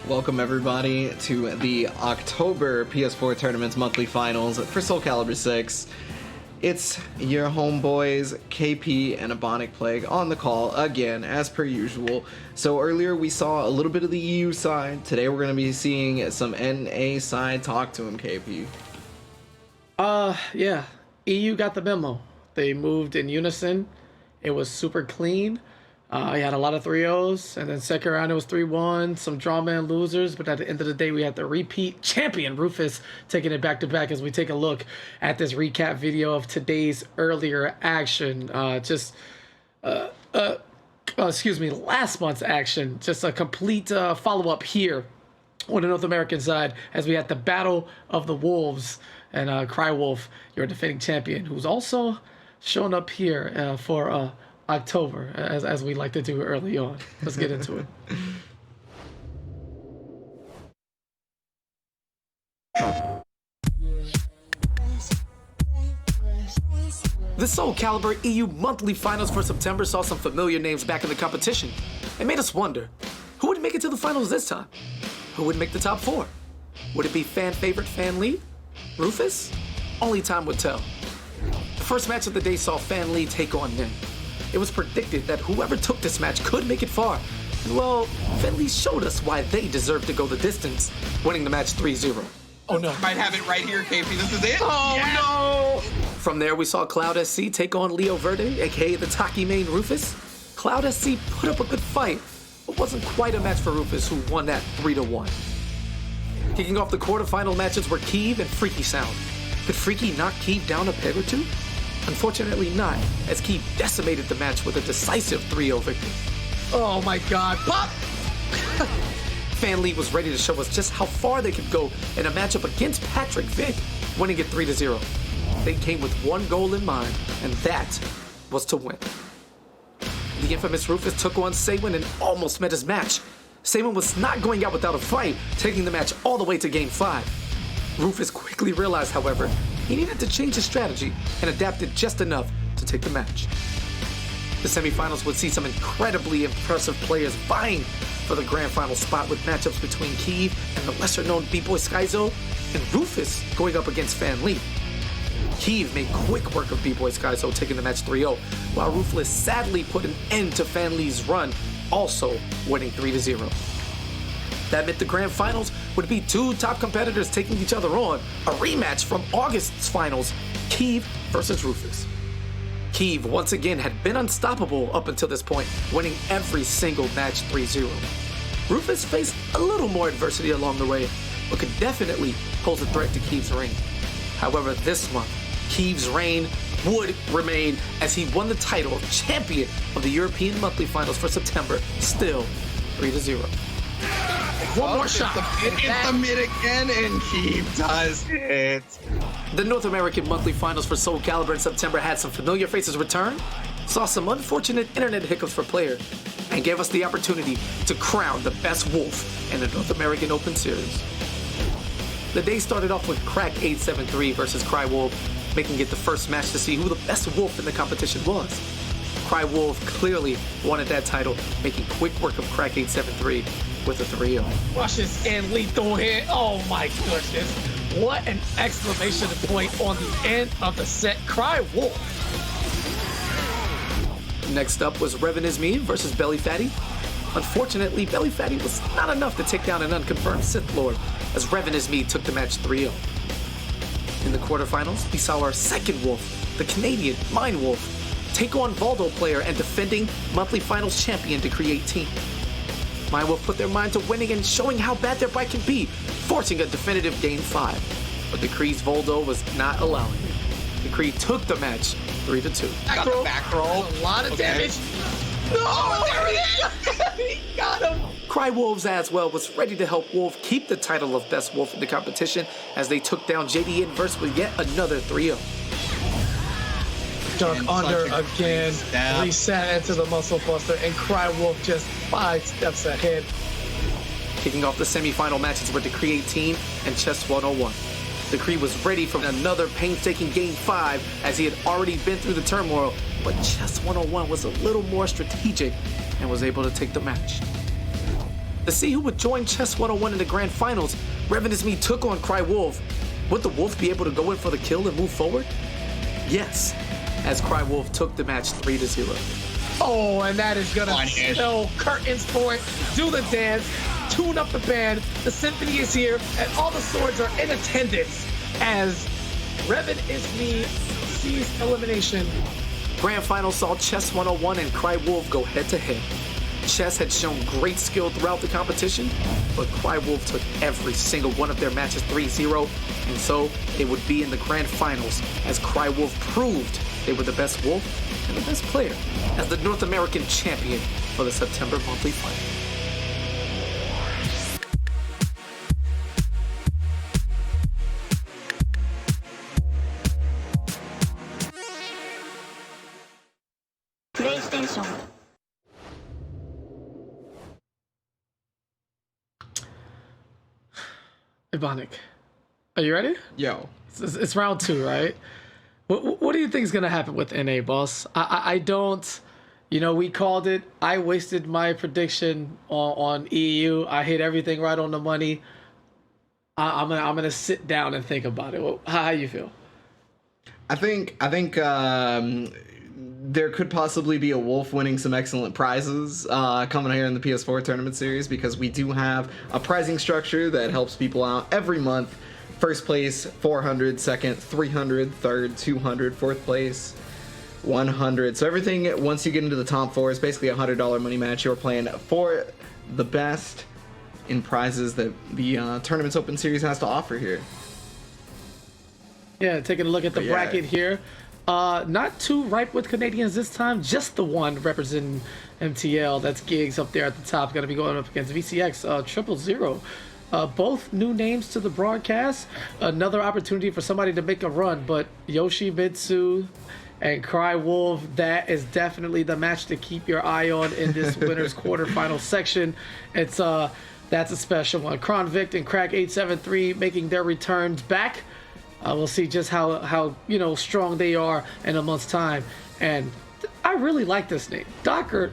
Welcome everybody to the October PS4 Tournament's monthly finals for Soul Calibur 6. It's your homeboys, KP and Ebonic Plague on the call again, as per usual. So earlier we saw a little bit of the EU side. Today we're going to be seeing some NA side. Talk to him, KP. Yeah. EU got the memo. They moved in unison. It was super clean. I had a lot of 3-0s, and then second round it was 3-1, some drama and losers, but at the end of the day we had the repeat champion, Rufus, taking it back-to-back as we take a look at this recap video of today's earlier action. Last month's action. Just a complete follow-up here on the North American side as we had the Battle of the Wolves, and Crywolf, your defending champion, who's also shown up here for October, as we like to do early on. Let's get into it. The Soul Calibur EU monthly finals for September saw some familiar names back in the competition. It made us wonder, who would make it to the finals this time? Who would make the top 4? Would it be fan favorite Fan Lee? Rufus? Only time would tell. The first match of the day saw Fan Lee take on Nin. It was predicted that whoever took this match could make it far. And well, Fan Lee showed us why they deserved to go the distance, winning the match 3-0. Oh no. Might have it right here, KP. This is it. Oh yes. no! From there, we saw Cloud SC take on Leo Verde, aka the Taki main Rufus. Cloud SC put up a good fight, but wasn't quite a match for Rufus, who won that 3-1. Kicking off the quarterfinal matches were Keeve and Freaky Sound. Could Freaky knock Keeve down a peg or two? Unfortunately not, as Keeve decimated the match with a decisive 3-0 victory. Oh my god, pop! Fan Lee was ready to show us just how far they could go in a matchup against Patrick Vick, winning it 3-0. They came with one goal in mind, and that was to win. The infamous Rufus took on Saywin and almost met his match. Saywin was not going out without a fight, taking the match all the way to Game 5. Rufus quickly realized, however, he needed to change his strategy and adapted just enough to take the match. The semifinals would see some incredibly impressive players vying for the grand final spot, with matchups between Keeve and the lesser-known B-Boy Skyzo, and Rufus going up against Fan Lee. Keeve made quick work of B-Boy Skyzo, taking the match 3-0, while Rufus sadly put an end to Fan Lee's run, also winning 3-0. That meant the grand finals would be two top competitors taking each other on, a rematch from August's finals, Keeve versus Rufus. Keeve once again had been unstoppable up until this point, winning every single match 3-0. Rufus faced a little more adversity along the way, but could definitely pose a threat to Keeve's reign. However, this month, Keeve's reign would remain as he won the title of champion of the European monthly finals for September, still 3-0. One more shot. It's the mid again, and Keeve does it. The North American monthly finals for Soul Calibur in September had some familiar faces return, saw some unfortunate internet hiccups for players, and gave us the opportunity to crown the best wolf in the North American Open Series. The day started off with Crack 873 versus Crywolf, making it the first match to see who the best wolf in the competition was. Crywolf clearly wanted that title, making quick work of Crack 873 with a 3-0. Rushes and lethal hit. Oh my goodness. What an exclamation point on the end of the set. Crywolf. Next up was Revan Is Me versus Belly Fatty. Unfortunately, Belly Fatty was not enough to take down an unconfirmed Sith Lord, as Revan Is Me took the match 3-0. In the quarterfinals, we saw our second wolf, the Canadian Mind Wolf, take on Valdo player and defending monthly finals champion to create team. Mind Wolf put their mind to winning and showing how bad their bike can be, forcing a definitive Game 5. But Decree's Voldo was not allowing it. Decree took the match 3-2. Got the back roll. A lot of damage. Oh, there it is! He got him! Crywolves as well was ready to help Wolf keep the title of best wolf in the competition as they took down JD Inverse with yet another 3-0. Duck And under such a again, great stab. reset into the muscle buster, and Crywolf just 5 steps ahead. Kicking off the semifinal matches were Decree 18 and Chess 101. Decree was ready for another painstaking Game 5 as he had already been through the turmoil, but Chess 101 was a little more strategic and was able to take the match. To see who would join Chess 101 in the grand finals, Revenant's Me took on Cry Wolf. Would the Wolf be able to go in for the kill and move forward? Yes, as Cry Wolf took the match 3-0. Oh, and that is gonna spill curtains for it. Do the dance, tune up the band. The symphony is here, and all the swords are in attendance as Revan is Me sees elimination. Grand Final saw Chess 101 and Cry Wolf go head-to-head. Chess had shown great skill throughout the competition, but Cry Wolf took every single one of their matches 3-0, and so they would be in the Grand Finals as Cry Wolf proved they were the best wolf and the best player as the North American champion for the September monthly final. PlayStation. Ebonic, are you ready? Yo. It's round 2, right? What do you think is gonna happen with NA, boss? I don't. You know, we called it. I wasted my prediction on EU. I hit everything right on the money. I'm gonna sit down and think about it. How you feel? I think there could possibly be a Wolf winning some excellent prizes coming here in the PS4 tournament series, because we do have a prizing structure that helps people out every month. First place, 400, second, 300, third, 200, fourth place, 100. So everything, once you get into the top 4, is basically a $100 money match. You're playing for the best in prizes that the Tournament's Open Series has to offer here. Yeah, taking a look at the bracket here. Not too ripe with Canadians this time. Just the one representing MTL. That's Gigs up there at the top. Going to be going up against VCX 000. Both new names to the broadcast. Another opportunity for somebody to make a run. But Yoshimitsu and Cry Wolf, that is definitely the match to keep your eye on in this winner's quarterfinal section. It's that's a special one. Kronvic and Crack 873 making their returns back. We'll see just how strong they are in a month's time. And I really like this name, Dr.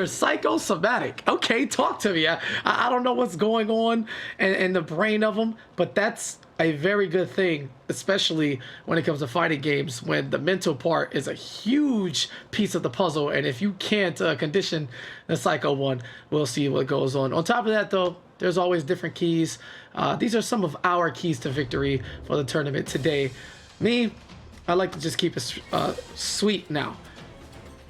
Psychosomatic. Okay, talk to me. I don't know what's going on in the brain of them, but that's a very good thing, especially when it comes to fighting games, when the mental part is a huge piece of the puzzle. And if you can't condition the Psycho one, we'll see what goes on. On top of that, though, there's always different keys. These are some of our keys to victory for the tournament today. Me, I like to just keep it sweet now.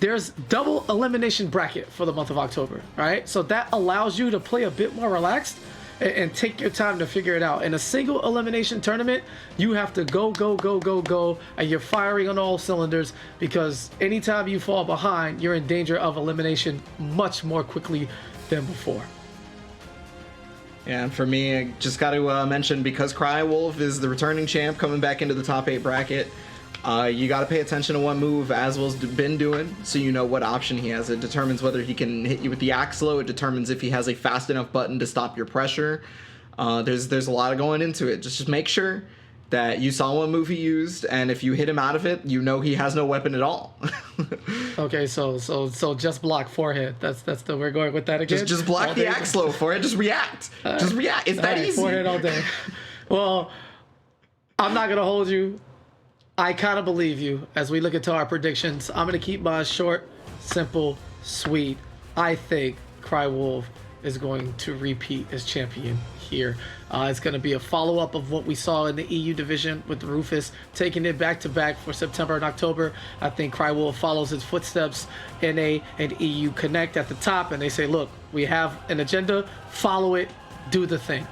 There's double elimination bracket for the month of October, right? So that allows you to play a bit more relaxed and take your time to figure it out. In a single elimination tournament, you have to go, and you're firing on all cylinders, because anytime you fall behind, you're in danger of elimination much more quickly than before. Yeah, and for me, I just got to mention, because Cry Wolf is the returning champ coming back into the top 8 bracket, you got to pay attention to what move Aswell's been doing, so you know what option he has. It determines whether he can hit you with the axe low. It determines if he has a fast enough button to stop your pressure. There's a lot going into it. Just make sure that you saw what move he used, and if you hit him out of it, you know he has no weapon at all. Okay, so just block forehead. That's the we're going with that again. Just block the axe low for it. Just react. Just react. It's that easy. Forehead all day. Well, I'm not gonna hold you. I kind of believe you as we look into our predictions. I'm going to keep mine short, simple, sweet. I think Cry Wolf is going to repeat as champion here. It's going to be a follow-up of what we saw in the EU division with Rufus, taking it back-to-back for September and October. I think Cry Wolf follows his footsteps. NA and EU connect at the top, and they say, look, we have an agenda, follow it, do the thing.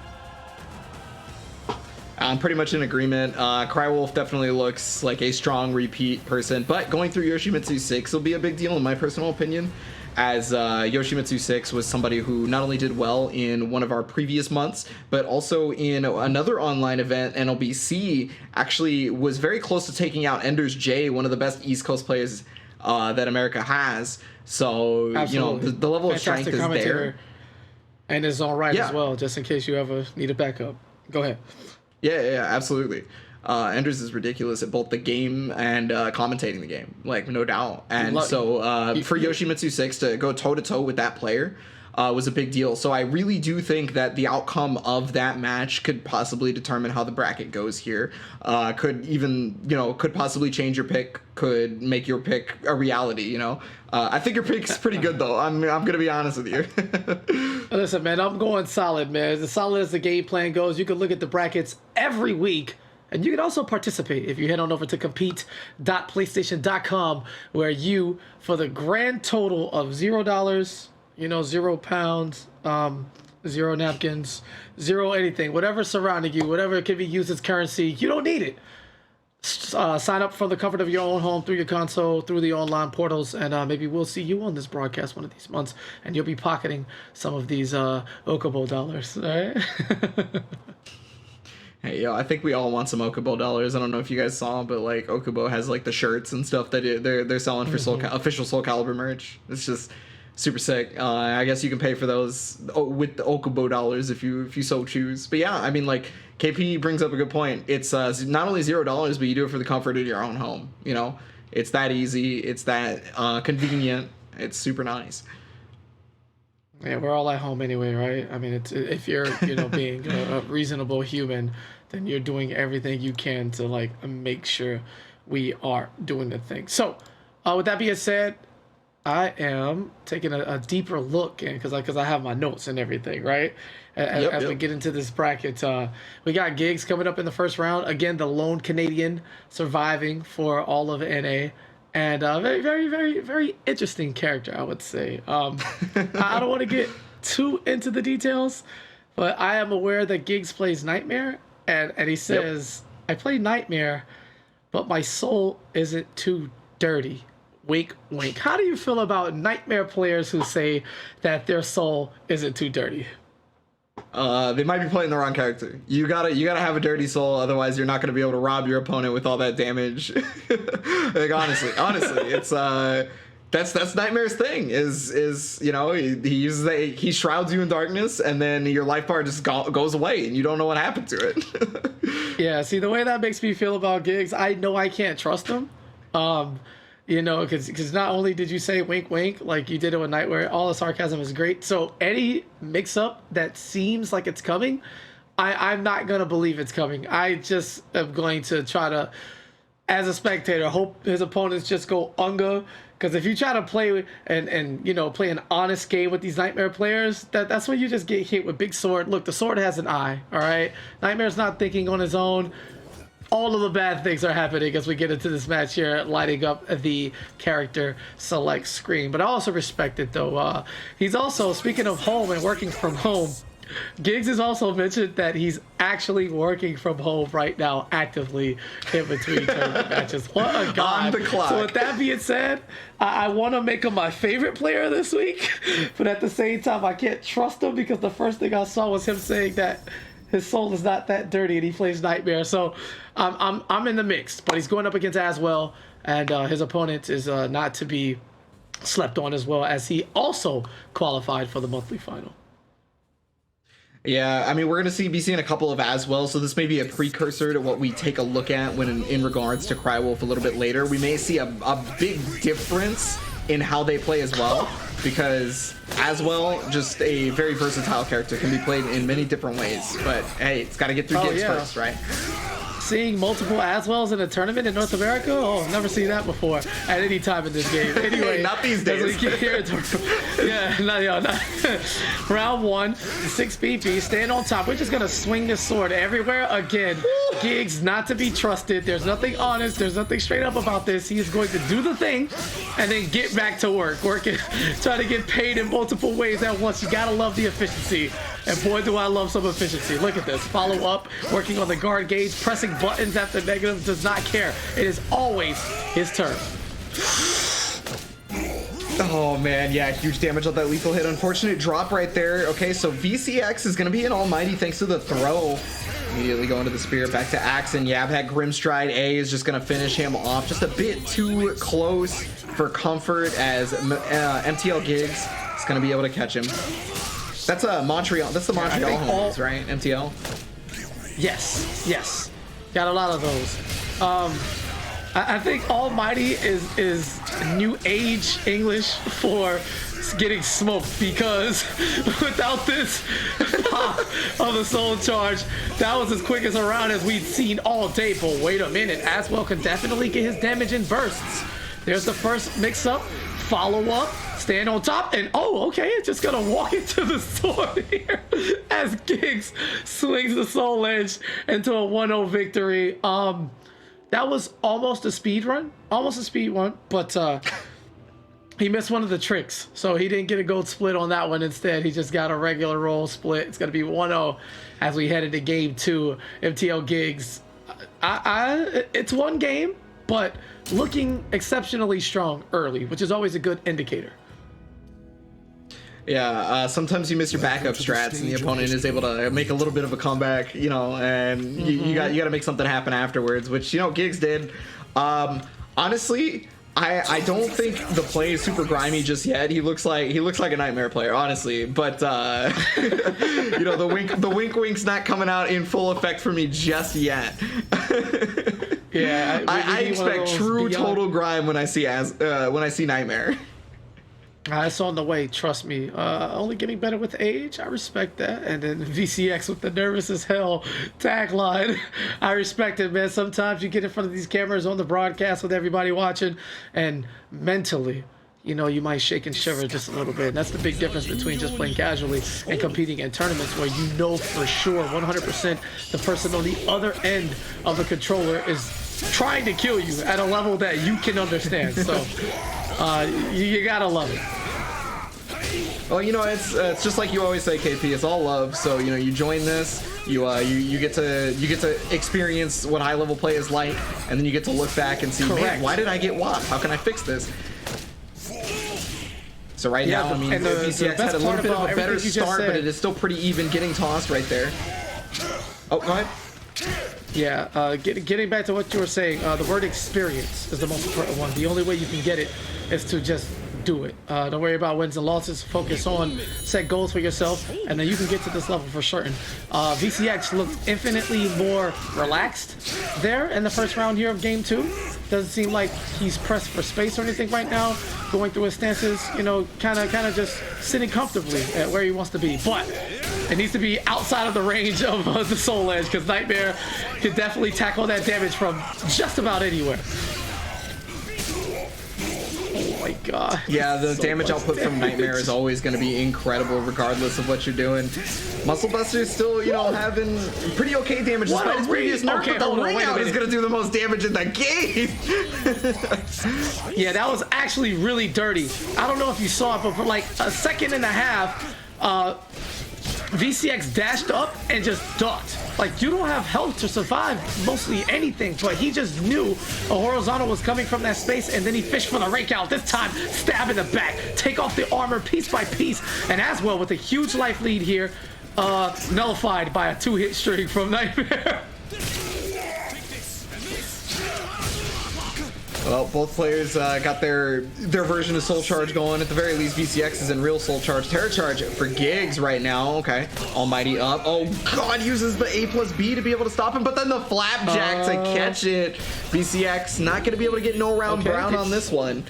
I'm pretty much in agreement. Cry Wolf definitely looks like a strong repeat person, but going through Yoshimitsu 6 will be a big deal in my personal opinion, as Yoshimitsu 6 was somebody who not only did well in one of our previous months, but also in another online event, NLBC, actually was very close to taking out Ender's J, one of the best East Coast players that America has. So, Absolutely. the level of Fantastic strength is there. in his own right Yeah. as well, just in case you ever need a backup. Go ahead. Yeah, absolutely. Enders is ridiculous at both the game and commentating the game, like no doubt. And so for Yoshimitsu 6 to go toe to toe with that player was a big deal. So I really do think that the outcome of that match could possibly determine how the bracket goes here. Could even, could possibly change your pick, could make your pick a reality, I think your pick's pretty good, though. I'm going to be honest with you. Listen, man, I'm going solid, man. As solid as the game plan goes, you can look at the brackets every week. And you can also participate if you head on over to compete.playstation.com, where you, for the grand total of $0, £0, 0 napkins, 0 anything, whatever surrounding you, whatever can be used as currency, you don't need it. Sign up from the comfort of your own home through your console, through the online portals, and maybe we'll see you on this broadcast one of these months, and you'll be pocketing some of these Okubo dollars, all right? Hey, I think we all want some Okubo dollars. I don't know if you guys saw, but like Okubo has like the shirts and stuff that they're selling for official Soul Calibur merch. It's just super sick. I guess you can pay for those with the Okubo dollars if you so choose. But yeah, I mean, like KP brings up a good point. It's not only $0, but you do it for the comfort of your own home. It's that easy. It's that convenient. It's super nice. Yeah, we're all at home anyway, right? I mean, if you're, being a reasonable human, then you're doing everything you can to like make sure we are doing the thing. So, with that being said, I am taking a deeper look, because I have my notes and everything, right? As we get into this bracket, we got Gigs coming up in the first round. Again, the lone Canadian surviving for all of NA. And very, very, very, very interesting character, I would say. I don't want to get too into the details, but I am aware that Giggs plays Nightmare, and he says, I play Nightmare, but my soul isn't too dirty. Wink, wink. How do you feel about Nightmare players who say that their soul isn't too dirty? They might be playing the wrong character. You gotta have a dirty soul, otherwise you're not gonna be able to rob your opponent with all that damage. Like honestly, it's that's Nightmare's thing. Is he shrouds you in darkness, and then your life bar just goes away, and you don't know what happened to it. Yeah, see, the way that makes me feel about Giggs, I know I can't trust him. Because not only did you say wink wink like you did it with Nightmare, all the sarcasm is great. So any mix-up that seems like it's coming, I'm not going to believe it's coming. I just am going to try to, as a spectator, hope his opponents just go unga. Because if you try to play and play an honest game with these Nightmare players, that's when you just get hit with big sword. Look, the sword has an eye, all right? Nightmare's not thinking on his own. All of the bad things are happening as we get into this match here, lighting up the character select screen. But I also respect it, though. He's also, speaking of home and working from home, Giggs has also mentioned that he's actually working from home right now, actively in between tournament matches. What a god. On the clock. So with that being said, I want to make him my favorite player this week, but at the same time, I can't trust him because the first thing I saw was him saying that his soul is not that dirty and he plays Nightmare. So I'm in the mix, but he's going up against Aswell, and his opponent is not to be slept on, as well as he also qualified for the monthly final. Yeah, I mean, we're going to be seeing a couple of Aswell, so this may be a precursor to what we take a look at when in regards to Crywolf a little bit later. We may see a big difference in how they play as well, because Aswell, just a very versatile character, can be played in many different ways. But hey, it's got to get through Giggs first, right? Seeing multiple Aswells in a tournament in North America? Oh, never seen that before at any time in this game. Anyway, not these days. Round one, 6 PP, stand on top. We're just going to swing this sword everywhere again. Giggs, not to be trusted. There's nothing honest. There's nothing straight up about this. He is going to do the thing and then get back to work. Try to get paid in multiple ways at once. You got to love the efficiency. And boy, do I love some efficiency. Look at this. Follow up, working on the guard gauge, pressing buttons after negative, does not care. It is always his turn. Oh man, yeah, huge damage on that lethal hit. Unfortunate drop right there. Okay, so VCX is going to be an almighty thanks to the throw. Immediately going to the spear, back to Axe, and Yab had Grimstride. A is just going to finish him off. Just a bit too close for comfort as MTL Giggs is going to be able to catch him. That's Montreal. That's the Montreal homies, right? MTL. Yes. Got a lot of those. I think Almighty is new age English for getting smoked, because without this pop of the soul charge, that was as quick as a round as we'd seen all day. But wait a minute, Aswell can definitely get his damage in bursts. There's the first mix-up, follow-up, stand on top, and oh, okay, it's just gonna walk into the sword here as Giggs swings the soul edge into a 1-0 victory. That was almost a speed run, but he missed one of the tricks, so he didn't get a gold split on that one. Instead, he just got a regular roll split. It's gonna be 1-0 as we head into game 2. MTL Giggs, it's one game, but looking exceptionally strong early, which is always a good indicator. Yeah, sometimes you miss your backup strats and the opponent is able to make a little bit of a comeback, and you got to make something happen afterwards, which Giggs did. Honestly, I don't think the play is super grimy just yet. He looks like a Nightmare player, honestly. But the wink wink's not coming out in full effect for me just yet. Yeah, I expect true total grime when I see Nightmare. It's on the way, trust me. Only getting better with age. I respect that. And then VCX with the nervous as hell tagline. I respect it, man. Sometimes you get in front of these cameras on the broadcast with everybody watching, and mentally, you might shake and shiver just a little bit. And that's the big difference between just playing casually and competing in tournaments, where for sure, 100%, the person on the other end of the controller is trying to kill you at a level that you can understand. So you gotta love it. Well, it's just like you always say, KP. It's all love. So you join this, you get to experience what high level play is like, and then you get to look back and see, man, why did I get whopped? How can I fix this? So right now, I mean, VCX had a little bit of a better start, but it is still pretty even getting tossed right there. Oh, go ahead. Yeah, getting back to what you were saying, the word experience is the most important one. The only way you can get it is to just do it. Don't worry about wins and losses. Focus on set goals for yourself, and then you can get to this level for certain. VCX looked infinitely more relaxed there in the first round here of game 2. Doesn't seem like he's pressed for space or anything right now. Going through his stances, kind of just sitting comfortably at where he wants to be. But it needs to be outside of the range of the soul edge, because Nightmare can definitely tackle that damage from just about anywhere. Oh my god. Yeah, the damage output from Nightmare is always going to be incredible regardless of what you're doing. Muscle Buster's still, having pretty okay damage despite his previous nerf, but the ring out is going to do the most damage in the game. Yeah, that was actually really dirty. I don't know if you saw it, but for like a second and a half, VCX dashed up and just ducked. Like, you don't have health to survive mostly anything, but he just knew a horizontal was coming from that space, and then he fished for the rake out. This time, stab in the back, take off the armor piece by piece, and as well with a huge life lead here, nullified by a 2-hit streak from Nightmare. Well, both players got their version of Soul Charge going. At the very least, VCX is in real Soul Charge. Terror Charge for Giggs right now. Okay. Almighty up. Oh, God, uses the A+B to be able to stop him, but then the Flapjack to catch it. VCX not going to be able to get no round brown on this one.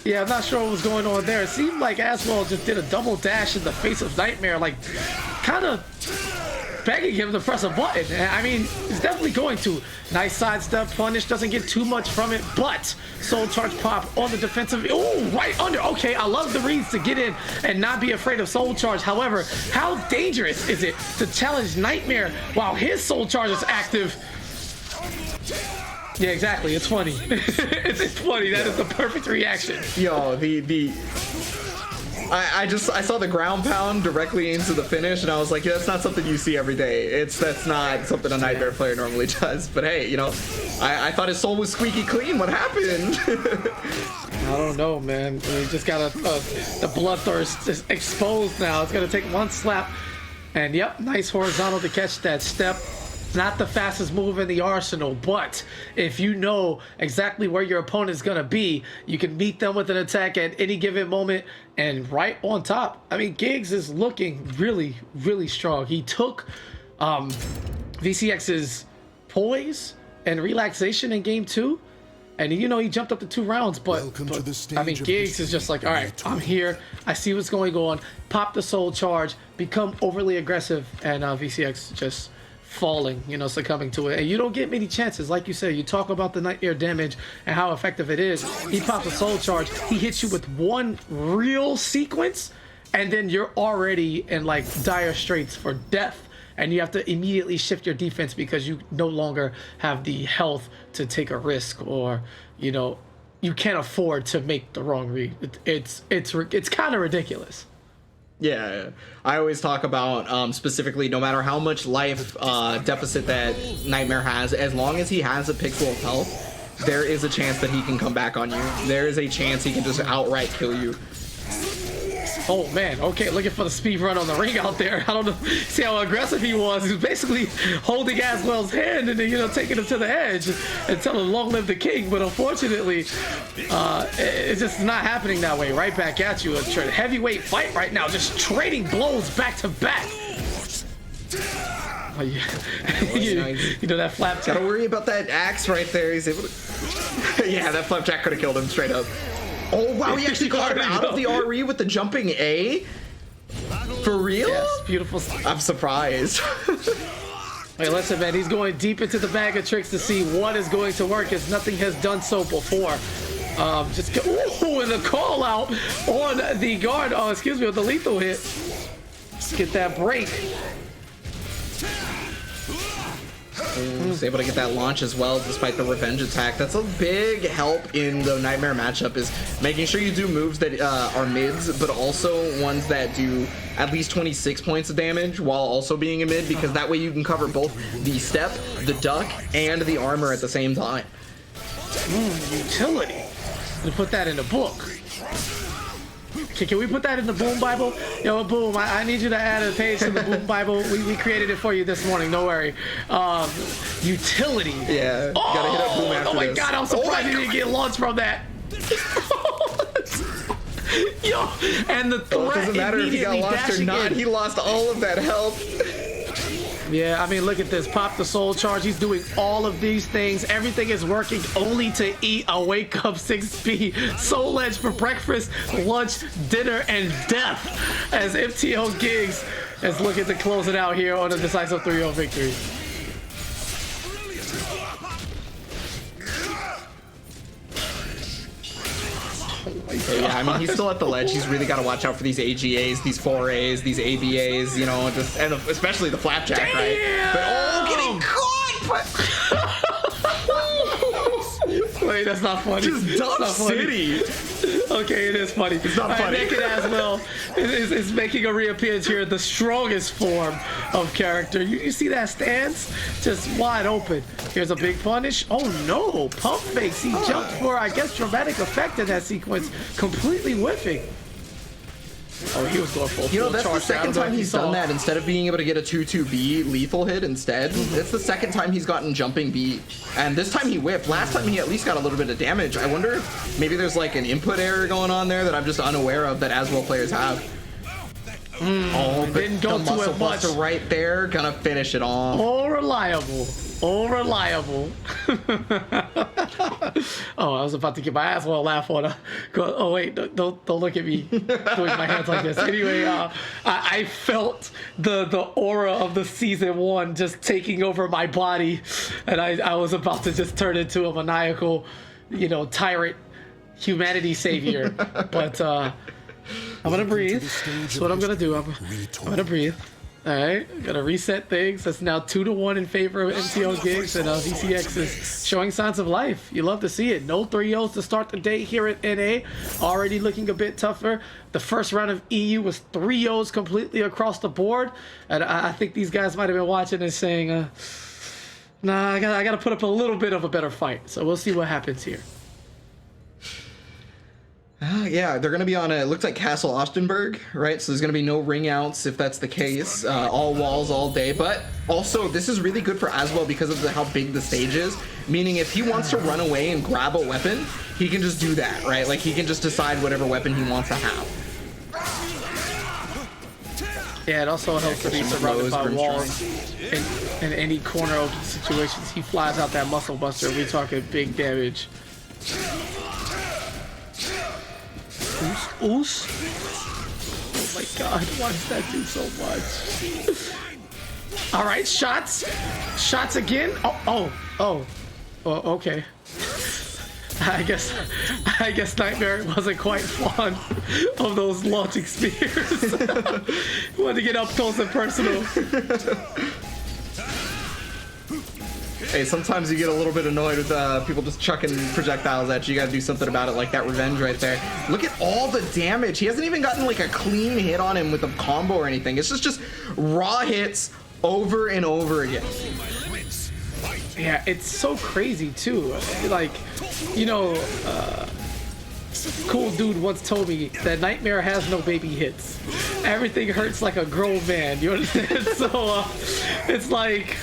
Yeah, I'm not sure what was going on there. It seemed like Aswell just did a double dash in the face of Nightmare, like, kind of begging him to press a button. I mean, he's definitely going to. Nice sidestep punish, doesn't get too much from it, but Soul Charge pop on the defensive. Oh, right under. Okay, I love the reads to get in and not be afraid of Soul Charge. However, how dangerous is it to challenge Nightmare while his Soul Charge is active? Yeah, exactly. It's funny. It's funny. That is the perfect reaction. Yo, I saw the ground pound directly into the finish, and I was like, yeah, that's not something you see every day. That's not something a Nightmare player normally does. But hey, I thought his soul was squeaky clean. What happened? I don't know, man. We just got the bloodthirst is exposed now. It's gonna take one slap, and yep, nice horizontal to catch that step. not the fastest move in the arsenal, but if you know exactly where your opponent's gonna be, you can meet them with an attack at any given moment. And right on top, I mean, Giggs is looking really, really strong. He took VCX's poise and relaxation in game 2. And he jumped up to 2 rounds, but I mean, Giggs is just like, all right, I'm here. I see what's going on. Pop the soul charge, become overly aggressive, and VCX just falling, succumbing to it. And you don't get many chances. Like you said, you talk about the nightmare damage and how effective it is. He pops a soul charge. He hits you with one real sequence, and then you're already in like dire straits for death. And you have to immediately shift your defense because you no longer have the health to take a risk, or you can't afford to make the wrong read. It's kind of ridiculous. Yeah, I always talk about specifically, no matter how much life deficit that Nightmare has, as long as he has a pixel of health, there is a chance that he can come back on you. There is a chance he can just outright kill you. Oh man, okay, looking for the speed run on the ring out there. I don't know, see how aggressive he was. He was basically holding Aswell's hand and then, taking him to the edge and telling him long live the king. But unfortunately, it's just not happening that way. Right back at you. A heavyweight fight right now, just trading blows back to back. Oh, yeah. That flapjack. Gotta worry about that axe right there. He's able to... Yeah, that flapjack could have killed him straight up. Oh, wow, he actually got him out of the RE with the jumping A? For real? Yes, beautiful. I'm surprised. Wait, listen, man, he's going deep into the bag of tricks to see what is going to work, as nothing has done so before. And the call out on the guard. Oh, excuse me, with the lethal hit. Get that break. He's able to get that launch as well, despite the revenge attack. That's a big help in the Nightmare matchup, is making sure you do moves that are mids, but also ones that do at least 26 points of damage while also being a mid, because that way you can cover both the step, the duck, and the armor at the same time. Utility. And put that in the book. Okay, can we put that in the Boom Bible? Yo, Boom, I need you to add a page to the Boom Bible. We created it for you this morning, don't worry. Utility. Yeah, gotta hit up Boom after this. Oh my god, I'm surprised he didn't get launched from that. Yo, and the threat doesn't matter if he got lost or not, he lost all of that health. Yeah, I mean, look at this. Pop the soul charge. He's doing all of these things. Everything is working only to eat a wake up 6P. Soul Edge for breakfast, lunch, dinner, and death. As MTO Giggs is looking to close it out here on a decisive 3-0 victory. Yeah, I mean, he's still at the ledge. He's really got to watch out for these AGAs, these 4As, these ABAs, and especially the flapjack, right? But getting caught! Wait, that's not funny. Just dump city. Okay, it is funny. It's not funny. Naked Aswell is making a reappearance here, the strongest form of character. You see that stance? Just wide open. Here's a big punish. Oh no, pump fakes. He jumped for, I guess, dramatic effect in that sequence, completely whiffing. Oh, he was going full that's the second time he's done that. Instead of being able to get a 2-2B lethal hit instead, it's the second time he's gotten jumping B. And this time he whiffed. Last time he at least got a little bit of damage. I wonder if maybe there's like an input error going on there that I'm just unaware of that Aswell players have. Oh, didn't go the to muscle it much. buster right there, gonna finish it off. All reliable. All reliable. Oh, I was about to get my Aswell laugh on her. Oh wait, don't look at me doing my hands like this. Anyway, I felt the aura of the season 1 just taking over my body, and I was about to just turn into a maniacal, tyrant, humanity savior. But I'm gonna breathe. That's what I'm gonna do. I'm gonna breathe. All right, gotta reset things. That's now 2-1 in favor of MTO Giggs, and VCX is showing signs of life. You love to see it. No 3-0s to start the day here at NA. Already looking a bit tougher. The first round of EU was 3-0s completely across the board, and I think these guys might have been watching and saying, "Nah, I gotta put up a little bit of a better fight." So we'll see what happens here. Yeah, they're going to be on it looks like Castle Ostenburg, right? So there's going to be no ring outs if that's the case. All walls all day. But also, this is really good for Aswell because of how big the stage is. Meaning if he wants to run away and grab a weapon, he can just do that, right? Like, he can just decide whatever weapon he wants to have. Yeah, it also helps to be surrounded by walls in any corner of situations. He flies out that muscle buster. We're talking big damage. Oos. Oh my god, why does that do so much? Alright, shots. Shots again. Oh, okay. I guess Nightmare wasn't quite fond of those launching spears. Wanted to get up close and personal. Hey, sometimes you get a little bit annoyed with people just chucking projectiles at you. You gotta do something about it, like that revenge right there. Look at all the damage. He hasn't even gotten like a clean hit on him with a combo or anything. It's just raw hits over and over again. Yeah, it's so crazy too. Like, you know, cool dude once told me that Nightmare has no baby hits. Everything hurts like a grown man. You understand? So it's like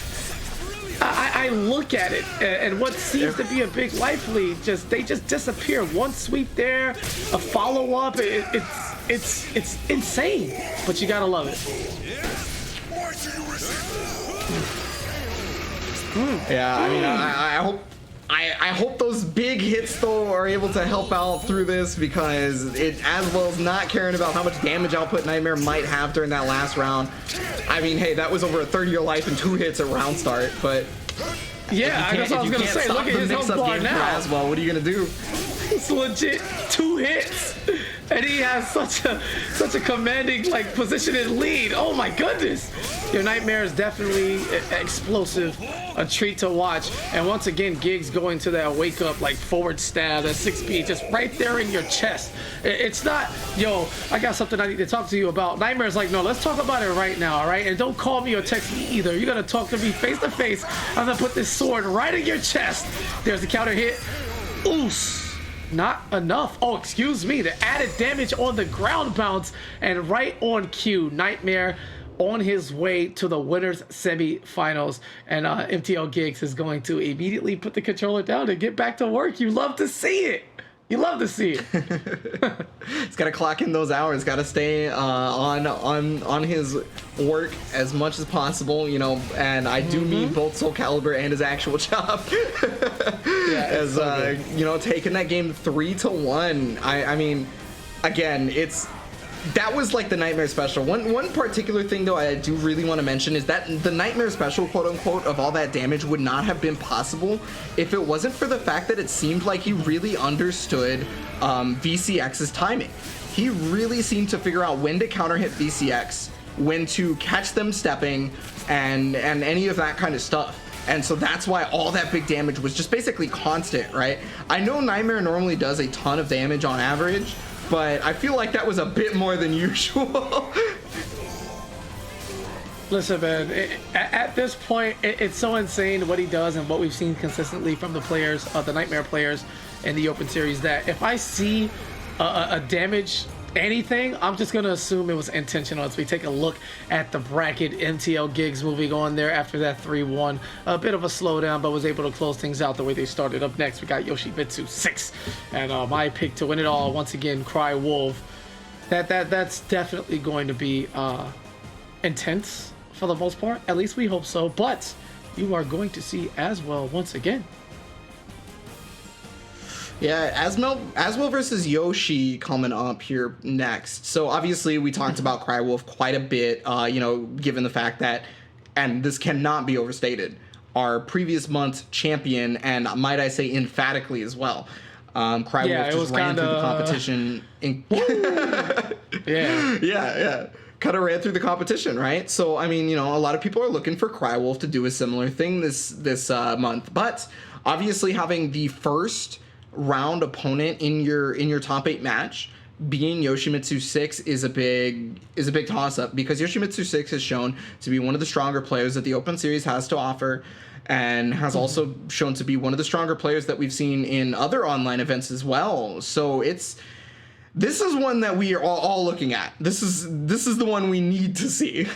I look at it, and what seems to be a big life lead, they just disappear. One sweep there, a follow up. It's insane, but you gotta love it. Yeah, I mean, I hope those big hits though are able to help out through this, because it as well as not caring about how much damage output Nightmare might have during that last round. I mean, hey, that was over a third of your life and 2 hits at round start, but yeah, I guess what I was gonna say. Look at his health bar now. As well, what are you gonna do? It's legit 2 hits, and he has such a commanding like position and lead. Oh my goodness, your Nightmare is definitely explosive, a treat to watch. And once again, Giggs going to that wake up like forward stab, that 6B, just right there in your chest. It's not, yo, I got something I need to talk to you about. Nightmare's like, no, let's talk about it right now, all right? And don't call me or text me either. You're gonna talk to me face to face. I'm gonna put this sword right in your chest. There's the counter hit. Oos. Not enough. Oh, excuse me. The added damage on the ground bounce, and right on cue, Nightmare on his way to the winners semi-finals, and MTL Giggs is going to immediately put the controller down and get back to work. You love to see it. You love to see it. He's got to clock in those hours. Got to stay on his work as much as possible, you know. And I do mean both Soul Calibur and his actual job. Yeah, as so you know, taking that game 3-1. I mean, again, that was like the Nightmare special. One particular thing though I do really want to mention is that the Nightmare special, quote unquote, of all that damage would not have been possible if it wasn't for the fact that it seemed like he really understood VCX's timing. He really seemed to figure out when to counter hit VCX, when to catch them stepping, and any of that kind of stuff. And so that's why all that big damage was just basically constant, right? I know Nightmare normally does a ton of damage on average, but I feel like that was a bit more than usual. Listen, man, at this point, it's so insane what he does and what we've seen consistently from the players, the Nightmare players in the Open Series, that if I see a damage anything, I'm just going to assume it was intentional. As we take a look at the bracket, MTL Giggs moving on there after that 3-1. A bit of a slowdown, but was able to close things out the way they started. Up next, we got Yoshimitsu 6. And my pick to win it all, once again, Cry Wolf. That's definitely going to be intense for the most part. At least we hope so. But you are going to see Aswell once again. Yeah, Aswell versus Yoshi coming up here next. So obviously we talked about Crywolf quite a bit, you know, given the fact that, and this cannot be overstated, our previous month's champion, and might I say emphatically as well. Crywolf just ran through the competition. Yeah. Kind of ran through the competition, right? So, I mean, you know, a lot of people are looking for Crywolf to do a similar thing this month. But obviously having the first round opponent in your top 8 match being Yoshimitsu 6 is a big toss up, because Yoshimitsu 6 has shown to be one of the stronger players that the Open Series has to offer, and has also shown to be one of the stronger players that we've seen in other online events as well. So it's This is one that we are all looking at. This is the one we need to see.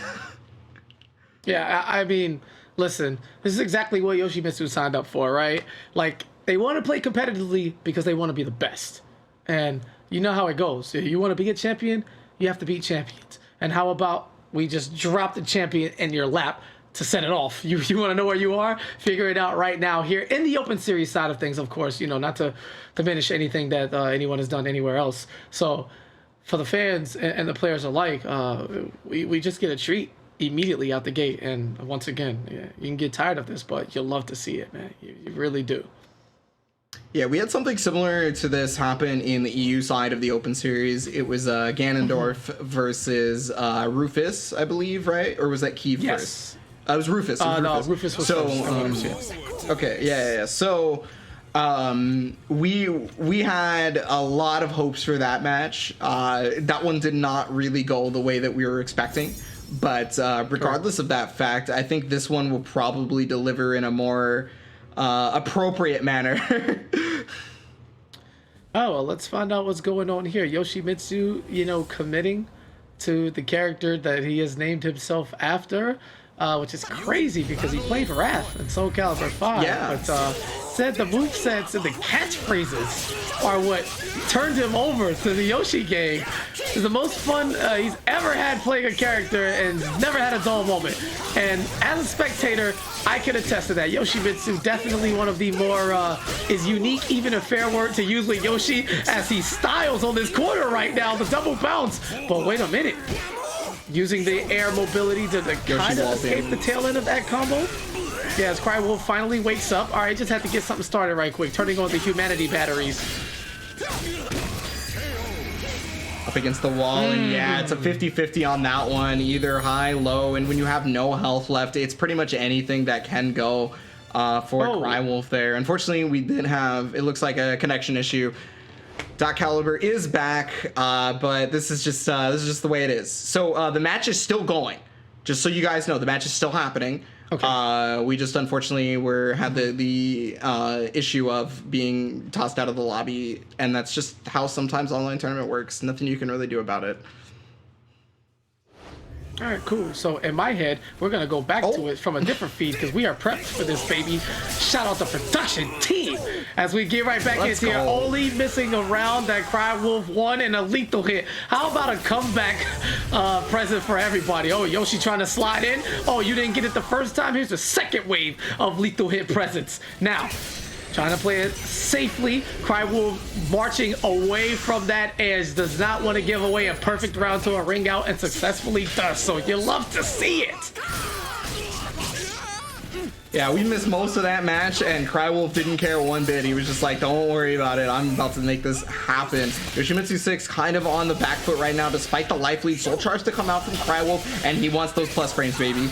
Yeah, I mean, listen, this is exactly what Yoshimitsu signed up for, right? Like, they want to play competitively because they want to be the best. And you know how it goes. You want to be a champion, you have to beat champions. And how about we just drop the champion in your lap to set it off? You want to know where you are? Figure it out right now here in the open series side of things, of course, you know, not to diminish anything that anyone has done anywhere else. So for the fans and the players alike, we just get a treat immediately out the gate. And once again, yeah, you can get tired of this, but you'll love to see it, man. You really do. Yeah, we had something similar to this happen in the EU side of the Open Series. It was Ganondorf versus Rufus, I believe, right? Or was that Keeve first? It was Rufus. No, Rufus was first. Okay, yeah. So we had a lot of hopes for that match. That one did not really go the way that we were expecting. But regardless of that fact, I think this one will probably deliver in a more appropriate manner. Oh, well, let's find out what's going on here. Yoshimitsu, you know, committing to the character that he has named himself after, which is crazy because he played Wrath in Soul Calibur 5. Yeah. But said the movesets and the catchphrases are what turned him over to the Yoshi gang. It's the most fun he's ever had playing a character and never had a dull moment. And as a spectator, I can attest to that. Yoshimitsu, definitely one of the more is unique, even a fair word to use with Yoshi, as he styles on this corner right now, the double bounce. But wait a minute. Using the air mobility to kind of escape the tail end of that combo. Yeah, as Crywolf finally wakes up. All right, just had to get something started right quick. Turning on the humanity batteries. Up against the wall, and yeah, it's a 50-50 on that one. Either high, low, and when you have no health left, it's pretty much anything that can go for Crywolf there. Unfortunately, we did have, it looks like a connection issue. Calibur is back, but this is just the way it is. So the match is still going. Just so you guys know, the match is still happening. Okay. We just unfortunately had the issue of being tossed out of the lobby, and that's just how sometimes online tournament works. Nothing you can really do about it. All right, cool. So in my head, we're going to go back to it from a different feed because we are prepped for this, baby. Shout out the production team as we get right back into here. Only missing a round that Crywolf won and a lethal hit. How about a comeback present for everybody? Oh, Yoshi trying to slide in. Oh, you didn't get it the first time? Here's the second wave of lethal hit presents. Now, trying to play it safely. Crywolf marching away from that edge. Does not want to give away a perfect round to a ring out, and successfully does. So you love to see it. Yeah, we missed most of that match, and Crywolf didn't care one bit. He was just like, don't worry about it. I'm about to make this happen. Yoshimitsu 6 kind of on the back foot right now, despite the life lead. Soul Charge to come out from Crywolf, and he wants those plus frames, baby.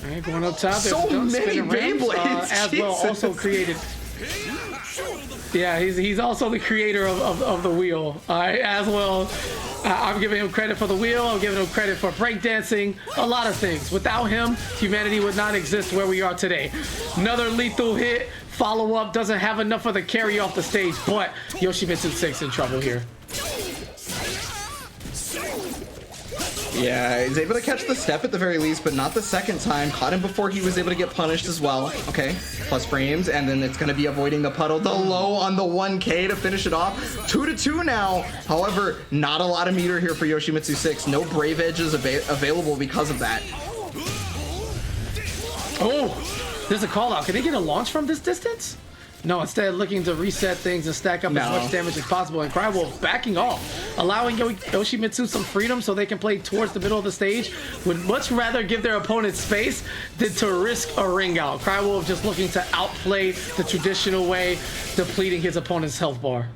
All right, going up top. So many Beyblades. As well, also created. Yeah, he's also the creator of the wheel. All right, as well. I'm giving him credit for the wheel. I'm giving him credit for breakdancing. A lot of things. Without him, humanity would not exist where we are today. Another lethal hit. Follow-up doesn't have enough of the carry off the stage, but Yoshimitsu 6 in trouble here. Yeah, he's able to catch the step at the very least, but not the second time. Caught him before he was able to get punished as well. Okay, plus frames, and then it's going to be avoiding the puddle. The low on the 1K to finish it off. 2-2 now. However, not a lot of meter here for Yoshimitsu 6. No Brave Edges available because of that. Oh, there's a call out. Can they get a launch from this distance? No, instead looking to reset things and stack up as much damage as possible, and Crywolf backing off, allowing Yoshimitsu some freedom so they can play towards the middle of the stage. Would much rather give their opponent space than to risk a ring out. Crywolf just looking to outplay the traditional way, depleting his opponent's health bar.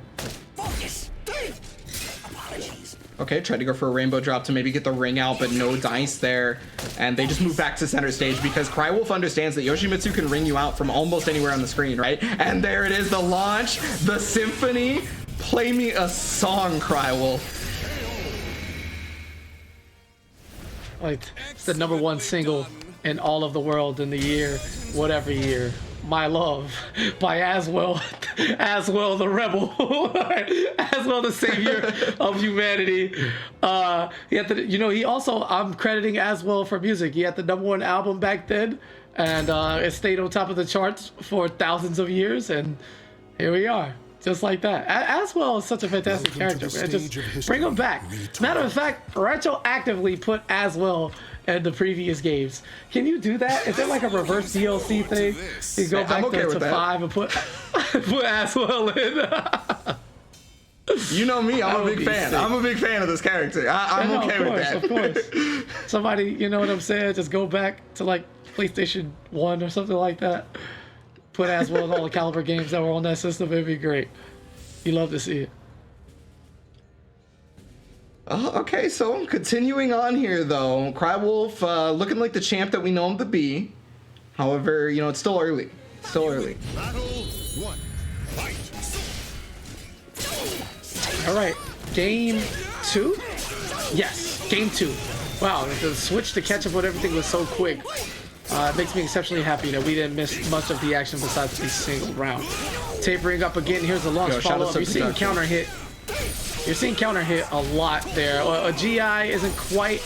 Okay, tried to go for a rainbow drop to maybe get the ring out, but no dice there. And they just move back to center stage because Crywolf understands that Yoshimitsu can ring you out from almost anywhere on the screen, right? And there it is, the launch, the symphony. Play me a song, Crywolf. Like the #1 single in all of the world in the year, whatever year. My Love by Aswell, Aswell the Rebel, Aswell the Savior of Humanity. He had the, he also, I'm crediting Aswell for music. He had the #1 album back then, and it stayed on top of the charts for thousands of years, and here we are. Just like that. Aswell is such a fantastic character, man. Just bring him back. Matter of fact, retroactively put Aswell in the previous games. Can you do that? Is there like a reverse DLC thing? You go back to 5 and put Aswell in. You know me, I'm a big fan. I'm a big fan of this character. I'm okay with that. Of course. Somebody, you know what I'm saying? Just go back to like PlayStation 1 or something like that. Put Aswell in all the Calibur games that were on that system. It'd be great. You love to see it. Okay, so continuing on here, though. Crywolf looking like the champ that we know him to be. However, it's still early. Still early. Battle 1. Fight. All right. Game 2? Yes, game 2. Wow, the switch to catch up with everything was so quick. It makes me exceptionally happy that we didn't miss much of the action besides the single round. Tapering up again. Here's a launch follow-up. You're seeing counter hit. You're seeing counter hit a lot there. A GI isn't quite,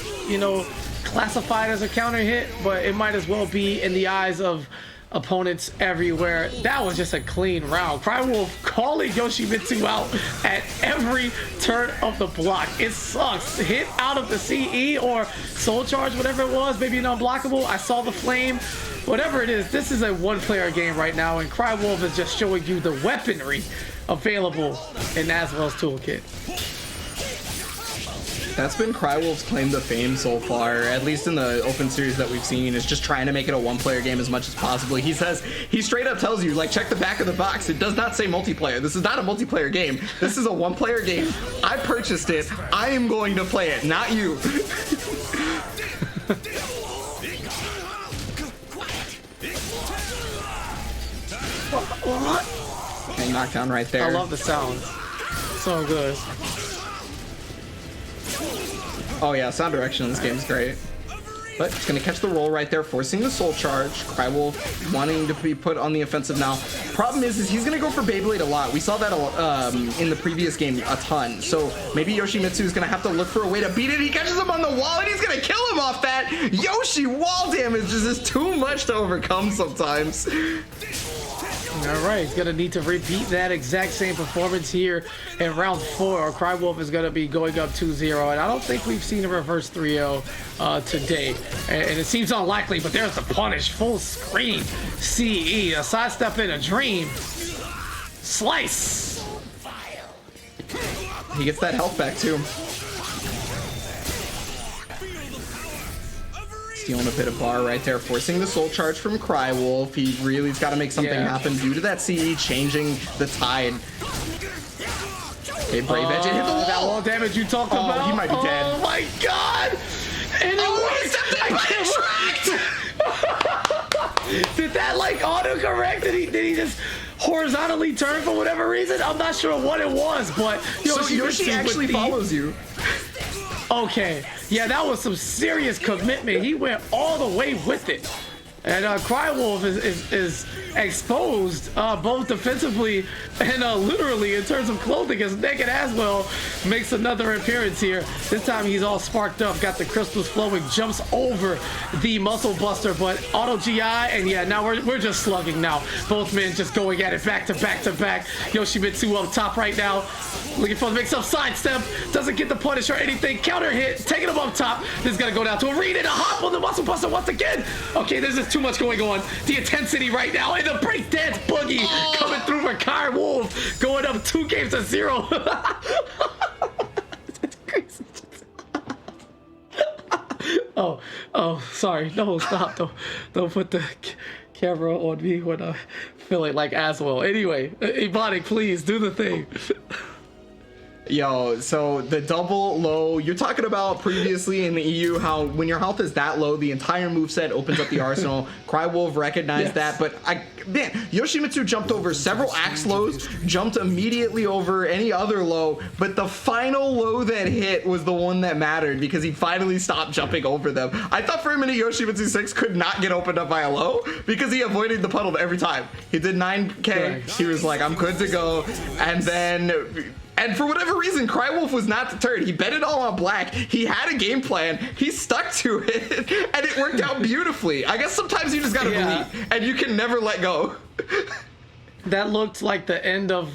classified as a counter hit, but it might as well be in the eyes of opponents everywhere. That was just a clean round. Crywolf calling Yoshimitsu out at every turn of the block. It sucks. Hit out of the CE or soul charge, whatever it was, maybe an unblockable. I saw the flame. Whatever it is, this is a one-player game right now, and Crywolf is just showing you the weaponry available in Aswell's toolkit. That's been Crywolf's claim to fame so far, at least in the open series that we've seen, is just trying to make it a one-player game as much as possible. He straight up tells you, like, check the back of the box. It does not say multiplayer. This is not a multiplayer game. This is a one-player game. I purchased it. I am going to play it, not you. What? Okay, knockdown right there. I love the sound. So good. Oh yeah, sound direction in this game is great. But it's gonna catch the roll right there, forcing the soul charge. Crywolf wanting to be put on the offensive now. Problem is he's gonna go for Beyblade a lot. We saw that in the previous game a ton. So maybe Yoshimitsu is gonna have to look for a way to beat it. He catches him on the wall and he's gonna kill him off that. Yoshi wall damage is just too much to overcome sometimes. All right, he's gonna need to repeat that exact same performance here in round 4. Crywolf is gonna be going up 2-0, and I don't think we've seen a reverse 3-0 today. And it seems unlikely, but there's the punish, full screen CE, a sidestep in a dream. Slice. He gets that health back too. Stealing a bit of bar right there, forcing the soul charge from Crywolf. He really's got to make something happen due to that CE changing the tide. Okay, Brave Edge hit the wall. That wall damage you talked about. He might be dead. Oh my god! And did that like autocorrect? Did he just horizontally turn for whatever reason? I'm not sure what it was, but Yoshi actually follows you. Okay, yeah, that was some serious commitment. He went all the way with it. And Crywolf is exposed both defensively and literally in terms of clothing, as Naked Aswell makes another appearance here. This time he's all sparked up, got the crystals flowing, jumps over the muscle buster, but auto GI, and yeah, now we're just slugging now. Both men just going at it back to back to back. Yoshimitsu up top right now, looking for the mix-up sidestep, doesn't get the punish or anything. Counter hit, taking him up top. This is gonna go down to a read and a hop on the muscle buster once again. Okay, there's just too much going on. The intensity right now, and the breakdance boogie coming through for Crywolf, going up 2-0. It's crazy. Oh, sorry. No, stop. Don't put the camera on me when I feeling like Aswell. Anyway, Ebonic, please do the thing. Yo, so the double low, you're talking about previously in the EU how when your health is that low, the entire moveset opens up the arsenal. Crywolf recognized that, but man, Yoshimitsu jumped over several axe lows, jumped immediately over any other low, but the final low that hit was the one that mattered because he finally stopped jumping over them. I thought for a minute Yoshimitsu 6 could not get opened up by a low because he avoided the puddle every time. He did 9k, he was like, I'm good to go, and for whatever reason, Crywolf was not deterred. He bet it all on black. He had a game plan. He stuck to it, and it worked out beautifully. I guess sometimes you just gotta believe, and you can never let go. That looked like the end of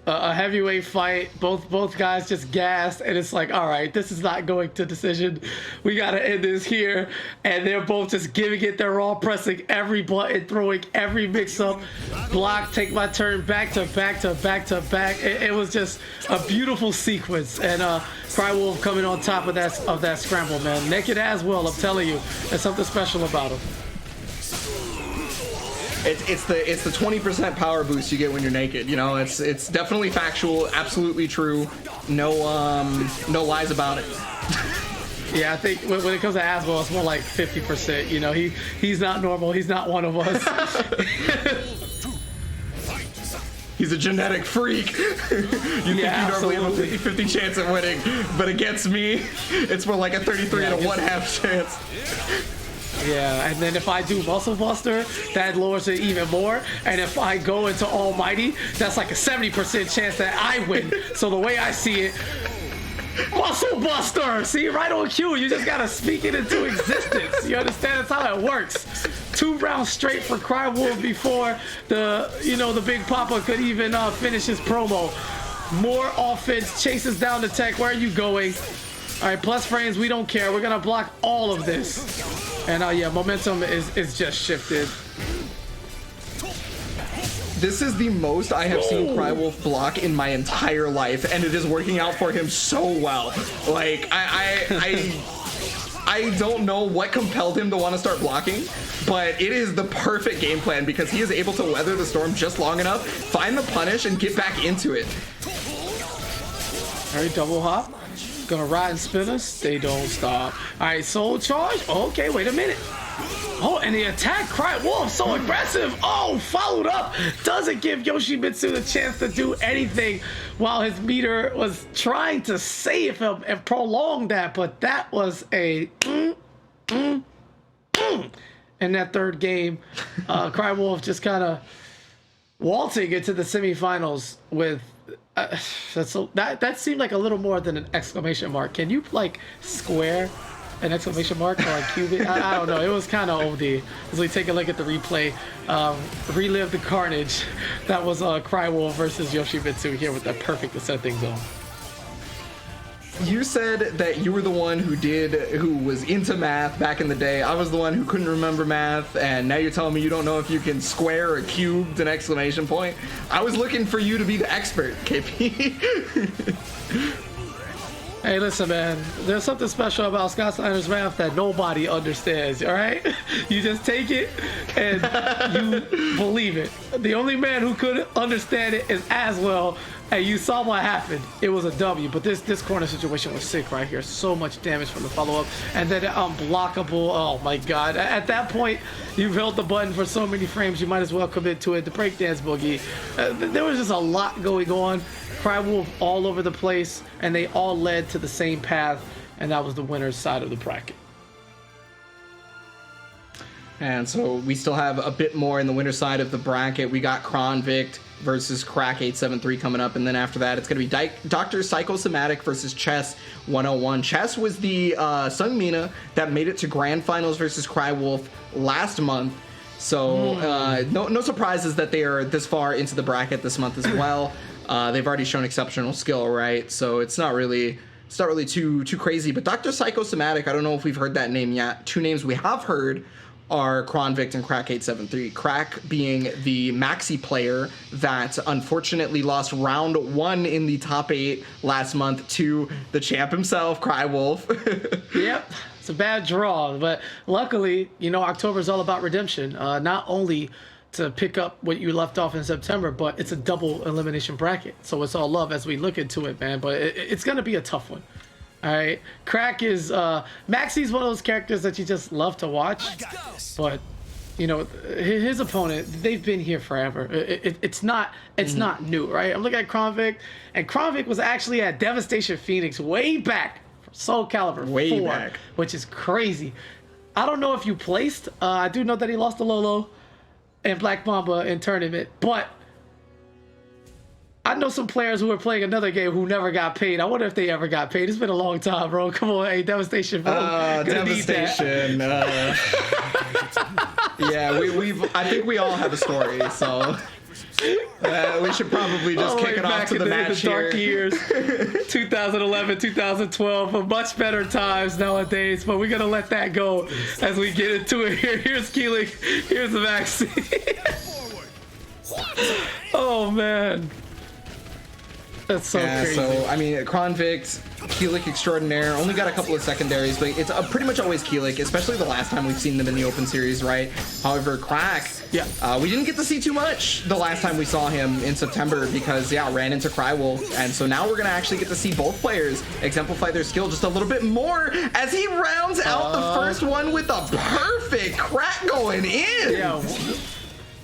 a heavyweight fight. Both guys just gassed, and it's like, all right, this is not going to decision. We gotta end this here. And they're both just giving it. They're all pressing every button, throwing every mix-up, block, take my turn, back to back to back to back. It was just a beautiful sequence. And Crywolf coming on top of that scramble, man. Naked as well, I'm telling you. There's something special about him. It's the 20% power boost you get when you're naked. You know, it's definitely factual, absolutely true. No lies about it. Yeah, I think when it comes to Aswell, it's more like 50%. You know, he's not normal. He's not one of us. He's a genetic freak. You think you normally have a 50-50 chance at winning, but against me, it's more like a 33 and a 1/2 chance. Yeah, and then if I do Muscle Buster, that lowers it even more. And if I go into Almighty, that's like a 70% chance that I win. So the way I see it, Muscle Buster! See, right on cue, you just gotta speak it into existence. You understand? That's how it works. 2 rounds straight for Crywolf before the Big Papa could even finish his promo. More offense, chases down the tech. Where are you going? All right, plus frames, we don't care. We're gonna block all of this. And yeah, momentum is just shifted. This is the most I have seen Crywolf block in my entire life, and it is working out for him so well. Like, I don't know what compelled him to want to start blocking, but it is the perfect game plan because he is able to weather the storm just long enough, find the punish, and get back into it. All right, double hop. Gonna ride and spin us. They don't stop. All right, soul charge. Okay, wait a minute. Oh, and the attack, Crywolf, so aggressive. Oh, followed up. Doesn't give Yoshimitsu the chance to do anything while his meter was trying to save him and prolong that. But that was a in that third game. Crywolf just kind of waltzing into the semifinals with. That seemed like a little more than an exclamation mark. Can you like square an exclamation mark or like cube it? I don't know. It was kind of OD. As we take a look at the replay, relive the carnage that was Crywolf versus Yoshimitsu here with that perfect to set things on. You said that you were the one who was into math back in the day. I was the one who couldn't remember math, and now you're telling me you don't know if you can square or cubed an exclamation point. I was looking for you to be the expert, KP. Hey, listen, man. There's something special about Scott Snyder's math that nobody understands, all right? You just take it and you believe it. The only man who could understand it is Aswell, and you saw what happened. It was a W, but this corner situation was sick right here. So much damage from the follow-up, and then unblockable. Oh, my God. At that point, you've held the button for so many frames, you might as well commit to it. The breakdance boogie. There was just a lot going on. Crywolf all over the place, and they all led to the same path, and that was the winner's side of the bracket. And so we still have a bit more in the winner's side of the bracket. We got Kronvict versus Crack873 coming up, and then after that it's going to be Dr. Psychosomatic versus Chess 101. Chess was the Sung Mina that made it to grand finals versus Crywolf last month. So no surprises that they are this far into the bracket this month as well. They've already shown exceptional skill, right? So it's not really too crazy. But Dr. Psychosomatic, I don't know if we've heard that name yet. 2 names we have heard are Kronvict and Crack873. Crack being the maxi player that unfortunately lost round 1 in the top 8 last month to the champ himself, Crywolf. Yep. It's a bad draw, but luckily, October is all about redemption. Not only to pick up what you left off in September, but it's a double elimination bracket, so it's all love as we look into it, man. But it's gonna be a tough one. All right, Crack is Maxie's one of those characters that you just love to watch, but you know his opponent, they've been here forever. It's not new, right? I'm looking at Kronvik, and Kronvik was actually at Devastation Phoenix way back for Soul Calibur 4, which is crazy. I don't know if you placed. I do know that he lost to Lolo and Black Mamba in tournament, but I know some players who were playing another game who never got paid. I wonder if they ever got paid. It's been a long time, bro. Come on, hey, Devastation, bro. Devastation. Yeah, I think we all have a story, so we should probably just kick it off to the match here. Dark years, 2011, 2012, for much better times nowadays, but we're going to let that go as we get into it here. Here's Keelik, here's the vaccine. Oh, man. That's so crazy. So, I mean, Kronvik, Keelik extraordinaire, only got a couple of secondaries, but it's pretty much always Keelik, especially the last time we've seen them in the open series, right? However, Crack, we didn't get to see too much the last time we saw him in September because, ran into Crywolf, and so now we're going to actually get to see both players exemplify their skill just a little bit more as he rounds out the first one with a perfect Crack going in. Yeah.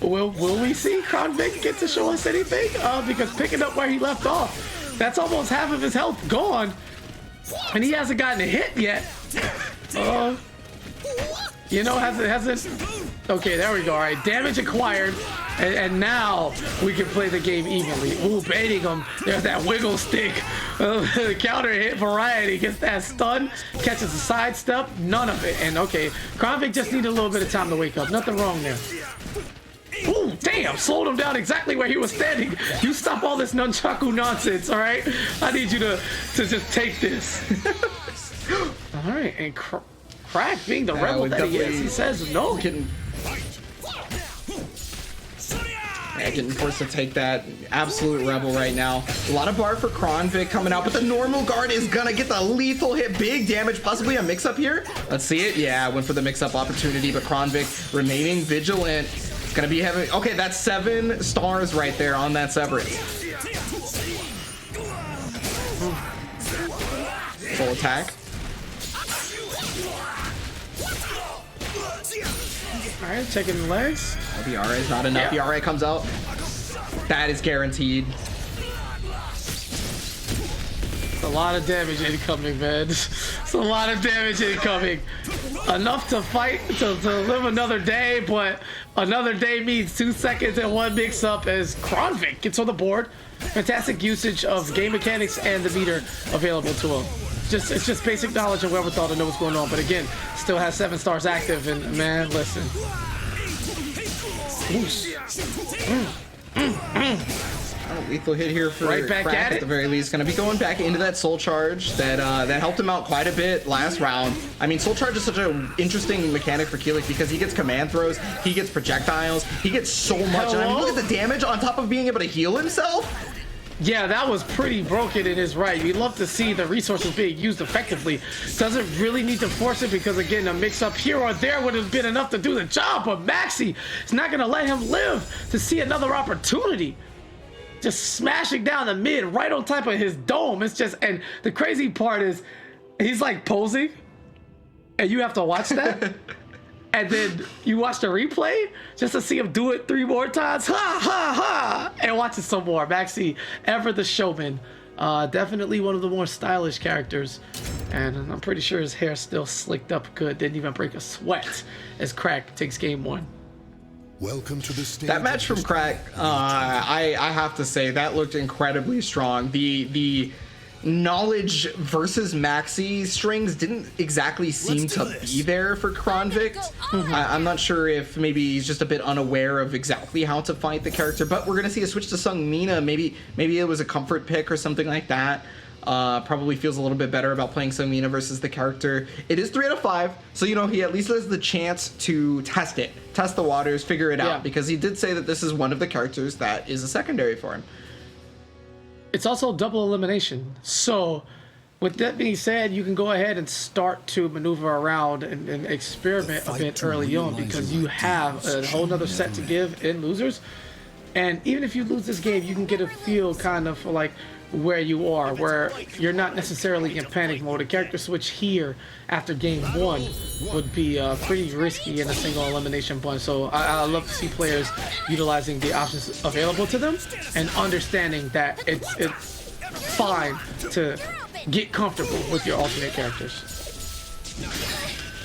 Will we see Kronvik get to show us anything? Because picking up where he left off, that's almost half of his health gone, and he hasn't gotten a hit yet. You know, hasn't. Okay, there we go. All right, damage acquired, and now we can play the game evenly. Ooh, baiting him. There's that wiggle stick. The counter hit variety gets that stun, catches a sidestep, none of it. And okay, Kronvik just needed a little bit of time to wake up. Nothing wrong there. Ooh, damn, slowed him down exactly where he was standing. You stop all this nunchaku nonsense, all right? I need you to just take this. All right, and Crack, being the rebel that he is, he says no. Getting forced to take that. Absolute rebel right now. A lot of bar for Kronvik coming out, but the normal guard is gonna get the lethal hit. Big damage, possibly a mix-up here. Let's see it. Yeah, went for the mix-up opportunity, but Kronvik remaining vigilant. Gonna be having, okay, that's 7 stars right there on that Severance. Full attack. All right, taking the legs. The RA is not enough. The RA comes out. That is guaranteed. It's a lot of damage incoming, man. It's a lot of damage incoming. Enough to fight, to live another day, but another day means 2 seconds and 1 mix-up as Kronvik gets on the board. Fantastic usage of game mechanics and the meter available to him. It's just basic knowledge and wherewithal to know what's going on, but again, still has 7 stars active, and man, listen. Lethal hit here for right back Crack at the very least. Going to be going back into that Soul Charge that helped him out quite a bit last round. I mean, Soul Charge is such an interesting mechanic for Keelik because he gets command throws, he gets projectiles, he gets so much. And I mean, look at the damage on top of being able to heal himself. Yeah, that was pretty broken in his right. We'd love to see the resources being used effectively. Doesn't really need to force it because, again, a mix-up here or there would have been enough to do the job, but Maxie is not going to let him live to see another opportunity. Just smashing down the mid right on top of his dome. It's just, and the crazy part is he's like posing and you have to watch that. And then you watch the replay just to see him do it 3 more times. Ha, ha, ha. And watch it some more. Maxie, ever the showman. Definitely one of the more stylish characters. And I'm pretty sure his hair's still slicked up good. Didn't even break a sweat as Crack takes game 1. Welcome to the stage. That match from Crack, I have to say, that looked incredibly strong. The knowledge versus Maxi strings didn't exactly seem to be there for Kronvik. I'm not sure if maybe he's just a bit unaware of exactly how to fight the character, but we're gonna see a switch to Sung Mina. Maybe it was a comfort pick or something like that. Probably feels a little bit better about playing Sung Mina versus the character. It is 3 out of 5, so you know he at least has the chance to test the waters, figure it out, because he did say that this is one of the characters that is a secondary for him. It's also double elimination, so With that being said, you can go ahead and start to maneuver around and experiment a bit early on because you have a whole nother set to give in losers. And even if you lose this game, you can get a feel kind of for like where you are, where you're not necessarily in panic mode. A character switch here after game 1 would be pretty risky in a single elimination bunch. So I love to see players utilizing the options available to them and understanding that it's fine to get comfortable with your alternate characters.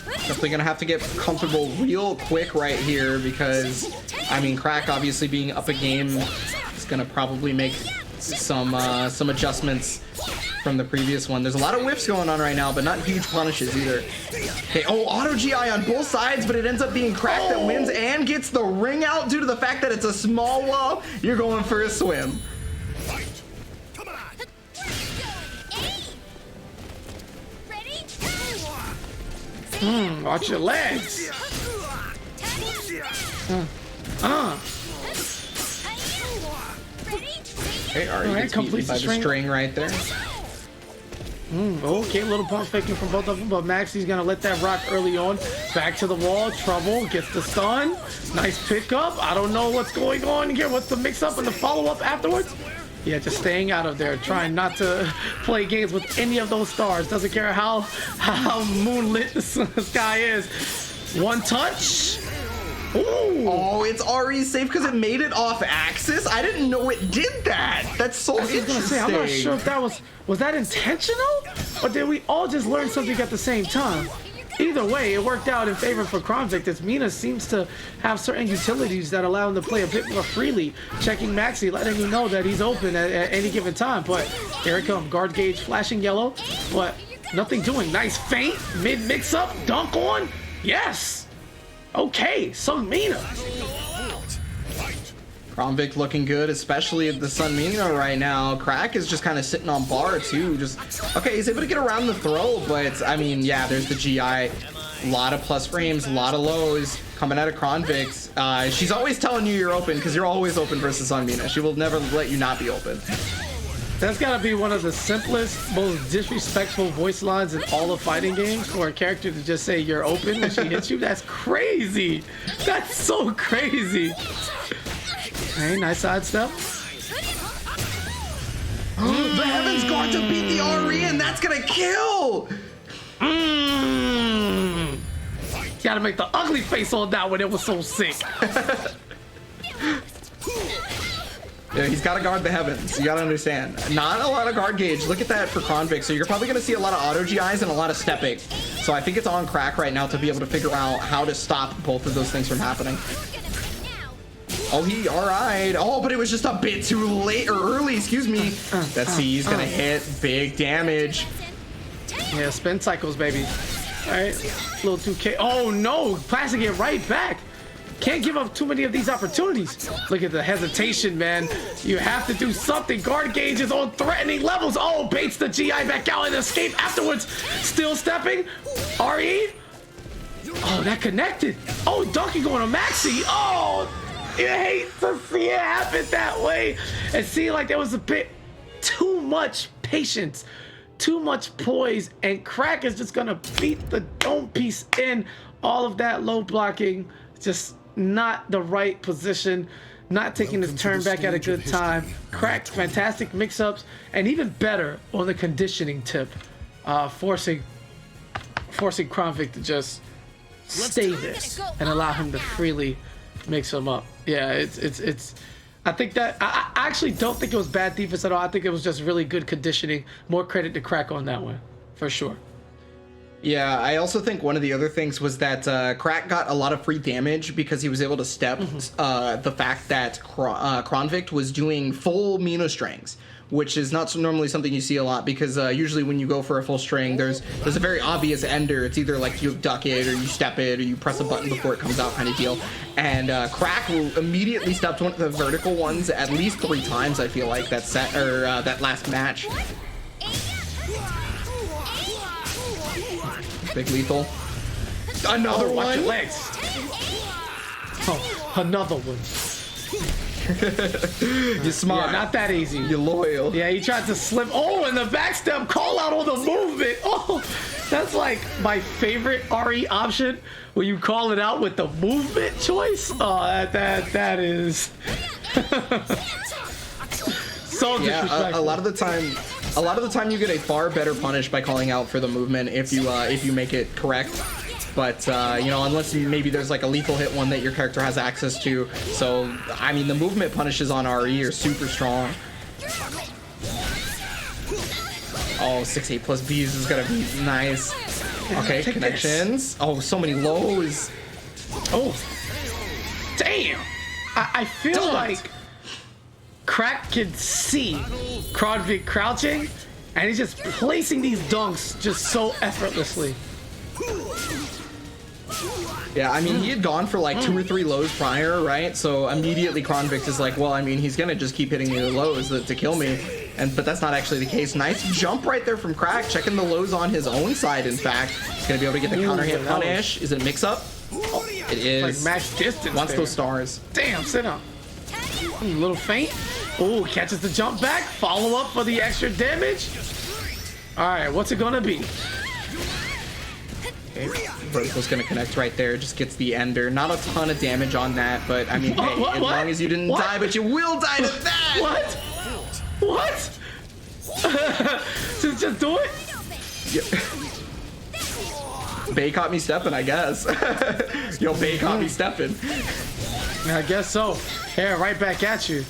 Definitely gonna have to get comfortable real quick right here because, I mean, Crack obviously being up a game is gonna probably make some adjustments from the previous one. There's a lot of whiffs going on right now, but not huge punishes either. Okay, oh, auto GI on both sides, but it ends up being Crack that wins and gets the ring out due to the fact that it's a small wall. You're going for a swim. Watch your legs. Okay, already gets beaten by the string right there. Okay, little pump faking from both of them, but Maxi's gonna let that rock early on. Back to the wall, trouble, gets the stun. Nice pickup. I don't know what's going on here. What's the mix-up and the follow-up afterwards? Yeah, just staying out of there, trying not to play games with any of those stars. Doesn't care how moonlit the sky is. One touch. Ooh. Oh, it's already safe because it made it off axis. I didn't know it did that. That's so interesting. I'm not sure if that was that intentional, or did we all just learn something at the same time? Either way, it worked out in favor for Kronvik, as Mina seems to have certain utilities that allow him to play a bit more freely. Checking Maxi, letting him know that he's open at any given time. But here it comes, guard gauge flashing yellow, but nothing doing. Nice feint, mid mix up, dunk on. Yes. Okay, some Mina. Kronvik looking good, especially at the Sun Mina right now. Crack is just kind of sitting on bar too. Just okay, he's able to get around the throw, but I mean, yeah, there's the GI. A lot of plus frames, a lot of lows coming out of Kronvik's. She's always telling you you're open because you're always open versus Sun Mina. She will never let you not be open. That's gotta be one of the simplest, most disrespectful voice lines in all of fighting games for a character to just say you're open when she hits you. That's crazy. That's so crazy. Hey, nice side step. The Heaven's Guard to beat the RE, and that's gonna kill! Gotta make the ugly face on that one. It was so sick. Yeah, he's gotta guard the Heavens. You gotta understand. Not a lot of guard gauge. Look at that for Kronvik. So you're probably gonna see a lot of auto GIs and a lot of stepping. So I think it's on Crack right now to be able to figure out how to stop both of those things from happening. Oh, all right. Oh, but it was just a bit too late or early, excuse me. That C's gonna hit big damage. Yeah, spin cycles, baby. All right, little 2K. Oh no, passing it right back. Can't give up too many of these opportunities. Look at the hesitation, man. You have to do something. Guard gauge is on threatening levels. Oh, baits the GI back out and escape afterwards. Still stepping. RE. Oh, that connected. Oh, Donkey going to Maxi. Oh, you hate to see it happen that way. It seemed like there was a bit too much patience, too much poise, and Crack is just gonna beat the dome piece in. All of that low blocking, just not the right position, not taking his turn back at a good time. Crack, fantastic mix-ups, and even better on the conditioning tip, forcing Kronvik to just stay this and allow him to freely mix him up. Yeah, it's I think that I actually don't think it was bad defense at all. I think it was just really good conditioning. More credit to Crack on that one, for sure. Yeah, I also think one of the other things was that Crack got a lot of free damage because he was able to step the fact that Kronvik was doing full Mina strings, which is not normally something you see a lot because usually when you go for a full string, there's a very obvious ender. It's either like you duck it or you step it or you press a button before it comes out kind of deal. And Crack immediately stepped one of the vertical ones at least 3 times, I feel like, that set or that last match. Big lethal. Another one. Watch your legs. Oh, another one. You're smart. Yeah, not that easy. You're loyal. Yeah, he tried to slip. Oh, and the backstep call out on the movement. Oh, that's like my favorite RE option when you call it out with the movement choice. Oh, that is so disrespectful. Yeah, a lot of the time you get a far better punish by calling out for the movement if you make it correct. But, you know, unless maybe there's like a lethal hit one that your character has access to. So, I mean, the movement punishes on RE are super strong. Oh, 6-8 plus B's is gonna be nice. Okay, connections. Oh, so many lows. Oh, damn. I feel like Crack can see Kronvik crouching, and he's just placing these dunks just so effortlessly. Yeah, I mean, he had gone for like 2 or 3 lows prior, right? So immediately Kronvik is like, well, I mean, he's gonna just keep hitting me with lows to kill me. But that's not actually the case. Nice jump right there from Crack, checking the lows on his own side, in fact. He's gonna be able to get the counter hit punish. Is it mix up? Oh, it is. Like max distance. Wants there. those stars. Damn, sit up. A little feint. Oh, catches the jump back. Follow up for the extra damage. All right, what's it gonna be? Okay, vertical's gonna connect right there. Just gets the ender. Not a ton of damage on that, but I mean, hey, as long as you didn't die, but you will die to that. What? What? just do it. Yeah. Bay caught me stepping, I guess. Yo, Bay caught me stepping. I guess so. Here, right back at you.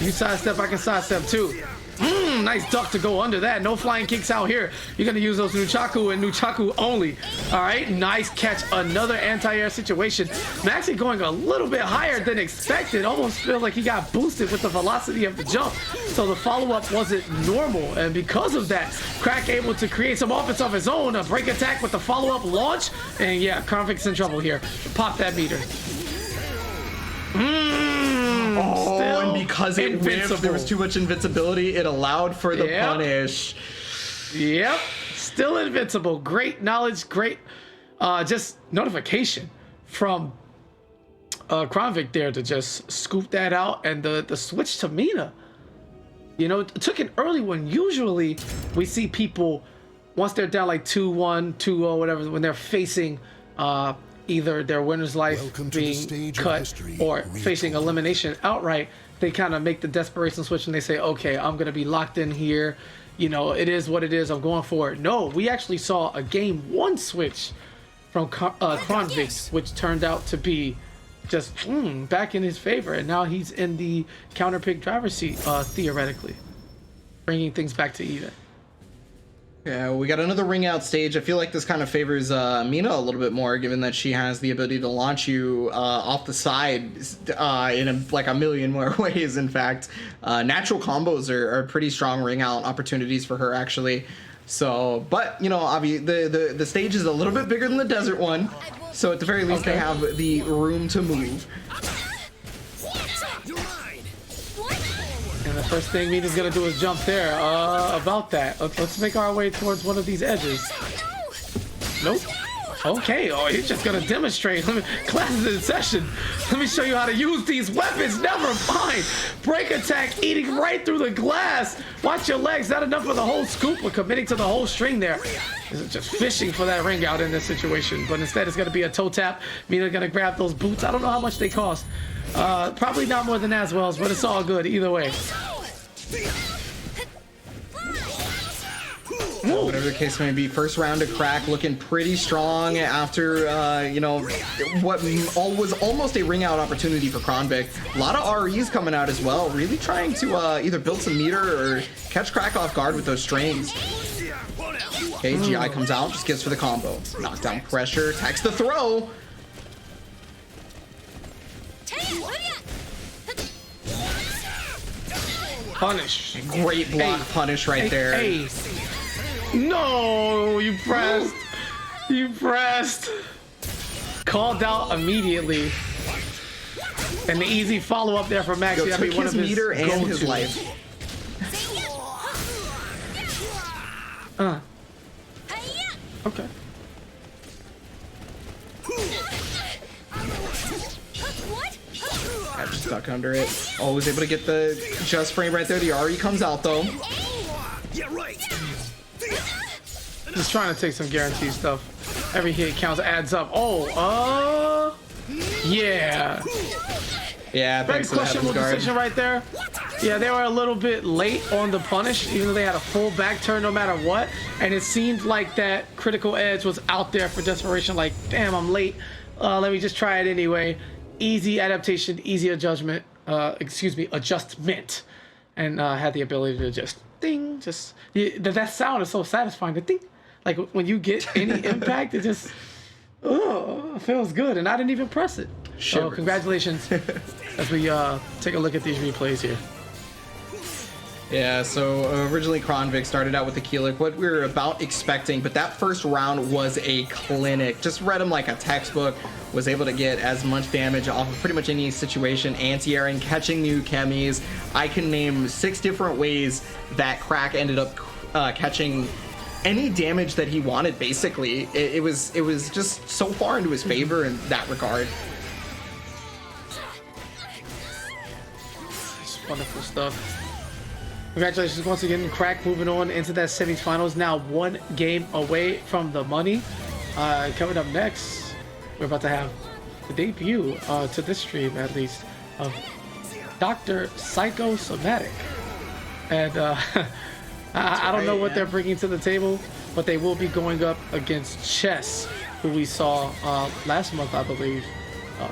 You sidestep, I can sidestep too. Nice duck to go under that. No flying kicks out here. You're gonna use those Nunchaku and Nunchaku only. All right, nice catch. Another anti-air situation. Maxi going a little bit higher than expected. Almost feels like he got boosted with the velocity of the jump. So the follow-up wasn't normal. And because of that, Crack able to create some offense of his own. A break attack with the follow-up launch. And yeah, Kronvik's in trouble here. Pop that meter. Oh, and because it whiffed, there was too much invincibility, it allowed for the punish. Yep, still invincible. Great knowledge, great just notification from Kronvik there to just scoop that out. And the switch to Mina, you know, it took an early one. Usually we see people, once they're down like 2-1, 2-0, whatever, when they're facing either their winner's life being cut or facing elimination outright, they kind of make the desperation switch and they say, okay, I'm going to be locked in here. You know, it is what it is. I'm going for it. No, we actually saw a game 1 switch from Kronvik, which turned out to be just back in his favor. And now he's in the counter pick driver's seat, theoretically, bringing things back to even. Yeah, we got another ring out stage. I feel like this kind of favors Mina a little bit more, given that she has the ability to launch you off the side in like a million more ways. In fact, natural combos are pretty strong ring out opportunities for her, actually. So, but you know, obviously the stage is a little bit bigger than the desert one, so at the very least they have the room to move. And the first thing Mina's gonna do is jump there. About that. Let's make our way towards one of these edges. Nope. Okay, oh, he's just gonna demonstrate. Class is in session. Let me show you how to use these weapons. Never mind. Break attack, eating right through the glass. Watch your legs. Not enough for the whole scoop, but committing to the whole string there. Is just fishing for that ring out in this situation. But instead, it's gonna be a toe tap. Mina gonna grab those boots. I don't know how much they cost. Probably not more than Aswell's, but it's all good either way. Whatever the case may be, first round of Crack looking pretty strong after, you know, what was almost a ring out opportunity for Kronvik. A lot of REs coming out as well, really trying to either build some meter or catch Crack off guard with those strings. Okay, GI comes out, just gets for the combo. Knockdown pressure, attacks the throw. Punish. Great block punish right there. Hey. No, you pressed. You pressed. Called out immediately. And the easy follow-up there for Max. Yo, took his meter and his life. Okay. Stuck under it. Always able to get the just frame right there. The RE comes out though. Just trying to take some guarantee stuff. Every hit counts, adds up. Oh, yeah. Yeah, Very thanks to the questionable heavens guard. decision right there. Yeah, they were a little bit late on the punish, even though they had a full back turn no matter what. And it seemed like that critical edge was out there for desperation. Like, damn, I'm late. Let me just try it anyway. Easy adaptation, easy adjustment. Adjustment, and had the ability to just ding. Just that sound is so satisfying. The ding, like when you get any impact, it just feels good. And I didn't even press it. So congratulations as we take a look at these replays here. Yeah, so originally Kronvik started out with the Keelik, what we were about expecting, but that first round was a clinic. Just read him like a textbook, was able to get as much damage off of pretty much any situation, anti-airing, catching new chemis. I can name 6 different ways that Crack ended up catching any damage that he wanted, basically. It was just so far into his favor in that regard. It's wonderful stuff. Congratulations once again, Crack moving on into that semifinals. Now 1 game away from the money. Coming up next, we're about to have the debut to this stream, at least, of Dr. Psychosomatic. And I don't know what they're bringing to the table, but they will be going up against Chess, who we saw last month, I believe.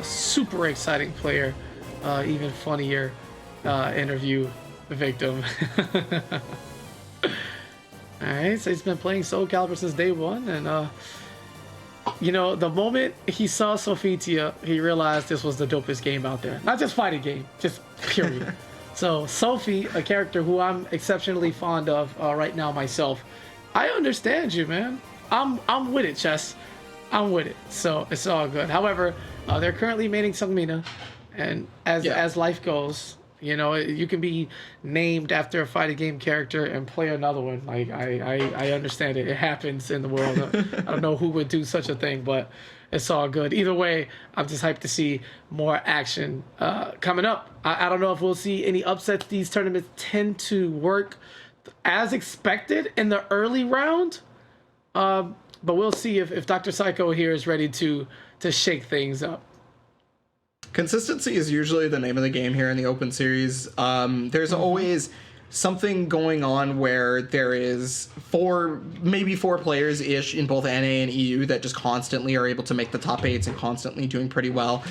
Super exciting player, even funnier interview victim. Alright, so he's been playing Soul Calibur since day 1, and you know, the moment he saw Sophitia, he realized this was the dopest game out there. Not just fighting game, just period. So Sophie, a character who I'm exceptionally fond of right now myself, I understand you, man. I'm with it, Chess. I'm with it. So it's all good. However, they're currently maining Sungmina, and as life goes, you know, you can be named after a fighting game character and play another one. Like, I understand it. It happens in the world. I don't know who would do such a thing, but it's all good. Either way, I'm just hyped to see more action coming up. I don't know if we'll see any upsets. These tournaments tend to work as expected in the early round. But we'll see if Dr. Psycho here is ready to shake things up. Consistency is usually the name of the game here in the Open Series. There's always something going on where there is maybe four players-ish in both NA and EU that just constantly are able to make the top 8s and constantly doing pretty well.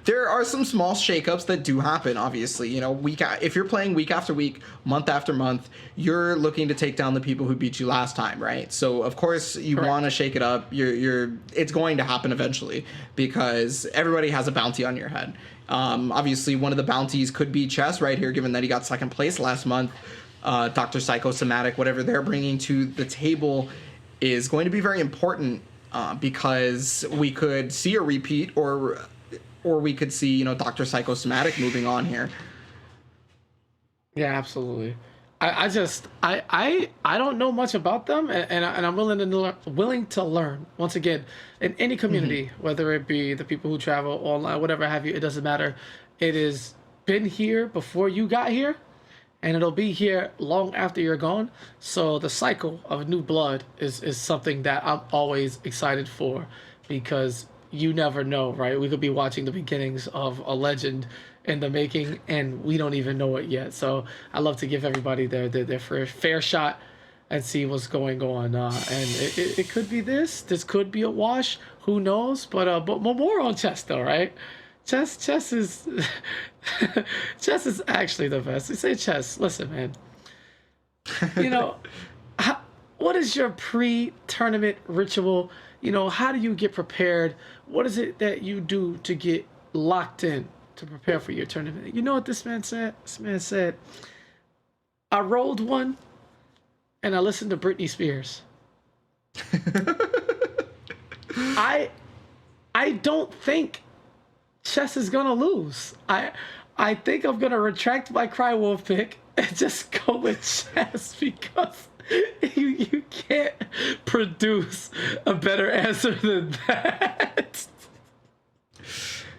There are some small shakeups that do happen, obviously. You know, if you're playing week after week, month after month, you're looking to take down the people who beat you last time, right? So of course you want to shake it up. It's going to happen eventually because everybody has a bounty on your head. Obviously, one of the bounties could be Chess right here, given that he got second place last month. Dr. Psychosomatic, whatever they're bringing to the table is going to be very important because we could see a repeat or we could see, you know, Dr. Psychosomatic moving on here. Yeah, absolutely. I don't know much about them, and I'm willing to learn. Once again, in any community, whether it be the people who travel online, whatever have you, it doesn't matter. It has been here before you got here, and it'll be here long after you're gone. So the cycle of new blood is something that I'm always excited for, because you never know, right? We could be watching the beginnings of a legend in the making, and we don't even know it yet. So I love to give everybody their fair shot and see what's going on. And it could be this could be a wash. Who knows? But more on Chess though, right? Chess is Chess is actually the best. You say Chess. Listen, man. You know, what is your pre-tournament ritual? You know, how do you get prepared? What is it that you do to get locked in to prepare for your tournament? You know what this man said? This man said, I rolled one and I listened to Britney Spears. I don't think Chess is gonna lose. I think I'm gonna retract my Cry Wolf pick and just go with Chess, because you can't produce a better answer than that.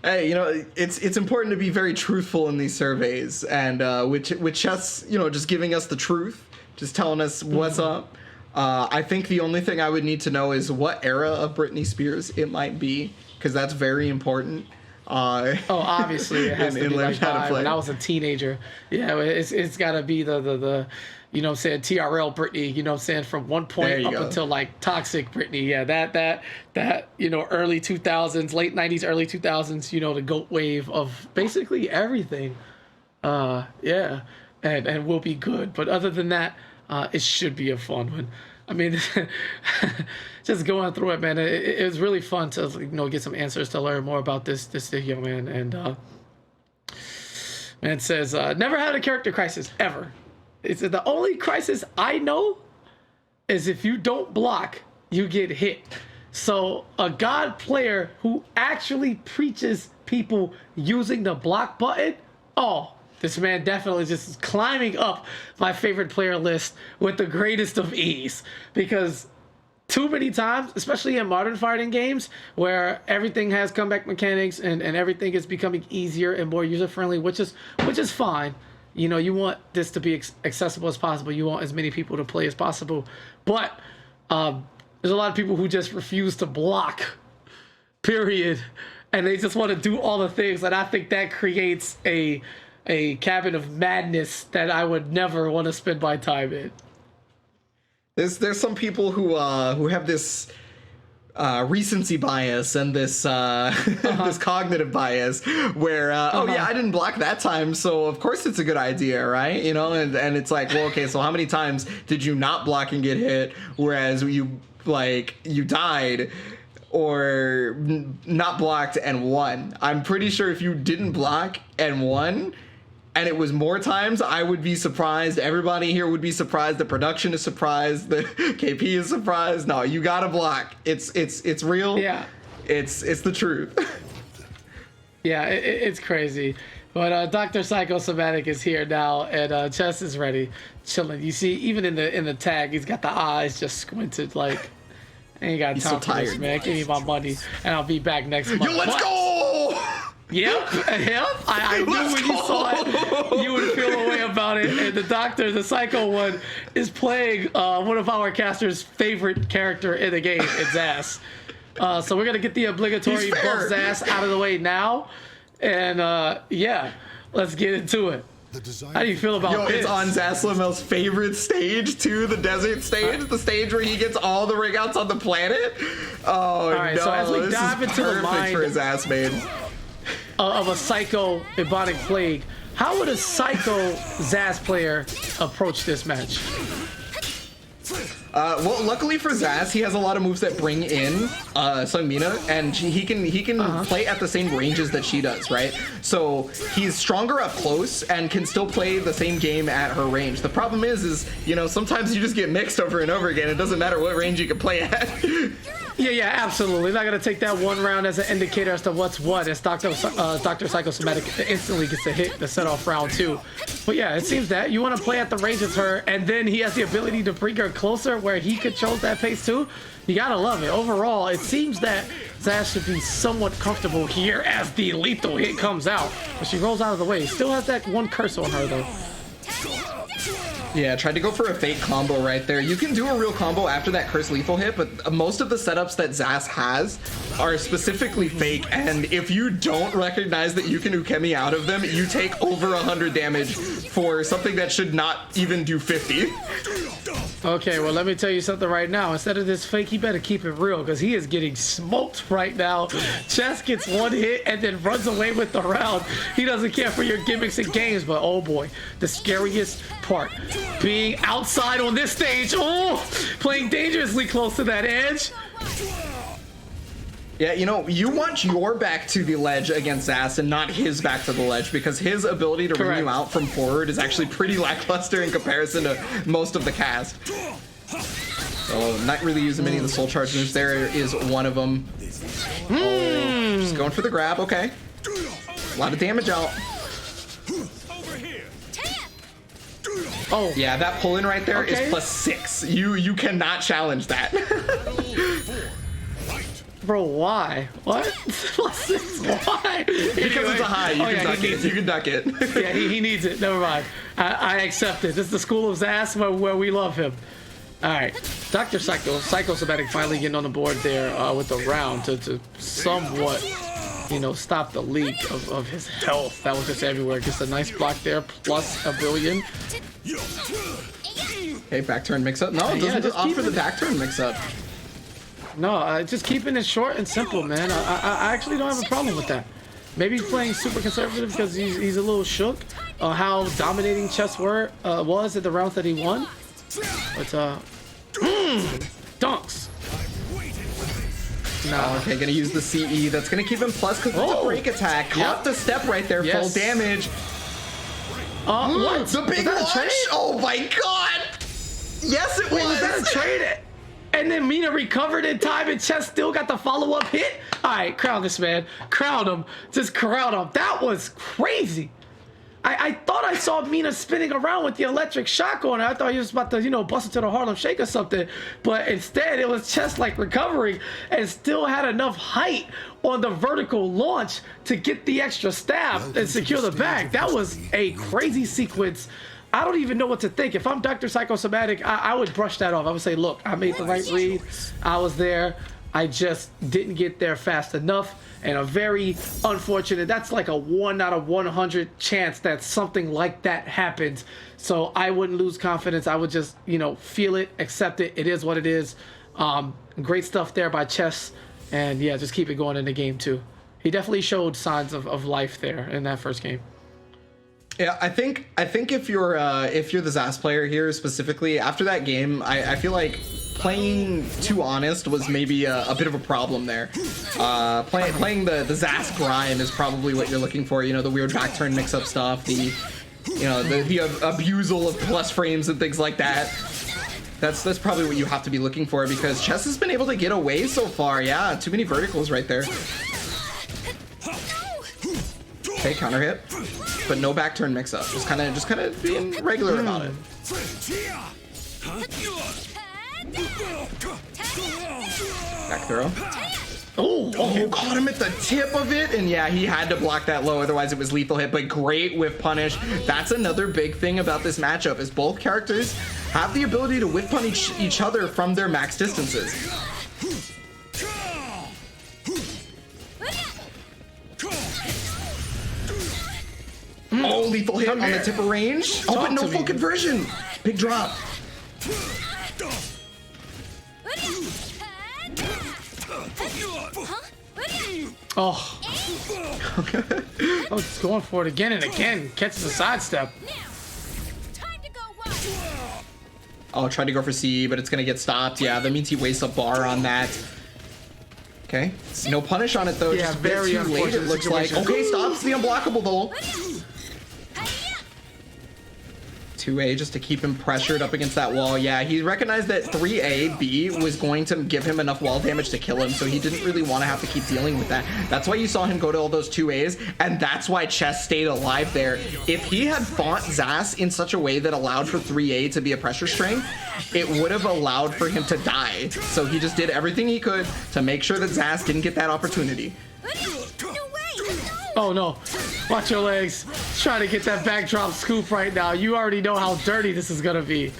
Hey, you know, it's important to be very truthful in these surveys, and with chess, you know, just giving us the truth, just telling us what's up. I think the only thing I would need to know is what era of Britney Spears it might be, because that's very important. Obviously it has to be like when I was a teenager. Yeah, it's got to be the you know what I'm saying, TRL Britney, you know what I'm saying, from one point up until like Toxic Britney. Yeah, that you know, early 2000s, late 90s, early 2000s, you know, the GOAT wave of basically everything. Yeah, and will be good. But other than that, it should be a fun one. I mean, just going through it, man, it was really fun to, you know, get some answers, to learn more about this video, man. And man says, never had a character crisis ever. It's the only crisis I know is if you don't block, you get hit. So a god player who actually preaches people using the block button, this man definitely just is climbing up my favorite player list with the greatest of ease. Because too many times, especially in modern fighting games, where everything has comeback mechanics and everything is becoming easier and more user-friendly, which is fine. You know, you want this to be accessible as possible. You want as many people to play as possible. But there's a lot of people who just refuse to block, period. And they just want to do all the things. And I think that creates a cabin of madness that I would never want to spend my time in. There's some people who have this recency bias and this this cognitive bias where I didn't block that time, so of course it's a good idea, right? You know, and it's like, well, okay, so how many times did you not block and get hit, whereas you died or not blocked and won? I'm pretty sure if you didn't block and won, and it was more times, I would be surprised. Everybody here would be surprised. The production is surprised. The KP is surprised. No, you gotta block. It's real. Yeah. It's the truth. Yeah, it's crazy. But Dr. Psychosomatic is here now, and Chess is ready, chilling. You see, even in the tag, he's got the eyes just squinted, like, I ain't got time for this, man. Give me my money, and I'll be back next month. Yo, let's go! Yep. I knew when you saw it, you would feel a way about it. And the doctor, the psycho one, is playing one of our casters' favorite character in the game, it's Zaz. So we're gonna get the obligatory buff Zaz out of the way now, and let's get into it. How do you feel about this? It's on Zaslamel's favorite stage too, the desert stage, the stage where he gets all the rig outs on the planet. Oh, all right, so as we dive into the mind for his ass made of a psycho Ebonic Plague, how would a psycho Zaz player approach this match? Well, luckily for Zaz, he has a lot of moves that bring in Sungmina, and he can play at the same ranges that she does, right? So he's stronger up close and can still play the same game at her range. The problem is you know, sometimes you just get mixed over and over again. It doesn't matter what range you can play at. Yeah, absolutely. Not gonna take that one round as an indicator as to what's what. As Dr. Psychosomatic instantly gets a hit to set off round 2. But yeah, it seems that you want to play at the range of her, and then he has the ability to bring her closer where he controls that pace too. You gotta love it. Overall, it seems that Zaz should be somewhat comfortable here as the lethal hit comes out. But she rolls out of the way. Still has that one curse on her though. Yeah, tried to go for a fake combo right there. You can do a real combo after that curse lethal hit, but most of the setups that Zaz has are specifically fake, and if you don't recognize that you can ukemi out of them, you take over 100 damage for something that should not even do 50. Okay, well, let me tell you something right now. Instead of this fake, he better keep it real, because he is getting smoked right now. Chess gets one hit and then runs away with the round. He doesn't care for your gimmicks and games, but oh boy, the scariest part, being outside on this stage. Oh, playing dangerously close to that edge. Yeah, you know, you want your back to the ledge against Zaz and not his back to the ledge, because his ability to ring you out from forward is actually pretty lackluster in comparison to most of the cast. So, not really using many of the soul charge moves. There is one of them. Oh, just going for the grab, okay. A lot of damage out. Oh. Yeah, that pull-in right there is +6. You cannot challenge that. Bro, why? What? What's this? Why? Because it's a high. You can duck he it. needs You can duck it. Yeah, he needs it. Never mind. I accept it. This is the school of Zas where we love him. All right, Dr. Psychosomatic finally getting on the board there with the round to somewhat, you know, stop the leak of his health. That was just everywhere. Just a nice block there, plus a billion. Okay, back turn mix up. No, it doesn't just offer the back turn mix up. No, just keeping it short and simple, man. I actually don't have a problem with that. Maybe he's playing super conservative because he's a little shook on how dominating chess was at the rounds that he won. But dunks. No, okay, gonna use the CE. That's gonna keep him plus because it's a break attack. Caught the step right there, full damage. What? The big launch? Oh my god! Yes, it was. Was that a trade? And then Mina recovered in time, and Chess still got the follow-up hit. All right, crown this man. Crown him. Just crown him. That was crazy. I thought I saw Mina spinning around with the electric shock on her. I thought he was about to, you know, bust into the Harlem Shake or something. But instead, it was Chess like recovering and still had enough height on the vertical launch to get the extra stab and secure the bag. That was a crazy sequence. I don't even know what to think. If I'm Dr. Psychosomatic, I would brush that off. I would say, look, I made the right read. I was there. I just didn't get there fast enough. And a very unfortunate, that's like a 1 out of 100 chance that something like that happens. So I wouldn't lose confidence. I would just, you know, feel it, accept it. It is what it is. Great stuff there by Chess. And yeah, just keep it going in the game too. He definitely showed signs of life there in that first game. Yeah, I think if you're the Zas player here specifically, after that game, I feel like playing too honest was maybe a bit of a problem there. Playing the Zas grind is probably what you're looking for. You know, the weird back turn mix up stuff, the abusal of plus frames and things like that. That's probably what you have to be looking for because Chess has been able to get away so far. Yeah, too many verticals right there. Okay, counter hit, but no back turn mix up. Just kind of being regular about it. Back throw. Oh, caught him at the tip of it, and yeah, he had to block that low, otherwise it was lethal hit, but great whiff punish. That's another big thing about this matchup, is both characters have the ability to whiff punish each other from their max distances. Oh, lethal hit on the tip of range. Oh, but no full conversion. Big drop. Oh. I was going for it again and again. Catches a sidestep. Oh, tried to go for C, but it's going to get stopped. Yeah, that means he wastes a bar on that. Okay. No punish on it, though. Yeah, just a bit very too late, it looks like. Okay, stops the unblockable, though. 2A just to keep him pressured up against that wall. Yeah, he recognized that 3A-B was going to give him enough wall damage to kill him, so he didn't really want to have to keep dealing with that. That's why you saw him go to all those 2As, and that's why Chess stayed alive there. If he had fought Zas in such a way that allowed for 3A to be a pressure string, it would have allowed for him to die. So he just did everything he could to make sure that Zas didn't get that opportunity. Oh no, watch your legs. Trying to get that backdrop scoop right now. You already know how dirty this is gonna be.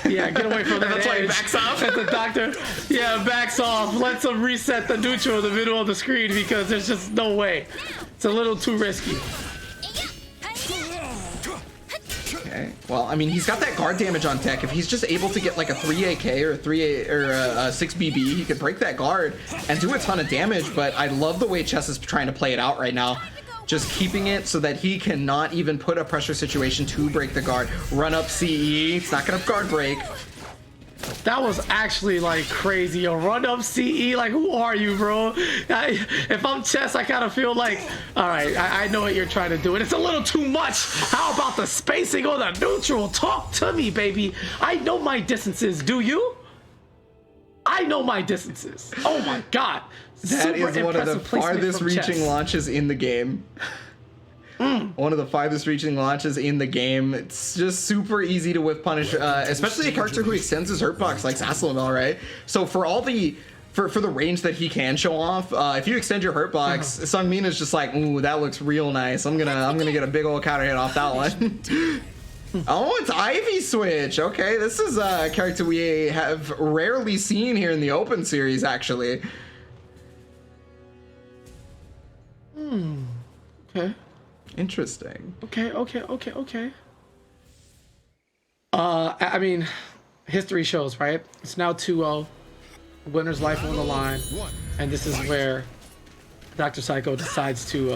Yeah, get away from that. That's why he backs off. At the doctor. Yeah, backs off. Lets him reset the neutral in the middle of the screen because there's just no way. It's a little too risky. Okay. Well, I mean, he's got that guard damage on deck. If he's just able to get like a 3AK or a 3A or a 6BB, he could break that guard and do a ton of damage. But I love the way Chess is trying to play it out right now. Just keeping it so that he cannot even put a pressure situation to break the guard. Run up CE. It's not going to guard break. That was actually like crazy. A run up CE, like who are you, bro? If I'm Chess, I kind of feel like, all right, I know what you're trying to do, and it's a little too much. How about the spacing on the neutral? Talk to me, baby. I know my distances. Do you? I know my distances. Oh my God. That is one of the farthest reaching launches in the game. One of the farthest reaching launches in the game. It's just super easy to whiff punish, especially a character who extends his hurt box like Saslamel, right? So for all the for the range that he can show off. If you extend your hurt box, Sungmin is just like, ooh, that looks real nice. I'm gonna get a big old counter hit off that one. Oh, it's Ivy switch. Okay, this is a character we have rarely seen here in the Open series, actually. Okay. Interesting. Okay. I mean, history shows, right? It's now 2-0. Winner's life on the line. And this is where Dr. Psycho decides to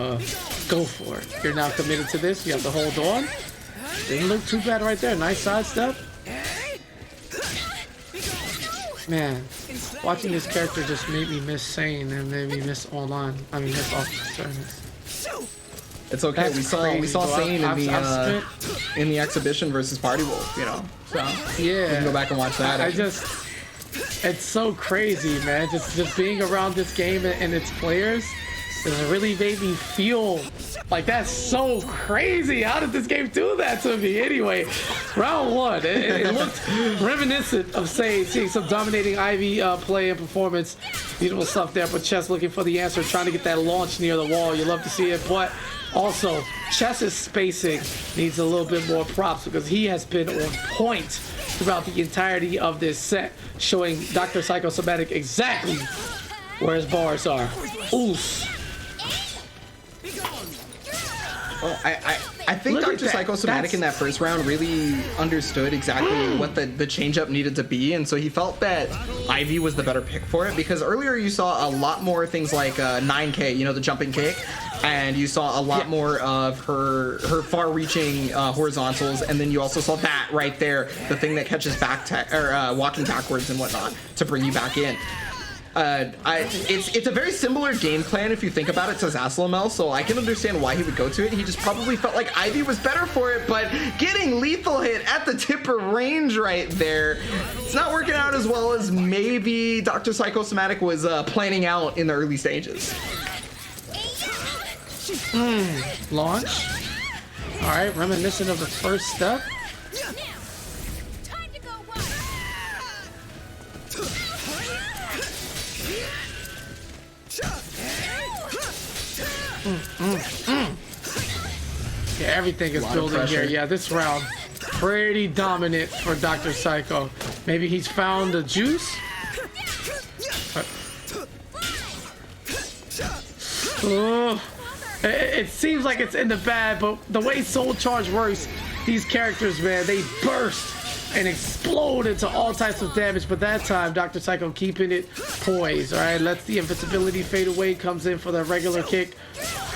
go for it. You're now committed to this. You have to hold on. Didn't look too bad right there. Nice sidestep. Man, watching this character just made me miss Sane and made me miss online. I mean, miss off tournaments. It's okay. That's we saw crazy, Sane bro. in the exhibition versus Party Wolf, you know. So Yeah. you can go back and watch that. It's so crazy, man. Just being around this game and its players, it really made me feel like that's so crazy. How did this game do that to me? Anyway, round one, it looked reminiscent of seeing some dominating Ivy play and performance. Beautiful stuff there, but Chess looking for the answer, trying to get that launch near the wall. You love to see it, but also Chess's spacing needs a little bit more props because he has been on point throughout the entirety of this set, showing Dr. Psychosomatic exactly where his bars are. Oos. Oh, I think Look at Dr. that. Psychosomatic in that first round really understood exactly what the changeup needed to be, and so he felt that Ivy was the better pick for it, because earlier you saw a lot more things like 9K, you know, the jumping kick, and you saw a lot more of her far-reaching horizontals, and then you also saw that right there, the thing that catches walking backwards and whatnot to bring you back in. It's a very similar game plan if you think about it to Zaslamel, so I can understand why he would go to it. He just probably felt like Ivy was better for it, but getting lethal hit at the tipper range right there, it's not working out as well as maybe Dr. Psychosomatic was planning out in the early stages. Launch. All right, reminiscent of the first step. Yeah, everything is building here. Yeah, this round pretty dominant for Dr. Psycho. Maybe he's found the juice. Oh, it seems like it's in the bag, but the way Soul Charge works, these characters, man, they burst and explode into all types of damage, but that time Dr. Psycho keeping it poised. All right, lets the invincibility fade away, comes in for the regular kick.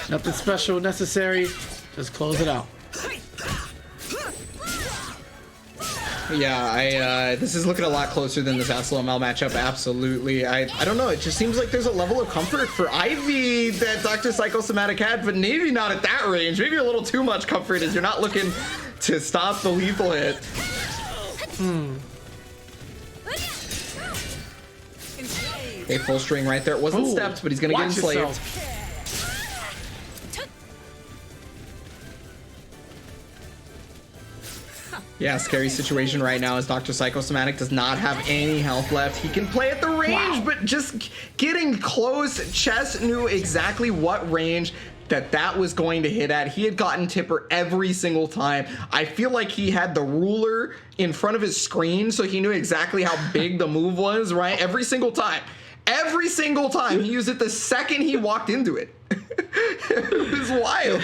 Nothing special necessary, just close it out. Yeah, this is looking a lot closer than the Zaslamel matchup, absolutely. I don't know, it just seems like there's a level of comfort for Ivy that Dr. Psychosomatic had, but maybe not at that range. Maybe a little too much comfort as you're not looking to stop the lethal hit. Okay, full string right there. It wasn't stepped, but he's gonna get enslaved. Yourself. Yeah, scary situation right now as Dr. Psychosomatic does not have any health left. He can play at the range, but just getting close. Chess knew exactly what range that was going to hit at. He had gotten tipper every single time. I feel like he had the ruler in front of his screen, so he knew exactly how big the move was, right? Every single time. Every single time. He used it the second he walked into it. It was wild.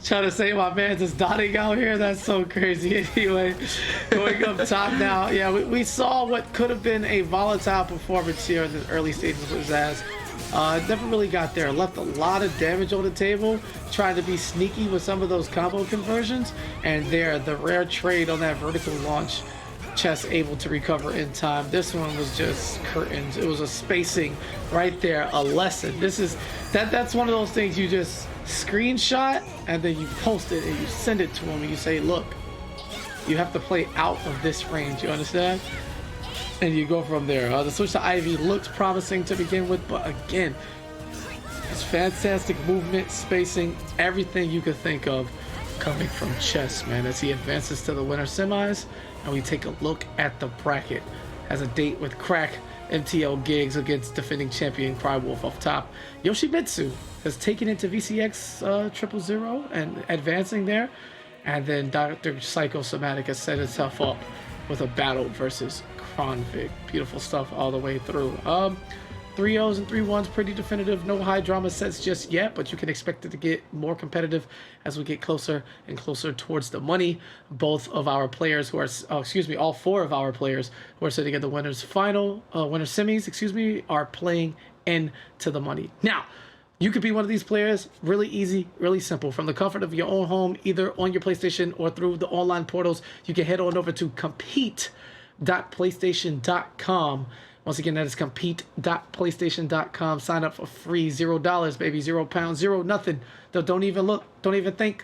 Trying to say my man's just dotting out here. That's so crazy. Anyway, going up top now. Yeah, we saw what could have been a volatile performance here in the early stages of his ass. Never really got there. Left a lot of damage on the table. Trying to be sneaky with some of those combo conversions. And there, the rare trade on that vertical launch. Chess able to recover in time. This one was just curtains. It was a spacing right there, a lesson. That's one of those things you just screenshot and then you post it and you send it to him and you say, look, you have to play out of this range, you understand? And you go from there. The switch to Ivy looked promising to begin with, but again, it's fantastic movement, spacing, everything you could think of coming from Chess, man, as he advances to the winner semis. And we take a look at the bracket. Has a date with Crack MTL gigs against defending champion Crywolf off top. Yoshimitsu has taken it to VCX 000 and advancing there. And then Dr. Psychosomatic has set itself up with a battle versus Kronvik. Beautiful stuff all the way through. 3-0s and 3-1s, pretty definitive. No high drama sets just yet, but you can expect it to get more competitive as we get closer and closer towards the money. Both of our players who are, all 4 of our players who are sitting at the winners semis, are playing into the money. Now, you could be one of these players. Really easy, really simple. From the comfort of your own home, either on your PlayStation or through the online portals, you can head on over to compete.playstation.com. Once again, that is compete.playstation.com. Sign up for free. $0, baby. £0, 0 nothing. Don't even look. Don't even think.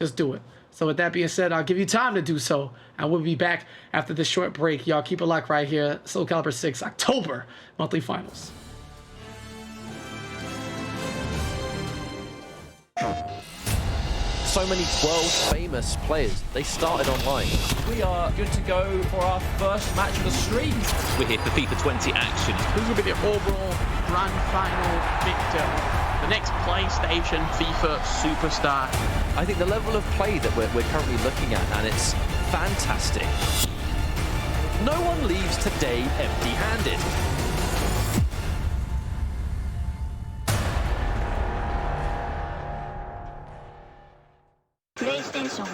Just do it. So with that being said, I'll give you time to do so. And we'll be back after this short break. Y'all keep it locked right here. Soul Calibur 6 October monthly finals. So many world famous players, they started online. We are good to go for our first match of the stream. We're here for FIFA 20 action. Who will be the overall grand final victor? The next PlayStation FIFA superstar. I think the level of play that we're currently looking at, and it's fantastic. No one leaves today empty-handed. PlayStation.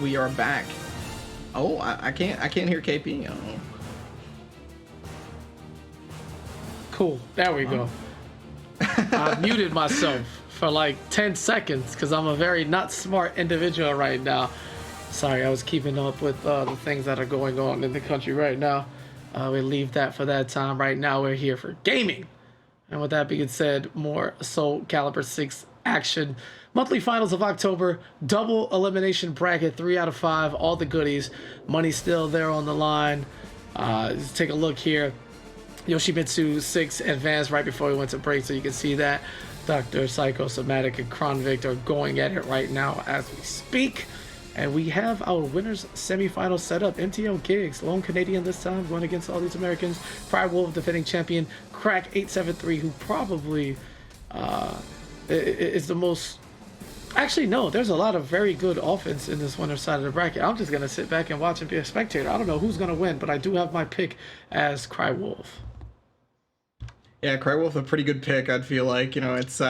We are back. Oh, I can't hear KP. Oh. Cool. There we go. I muted myself for like 10 seconds because I'm a very not smart individual right now. Sorry, I was keeping up with the things that are going on in the country right now. We leave that for that time. Right now, we're here for gaming. And with that being said, more Soul Calibur 6 action. Monthly finals of October, double elimination bracket, 3 out of 5, all the goodies. Money still there on the line. Let's take a look here. Yoshimitsu 6 advanced right before we went to break, so you can see that. Dr. Psychosomatic and Kronvict are going at it right now as we speak. And we have our winners semifinal set up. MTL Gigs, lone Canadian this time, going against all these Americans. Wolf, defending champion. Crack 873, who probably is the most... Actually, no, there's a lot of very good offense in this winner's side of the bracket. I'm just going to sit back and watch and be a spectator. I don't know who's going to win, but I do have my pick as Crywolf. Yeah, Crywolf a pretty good pick, I'd feel like. You know, it's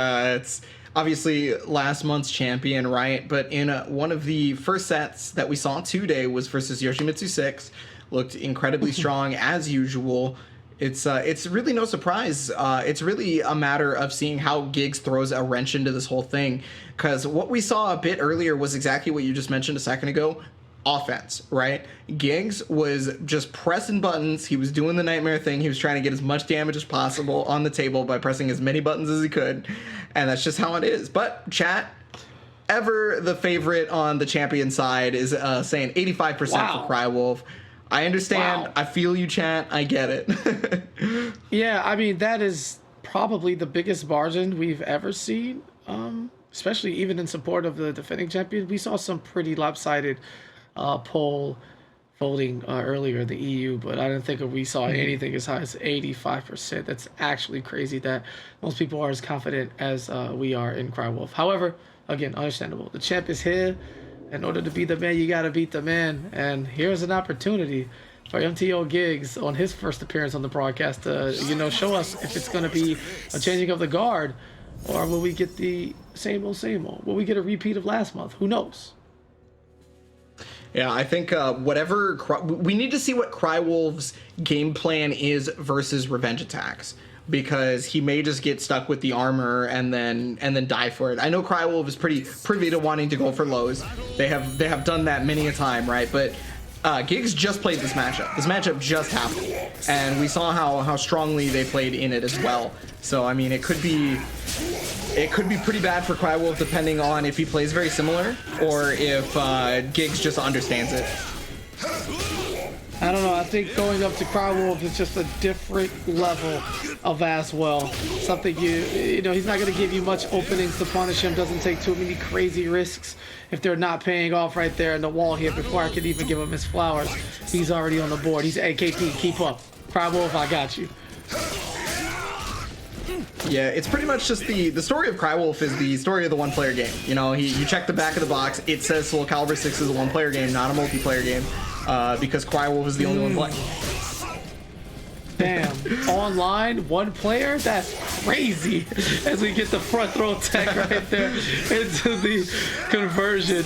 obviously last month's champion, right? But in one of the first sets that we saw today was versus Yoshimitsu 6. Looked incredibly strong as usual. It's really no surprise. It's really a matter of seeing how Giggs throws a wrench into this whole thing. Because what we saw a bit earlier was exactly what you just mentioned a second ago. Offense, right? Giggs was just pressing buttons. He was doing the nightmare thing. He was trying to get as much damage as possible on the table by pressing as many buttons as he could. And that's just how it is. But chat, ever the favorite on the champion side is saying 85% for Crywolf. I understand. Wow. I feel you, chat. I get it. Yeah, I mean, that is probably the biggest margin we've ever seen, especially even in support of the defending champion. We saw some pretty lopsided poll voting earlier in the EU, but I didn't think we saw anything as high as 85%. That's actually crazy that most people are as confident as we are in Crywolf. However, again, understandable. The champ is here. In order to be the man, you got to beat the man. And here's an opportunity for MTO Giggs on his first appearance on the broadcast to, show us if it's going to be a changing of the guard or will we get the same old, same old? Will we get a repeat of last month? Who knows? Yeah, I think we need to see what Crywolf's game plan is versus revenge attacks. Because he may just get stuck with the armor and then die for it. I know Crywolf is pretty privy to wanting to go for lows. They have done that many a time, right? But Giggs just played this matchup. This matchup just happened, and we saw how strongly they played in it as well. So I mean, it could be pretty bad for Crywolf depending on if he plays very similar or if Giggs just understands it. I don't know. I think going up to Crywolf is just a different level of as well. Something he's not going to give you much openings to punish him. Doesn't take too many crazy risks if they're not paying off right there in the wall here before I could even give him his flowers. He's already on the board. He's AKP. Keep up. Crywolf, I got you. Yeah, it's pretty much just the story of Crywolf is the story of the one-player game. You check the back of the box. It says Soul Calibur 6 is a one-player game, not a multiplayer game. Because Crywolf is the only one playing. Damn. Online, one player? That's crazy. As we get the front throw tech right there into the conversion.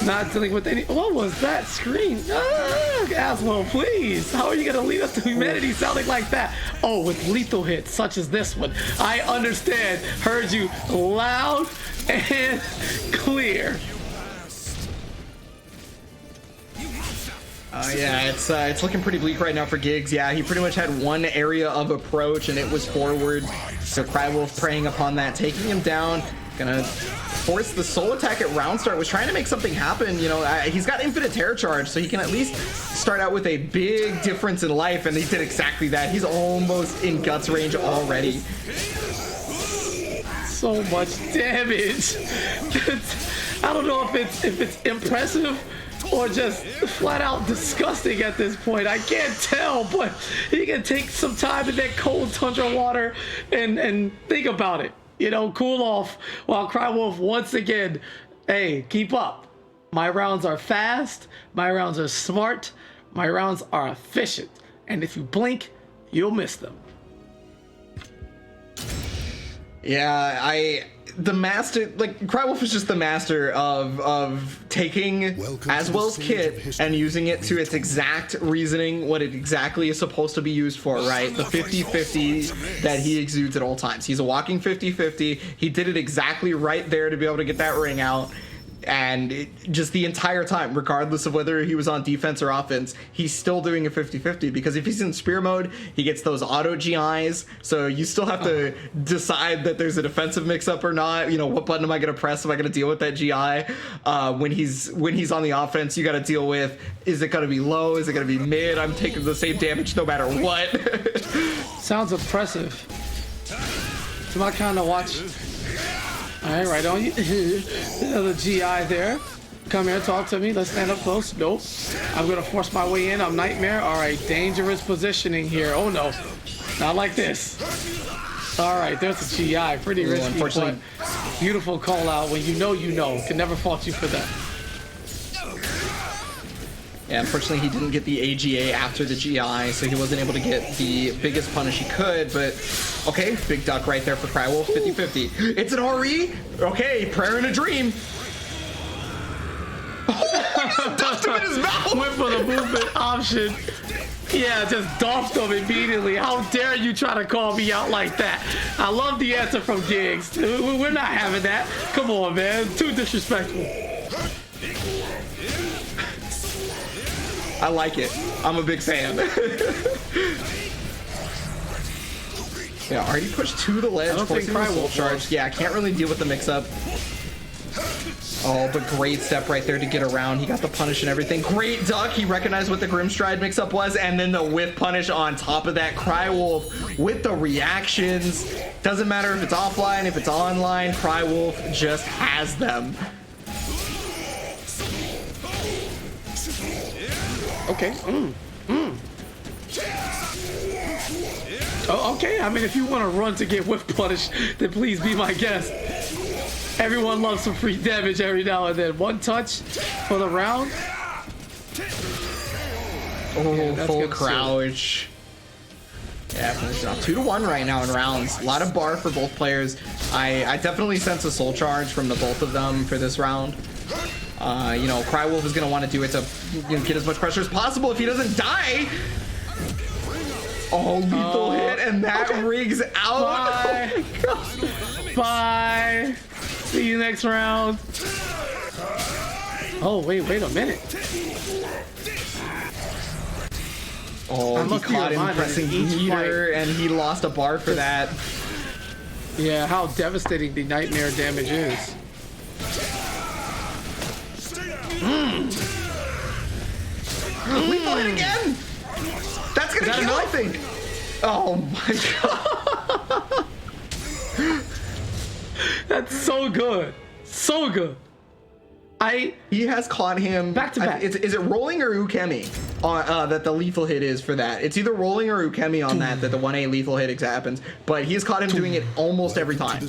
Not dealing with any... What was that screen? Aswell, please. How are you going to lead us to humanity sounding like that? Oh, with lethal hits such as this one. I understand. Heard you loud and clear. Yeah, it's looking pretty bleak right now for Giggs. Yeah, he pretty much had one area of approach, and it was forward. So Crywolf preying upon that, taking him down. Gonna force the soul attack at round start. Was trying to make something happen. He's got infinite terror charge, so he can at least start out with a big difference in life, and he did exactly that. He's almost in guts range already. So much damage. I don't know if it's impressive or just flat out disgusting at this point. I can't tell, but he can take some time in that cold tundra water and think about it. Cool off while Crywolf once again Hey, keep up. My rounds are fast. My rounds are smart. My rounds are efficient. And if you blink, you'll miss them. Yeah, the master, like, Crywolf is just the master of taking as well as Kit and using it to its exact reasoning, what it exactly is supposed to be used for, right? The 50-50 that he exudes at all times. He's a walking 50-50. He did it exactly right there to be able to get that ring out. And just the entire time, regardless of whether he was on defense or offense, he's still doing a 50-50, because if he's in spear mode, he gets those auto GIs, so you still have to decide that there's a defensive mix-up or not. You know, what button am I going to press? Am I going to deal with that GI? When he's on the offense, you got to deal with, is it going to be low? Is it going to be mid? I'm taking the same damage no matter what. Sounds impressive. It's my kind of watch. All right, right on you. Another GI there. Come here, talk to me. Let's stand up close. Nope. I'm gonna force my way in. I'm Nightmare. All right, dangerous positioning here. Oh no, not like this. All right, there's a GI. Pretty risky, unfortunately. But beautiful call out. When you know, can never fault you for that. Yeah, unfortunately he didn't get the AGA after the GI, so he wasn't able to get the biggest punish he could, but okay, big duck right there for Crywolf, 50-50. It's an RE? Okay, prayer in a dream. Ducked him in his mouth! Went for the movement option. Yeah, just doffed him immediately. How dare you try to call me out like that? I love the answer from Giggs. We're not having that. Come on, man. Too disrespectful. I like it. I'm a big fan. Yeah, already pushed to the ledge. Forcing the soul charge. Yeah, I can't really deal with the mix-up. Oh, but great step right there to get around. He got the punish and everything. Great duck. He recognized what the Grimstride mix-up was, and then the whiff punish on top of that. Crywolf with the reactions. Doesn't matter if it's offline, if it's online. Crywolf just has them. Okay. Oh, okay. I mean, if you want to run to get whiff punish, then please be my guest. Everyone loves some free damage every now and then. One touch for the round. Oh, yeah, full crouch. Yeah, finished off 2-1 right now in rounds. A lot of bar for both players. I definitely sense a soul charge from the both of them for this round. You know, Crywolf is going to want to do it to get as much pressure as possible if he doesn't die. Oh, lethal hit, and that rigs out. Bye. Oh my God. Bye. See you next round. Oh, wait a minute. Oh, he caught him pressing meter, and he lost a bar for that. Yeah, how devastating the Nightmare damage is. Lethal hit again! That's gonna kill, I think! Oh my God! That's so good. So good. He has caught him back to back. Is it rolling or Ukemi that the lethal hit is for that? It's either rolling or Ukemi on that the 1A lethal hit happens, but he has caught him doing it almost every time.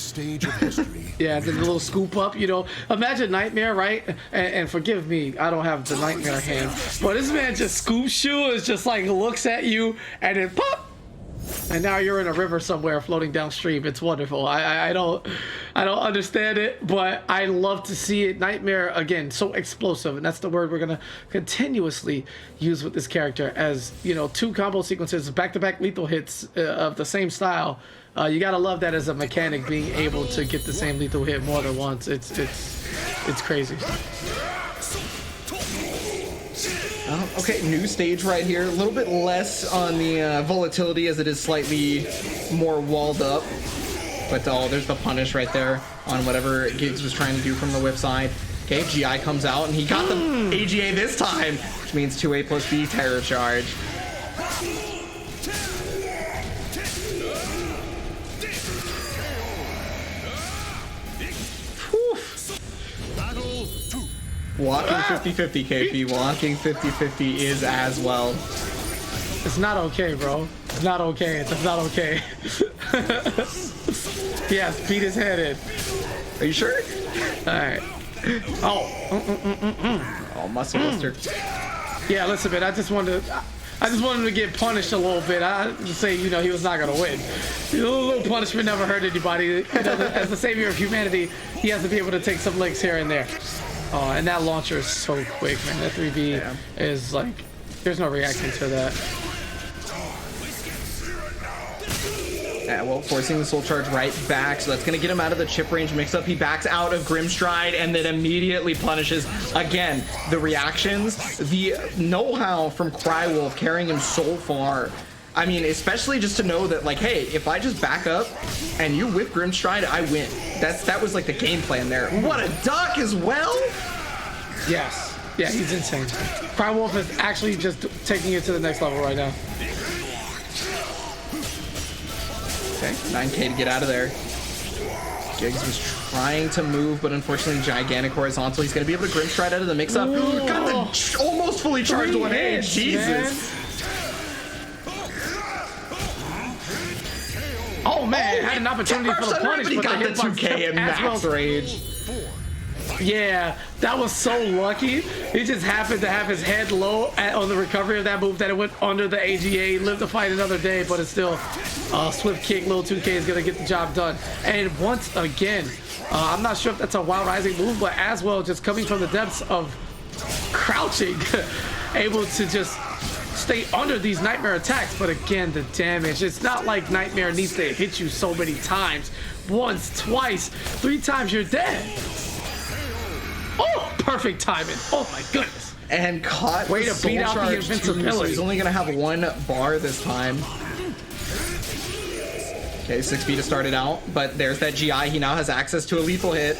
Yeah, the little scoop up, you know. Imagine Nightmare, right? And forgive me, I don't have the Nightmare hand, but this man just scoops you, is just like looks at you, and then pop! And now you're in a river somewhere floating downstream. It's wonderful. I don't understand it, but I love to see it. Nightmare, again, so explosive, and that's the word we're gonna continuously use with this character. As you know, 2 combo sequences, back-to-back lethal hits of the same style. You gotta love that as a mechanic, being able to get the same lethal hit more than once. It's crazy. Okay, new stage right here. A little bit less on the volatility, as it is slightly more walled up. But there's the punish right there on whatever Giggs was trying to do from the whip side. Okay, GI comes out, and he got the AGA this time, which means 2A plus B terror charge. Walking 50-50, KP. Walking 50-50 is as well. It's not okay, bro. It's not okay. It's not okay. Yes, beat his head in. Are you sure? All right. Oh, muscle buster. Yeah, listen, man. I just wanted him to get punished a little bit. I just say, you know, he was not gonna win. A little punishment never hurt anybody. You know, as the savior of humanity, he has to be able to take some licks here and there. Oh, and that launcher is so quick, man. That 3B is like, there's no reacting to that. Yeah, well, forcing the soul charge right back, so that's going to get him out of the chip range mix-up. He backs out of Grimstride and then immediately punishes. Again, the reactions, the know-how from Crywolf carrying him so far. I mean, especially just to know that, like, hey, if I just back up and you whip Grimstride, I win. That was like the game plan there. What a duck as well! Yes. Yeah, he's insane. Crywolf is actually just taking it to the next level right now. Okay, 9K to get out of there. Giggs was trying to move, but unfortunately gigantic horizontal. He's going to be able to Grimstride out of the mix-up. Got the almost fully charged 1A. Jesus. Oh man, had an opportunity for the punish, but got the 2K in max rage. Yeah, that was so lucky. He just happened to have his head low on the recovery of that move that it went under the AGA. Live to fight another day, but it's still swift kick. Little 2K is gonna get the job done. And once again, I'm not sure if that's a wild rising move, but as well, just coming from the depths of crouching, able to just stay under these Nightmare attacks. But again, the damage, it's not like Nightmare needs to hit you so many times. Once, twice, 3 times, you're dead. Oh, perfect timing. Oh my goodness. And caught way to beat out the invincibility. So he's only gonna have 1 bar this time. Okay, 6B to start it out, but there's that GI. He now has access to a lethal hit.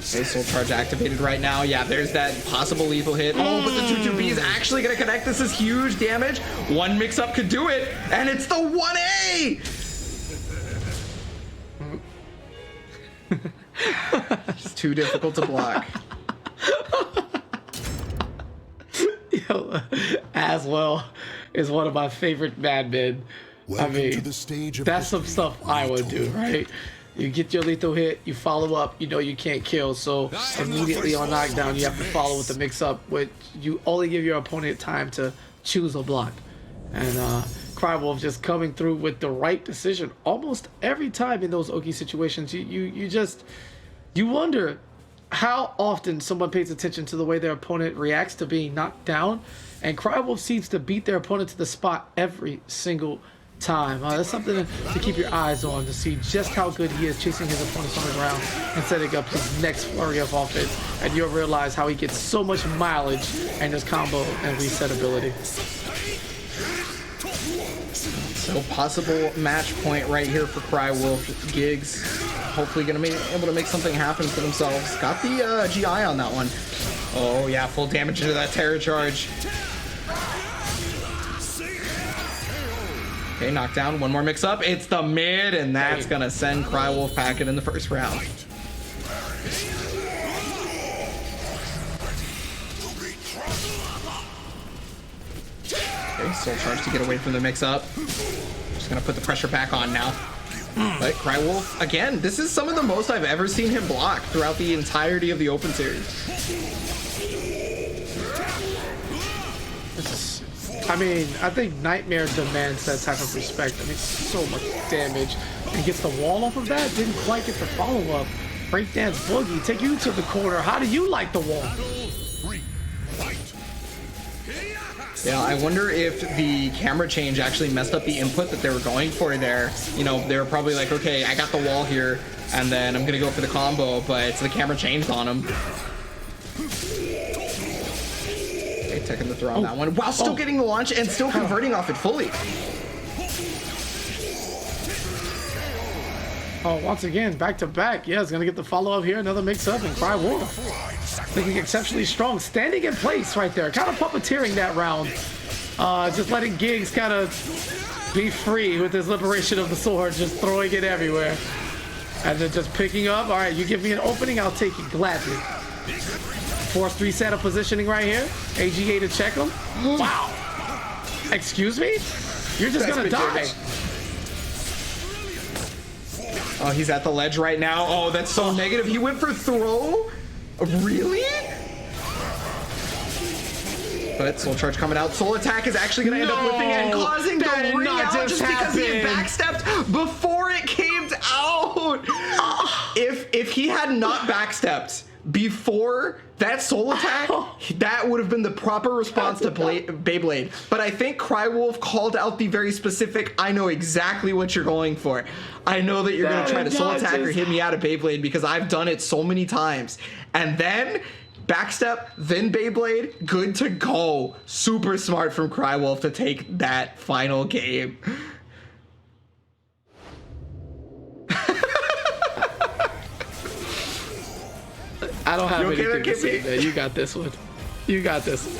Okay, soul charge activated right now. Yeah, there's that possible lethal hit. Oh, but the 2-2B is actually going to connect. This is huge damage. 1 mix-up could do it, and it's the 1A! It's too difficult to block. Yo, as well is one of my favorite madmen. I mean, that's some stuff I would do, right? You get your lethal hit, you follow up, you know you can't kill, so immediately on knockdown you have to follow with the mix-up, which you only give your opponent time to choose a block. And Crywolf just coming through with the right decision almost every time in those Oki situations. You wonder how often someone pays attention to the way their opponent reacts to being knocked down, and Crywolf seems to beat their opponent to the spot every single time. That's something to keep your eyes on, to see just how good he is chasing his opponents on the ground and setting up his next flurry of offense, and you'll realize how he gets so much mileage and his combo and reset ability. So possible match point right here for Crywolf. Giggs hopefully gonna be able to make something happen for themselves. Got the GI on that one. Oh yeah, full damage into that terror charge. Okay, knockdown, 1 more mix-up. It's the mid, and that's gonna send Crywolf packing in the first round. Okay, soul charge to get away from the mix-up. Just gonna put the pressure back on now. But Crywolf, again, this is some of the most I've ever seen him block throughout the entirety of the Open Series. I mean, I think Nightmare demands that type of respect. I mean, so much damage. And gets the wall off of that, didn't quite get the follow-up. Breakdance Boogie, take you to the corner. How do you like the wall? Yeah, I wonder if the camera change actually messed up the input that they were going for there. You know, they were probably like, okay, I got the wall here, and then I'm gonna go for the combo, but the camera changed on him. Okay, taking the throw on that one, while still getting the launch and still converting off it fully. Oh, once again, back to back. Yeah, it's gonna get the follow-up here. Another mix-up, and Crywolf looking exceptionally strong, standing in place right there, kind of puppeteering that round, just letting Giggs kind of be free with his liberation of the sword, just throwing it everywhere, and then just picking up. All right, you give me an opening, I'll take it gladly. Forced reset of positioning right here. AGA to check him. Wow. Excuse me? You're just gonna die. Oh, he's at the ledge right now. Oh, that's so negative. He went for throw? Really? But Soul Charge coming out. Soul Attack is actually going to end up whipping and causing the ring out just because he had backstepped before it came out. If he had not backstepped before that Soul Attack, that would have been the proper response to Beyblade. But I think Crywolf called out the very specific, I know exactly what you're going for. I know that you're going to try to Soul Attack or hit me out of Beyblade because I've done it so many times. And then backstep, then Beyblade, good to go. Super smart from Crywolf to take that final game. I don't have anything to say, man. You got this one. You got this one.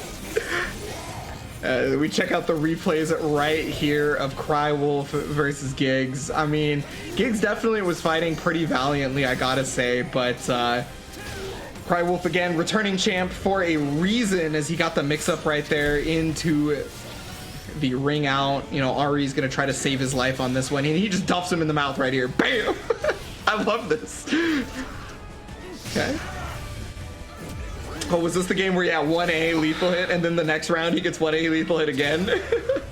We check out the replays right here of Crywolf versus Giggs. I mean, Giggs definitely was fighting pretty valiantly, I gotta say, but Crywolf again returning champ for a reason, as he got the mix-up right there into the ring out. You know, Ari's gonna try to save his life on this one, and he just duffs him in the mouth right here. Bam! I love this. Okay. Oh, was this the game where you had 1A lethal hit, and then the next round he gets 1A lethal hit again?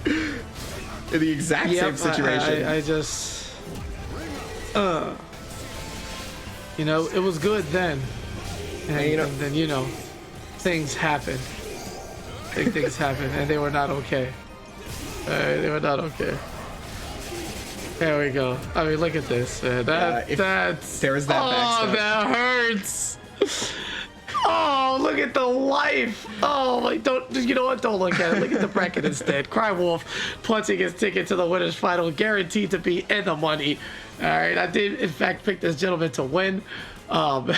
In the exact same situation. I just... you know, it was good then. And, and then, you know, things happen. Big things happen, and they were not okay. They were not okay. There we go. I mean, look at this. That's... There's that backstep. Oh, that hurts! Oh, look at the life. Oh, like, you know what? Don't look at it. Look at the bracket instead. Crywolf punching his ticket to the winner's final, guaranteed to be in the money. All right, I did, in fact, pick this gentleman to win. But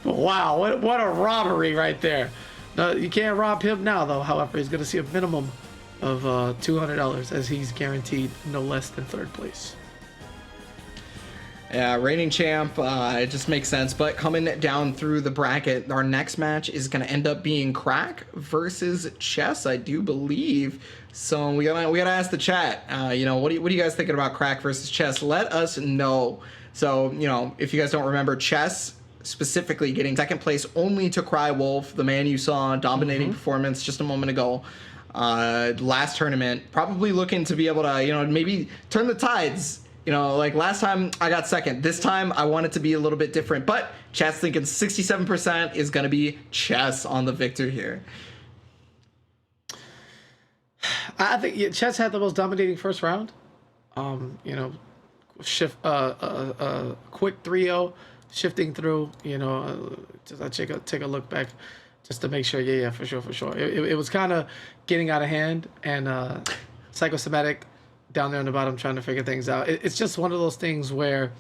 wow, what a robbery right there. No, you can't rob him now, though. However, he's going to see a minimum of $200 as he's guaranteed no less than third place. Yeah, reigning champ, it just makes sense. But coming down through the bracket, our next match is going to end up being Crack versus Chess, I do believe. So we gotta ask the chat, you know, what are you guys thinking about Crack versus Chess? Let us know. So, you know, if you guys don't remember, Chess specifically getting second place only to Crywolf, the man you saw dominating performance just a moment ago. Last tournament, probably looking to be able to, you know, maybe turn the tides. You know, like last time I got second. This time I want it to be a little bit different. But Chess thinking 67% is going to be Chess on the victor here. I think Chess had the most dominating first round. You know, quick 3-0, shifting through. You know, just I take a look back just to make sure. Yeah, for sure. It was kind of getting out of hand, and Psychosomatic down there on the bottom trying to figure things out. It's just one of those things where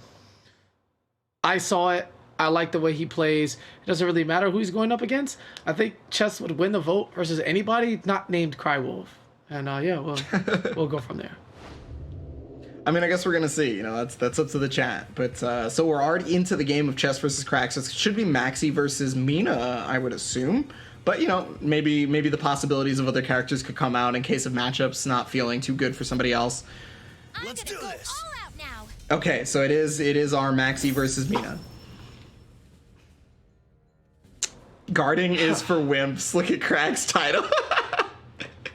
I saw it. I like the way he plays. It doesn't really matter who he's going up against. I think Chess would win the vote versus anybody not named Crywolf. And yeah, we'll go from there. I mean, I guess we're gonna see. You know, that's up to the chat. But so we're already into the game of Chess versus Crack. So it should be Maxi versus Mina, I would assume. But, you know, maybe the possibilities of other characters could come out in case of matchups not feeling too good for somebody else. Let's do this. All out now. Okay, so it is our Maxi versus Mina. Guarding is for wimps. Look at Crack's title.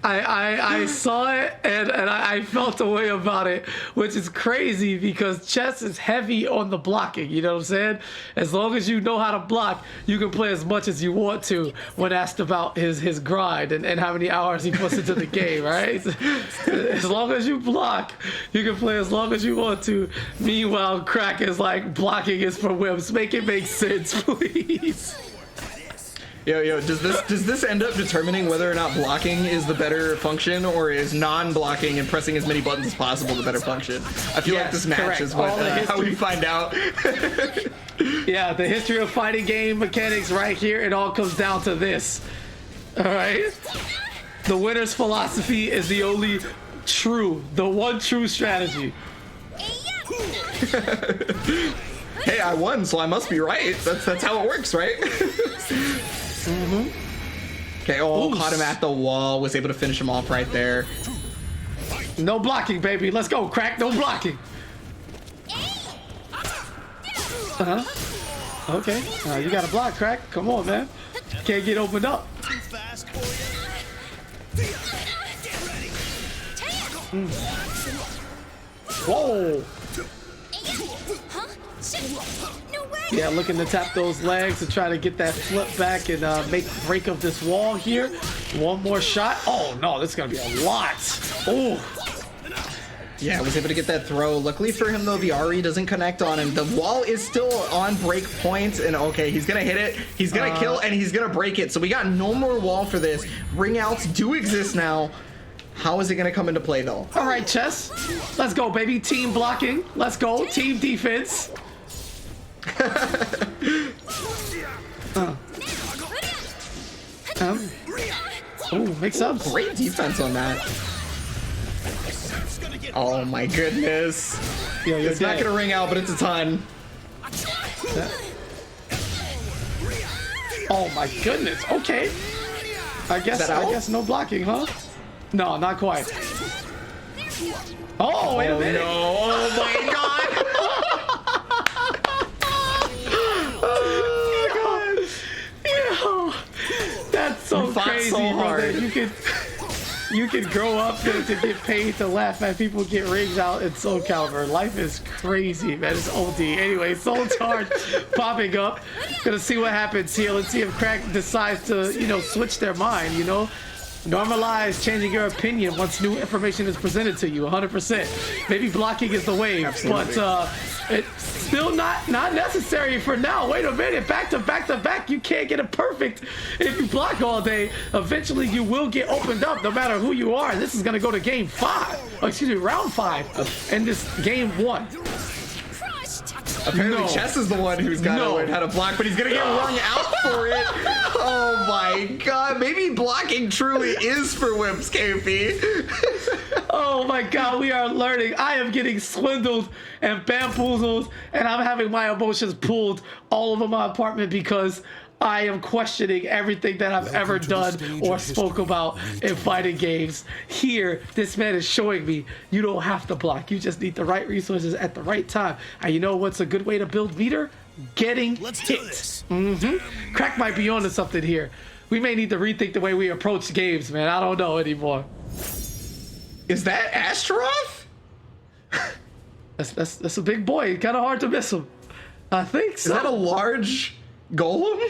I saw it and I felt a way about it, which is crazy because Chess is heavy on the blocking, you know what I'm saying? As long as you know how to block, you can play as much as you want to when asked about his grind and how many hours he puts into the game, right? As long as you block, you can play as long as you want to. Meanwhile, Crack is like, blocking is for wimps. Make it make sense, please. Yo, does this end up determining whether or not blocking is the better function, or is non-blocking and pressing as many buttons as possible the better function? I feel like this match is what, how we find out. Yeah, the history of fighting game mechanics right here, it all comes down to this. All right? The winner's philosophy is the only the one true strategy. Hey, I won, so I must be right. That's how it works, right? Mm-hmm. Okay, caught him at the wall, was able to finish him off right there. No blocking, baby. Let's go, Crack. No blocking. Okay. You got to block, Crack. Come on, man. Can't get opened up. Whoa. Yeah, looking to tap those legs to try to get that flip back and break up this wall here. One more shot. Oh no, this is gonna be a lot. Oh. Yeah, was able to get that throw. Luckily for him though, the RE doesn't connect on him. The wall is still on break point, and okay, he's gonna hit it. He's gonna kill, and he's gonna break it. So we got no more wall for this. Ring outs do exist now. How is it gonna come into play though? All right, Chess. Let's go, baby. Team blocking. Let's go. Team defense. Oh, mix ups. Great defense on that. Oh my goodness. Yo, it's not gonna ring out, but it's a ton. Oh my goodness. Okay. I guess no blocking, huh? No, not quite. Oh, wait a minute. No. Oh my god. That's so crazy, so hard. That you can grow up to get paid to laugh at people get rigged out in Soul Calibur. Life is crazy, man. It's OD. Anyway, Soul Charge popping up. Gonna see what happens here. Let's see if Crack decides to, switch their mind, Normalize changing your opinion once new information is presented to you, 100%. Maybe blocking is the way, Absolutely. but it's still not necessary for now. Wait a minute, back to back. You can't get it perfect if you block all day. Eventually, you will get opened up no matter who you are. This is gonna go to game 5. Oh, excuse me, round 5, and this game 1. Apparently, Chess is the one who's got to learn how to block, but he's gonna get wrung out for it. Oh my god, maybe blocking truly is for wimps, KP. Oh my god, we are learning. I am getting swindled and bamboozled, and I'm having my emotions pulled all over my apartment because I am questioning everything that I've ever done or spoke about in fighting games. Here, this man is showing me you don't have to block. You just need the right resources at the right time. And you know what's a good way to build meter? Getting hit. Crack might be onto something here. We may need to rethink the way we approach games, man. I don't know anymore. Is that Astaroth? That's a big boy. Kind of hard to miss him. I think so. Is that a large golem?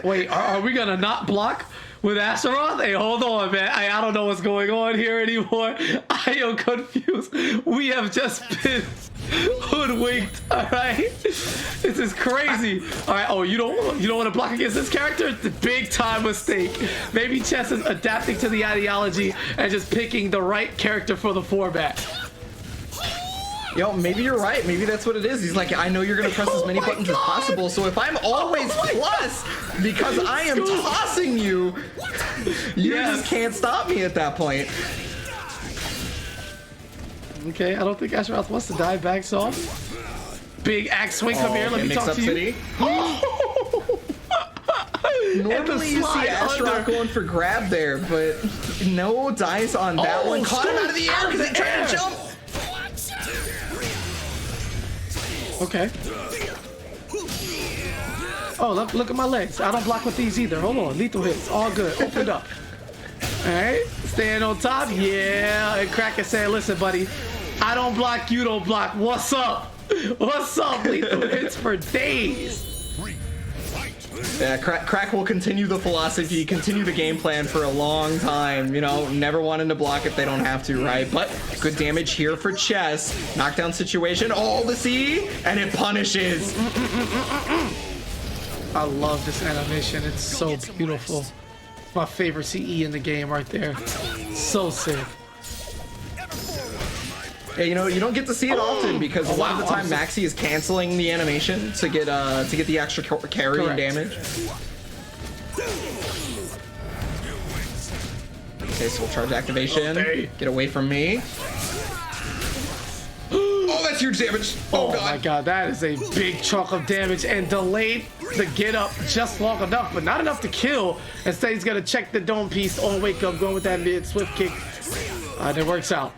Wait, are we gonna not block with Astaroth? Hey, hold on, man. I don't know what's going on here anymore. I am confused. We have just been hoodwinked. All right, this is crazy. All right. Oh, you don't want to block against this character? It's a big time mistake. Maybe Chess is adapting to the ideology and just picking the right character for the format. Yo, maybe you're right. Maybe that's what it is. He's like, I know you're gonna press as many buttons as possible, so if I'm always plus, because I am tossing you, you just can't stop me at that point. Okay, I don't think Astaroth wants to die. Backs off. Big axe swing. Come here. Let me talk to you. Normally you see Astaroth going for grab there, but no dice on that one. Caught him out of the air because he tried to jump. Okay. Oh, look at my legs. I don't block with these either. Hold on. Lethal hits. All good. Opened up. All right. Staying on top. Yeah. And Cracker said, listen, buddy, I don't block. You don't block. What's up? What's up? Lethal hits for days. Yeah, Crack will continue the philosophy, continue the game plan for a long time, never wanting to block if they don't have to, right? But good damage here for Chess. Knockdown situation, all the C, and it punishes. I love this animation. It's so beautiful. It's my favorite CE in the game right there. So sick. Yeah, you don't get to see it often because a lot of the time Maxi is canceling the animation to get the extra carry and damage. Okay, soul charge activation. Get away from me. Oh, that's huge damage. Oh god. My god, that is a big chunk of damage and delayed the get up just long enough, but not enough to kill. Instead, he's gonna check the dome piece on wake up, going with that mid swift kick. And it works out.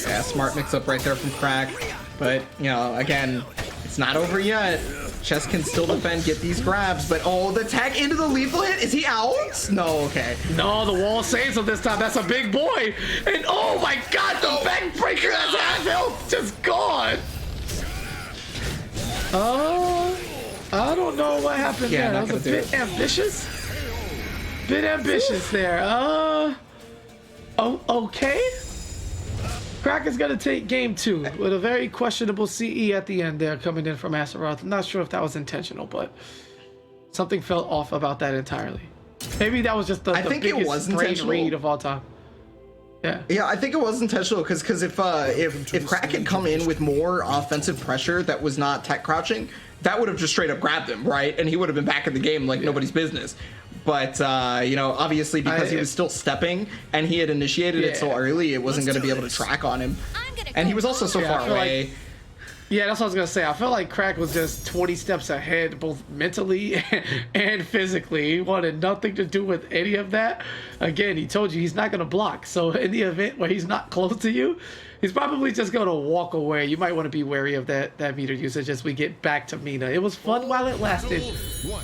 Yeah, smart mix-up right there from Crack. But, you know, again, it's not over yet. Chess can still defend, get these grabs, but oh, the tag into the lethal hit. Is he out? No, okay. No, the wall saves him this time. That's a big boy. And oh my God, the backbreaker has Advil just gone. I don't know what happened there. That was a bit ambitious. Bit ambitious there. Oh, okay. Crack is going to take game 2 with a very questionable CE at the end there coming in from Azeroth. I'm not sure if that was intentional, but something felt off about that entirely. Maybe that was just the biggest brain read of all time. Yeah, I think it was intentional because if Crack had come in with more offensive pressure that was not tech crouching, that would have just straight up grabbed him, right? And he would have been back in the game like nobody's business. But, you know, obviously because he was still stepping and he had initiated it so early, it wasn't going to be able to track on him. And he was also so far away. Yeah, that's what I was going to say. I feel like Crack was just 20 steps ahead, both mentally and physically. He wanted nothing to do with any of that. Again, he told you he's not going to block. So in the event where he's not close to you, he's probably just going to walk away. You might want to be wary of that meter usage as we get back to Mina. It was fun while it lasted,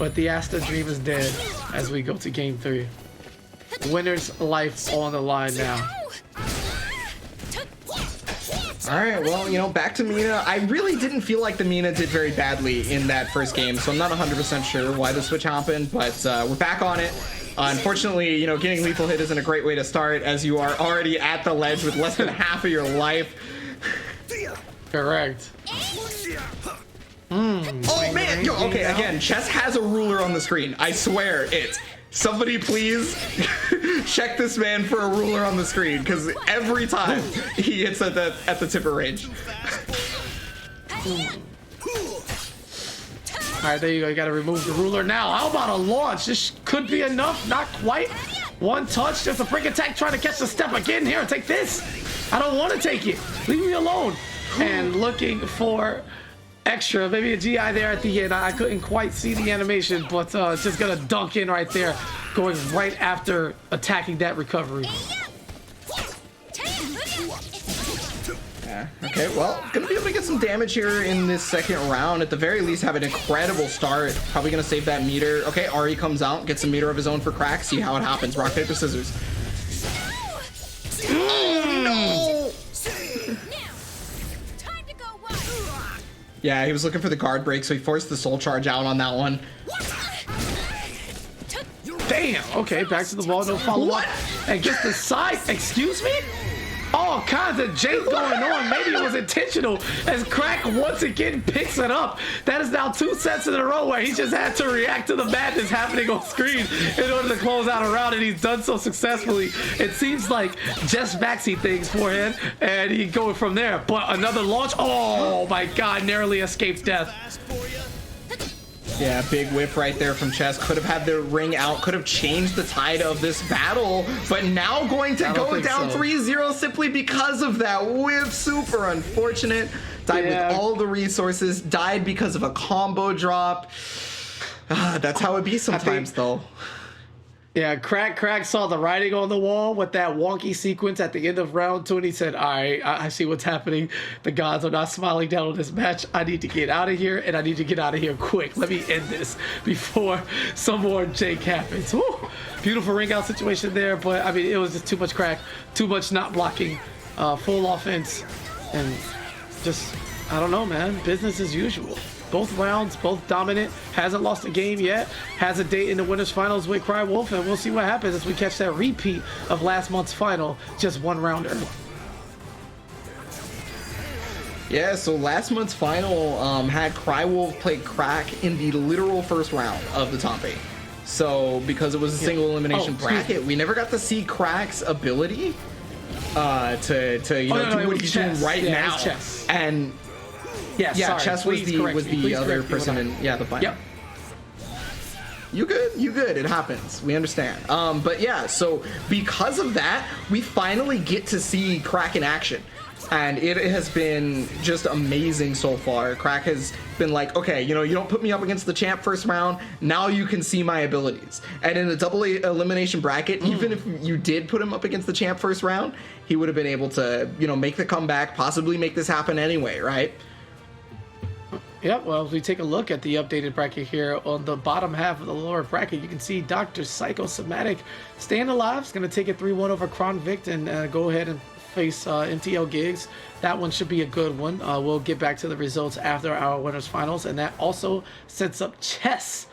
but the Asta dream is dead as we go to game 3. Winner's life on the line now. All right, well, you know, back to Mina. I really didn't feel like the Mina did very badly in that first game, so I'm not 100% sure why the switch happened, but we're back on it. Unfortunately, you know, getting lethal hit isn't a great way to start as you are already at the ledge with less than half of your life. Correct. Oh, man! Yo, okay, again, Chess has a ruler on the screen. I swear it. Somebody please check this man for a ruler on the screen, because every time he hits at the tipper range. All right, there you go. You got to remove the ruler now. How about a launch? This could be enough. Not quite. One touch. Just a freak attack trying to catch the step again. Here, take this. I don't want to take it. Leave me alone. And looking for extra, maybe a GI there at the end. I couldn't quite see the animation, but just gonna dunk in right there, going right after attacking that recovery. Yeah, okay, well, gonna be able to get some damage here in this second round. At the very least, have an incredible start. Probably gonna save that meter. Okay, Ari comes out, gets a meter of his own for Crack. See how it happens. Rock, paper, scissors. No! Yeah, he was looking for the guard break, so he forced the soul charge out on that one. Damn, okay, back to the wall, no follow-up. And gets the side, excuse me? All kinds of jank going on. Maybe it was intentional as Crack once again picks it up. That is now 2 sets in a row where he just had to react to the madness happening on screen in order to close out a round, and he's done so successfully. It seems like just maxi things for him, and he going from there. But another launch. Oh my God, narrowly escaped death. Yeah, big whip right there from Chess. Could have had the ring out, could have changed the tide of this battle, but now going to go down 3-0 simply because of that whip. Super unfortunate. Died with all the resources, died because of a combo drop. That's how it be sometimes, though. Yeah, Crack saw the writing on the wall with that wonky sequence at the end of round 2, and he said, all right, I see what's happening. The gods are not smiling down on this match. I need to get out of here, and I need to get out of here quick. Let me end this before some more jank happens. Woo! Beautiful ring out situation there, but, I mean, it was just too much Crack, too much not blocking, full offense, and just, I don't know, man, business as usual. Both rounds, both dominant. Hasn't lost a game yet. Has a date in the winners finals with Cry Wolf, and we'll see what happens as we catch that repeat of last month's final, just 1 round early. Yeah, so last month's final had Cry Wolf play Crack in the literal first round of the top 8. So because it was a single elimination bracket, we never got to see Crack's ability to do what he's doing right now. And yeah, Chess was the other person in the final. Yep. You good. It happens. We understand. But yeah, so because of that, we finally get to see Crack in action. and it has been just amazing so far. Crack has been like, okay, you know, you don't put me up against the champ first round, now you can see my abilities. And in the double elimination bracket, even if you did put him up against the champ first round, he would have been able to, you know, make the comeback, possibly make this happen anyway, right? Yep, well, if we take a look at the updated bracket here, on the bottom half of the lower bracket, you can see Dr. Psychosomatic staying alive. Is going to take a 3-1 over Kron Vict and go ahead and face MTL Gigs. That one should be a good one. We'll get back to the results after our winners finals, and that also sets up Chess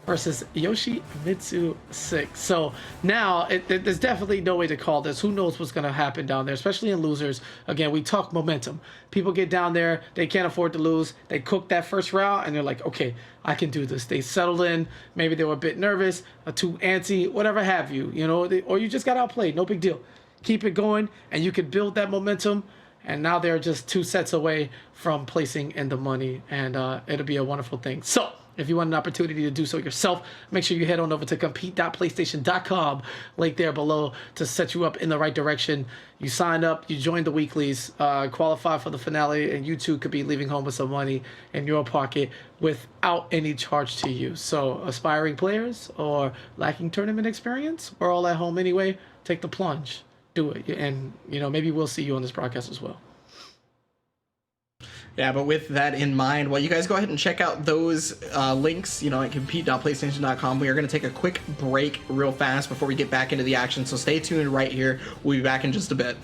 versus Yoshimitsu 6. So now there's definitely no way to call this. Who knows what's going to happen down there, especially in losers. Again, we talk momentum. People get down there, they can't afford to lose. They cook that first round and they're like, okay, I can do this. They settled in. Maybe they were a bit nervous, too antsy, whatever have you, you know, or you just got outplayed. No big deal. Keep it going and you can build that momentum. And now they're just 2 sets away from placing in the money, and it'll be a wonderful thing. So if you want an opportunity to do so yourself, make sure you head on over to compete.playstation.com, link there below to set you up in the right direction. You sign up, you join the weeklies, qualify for the finale, and you too could be leaving home with some money in your pocket without any charge to you. So aspiring players or lacking tournament experience, we're all at home anyway. Take the plunge, do it, and you know, maybe we'll see you on this broadcast as well. Yeah, but with that in mind, well, you guys go ahead and check out those links, you know, at compete.playstation.com. We are going to take a quick break real fast before we get back into the action, so stay tuned right here. We'll be back in just a bit.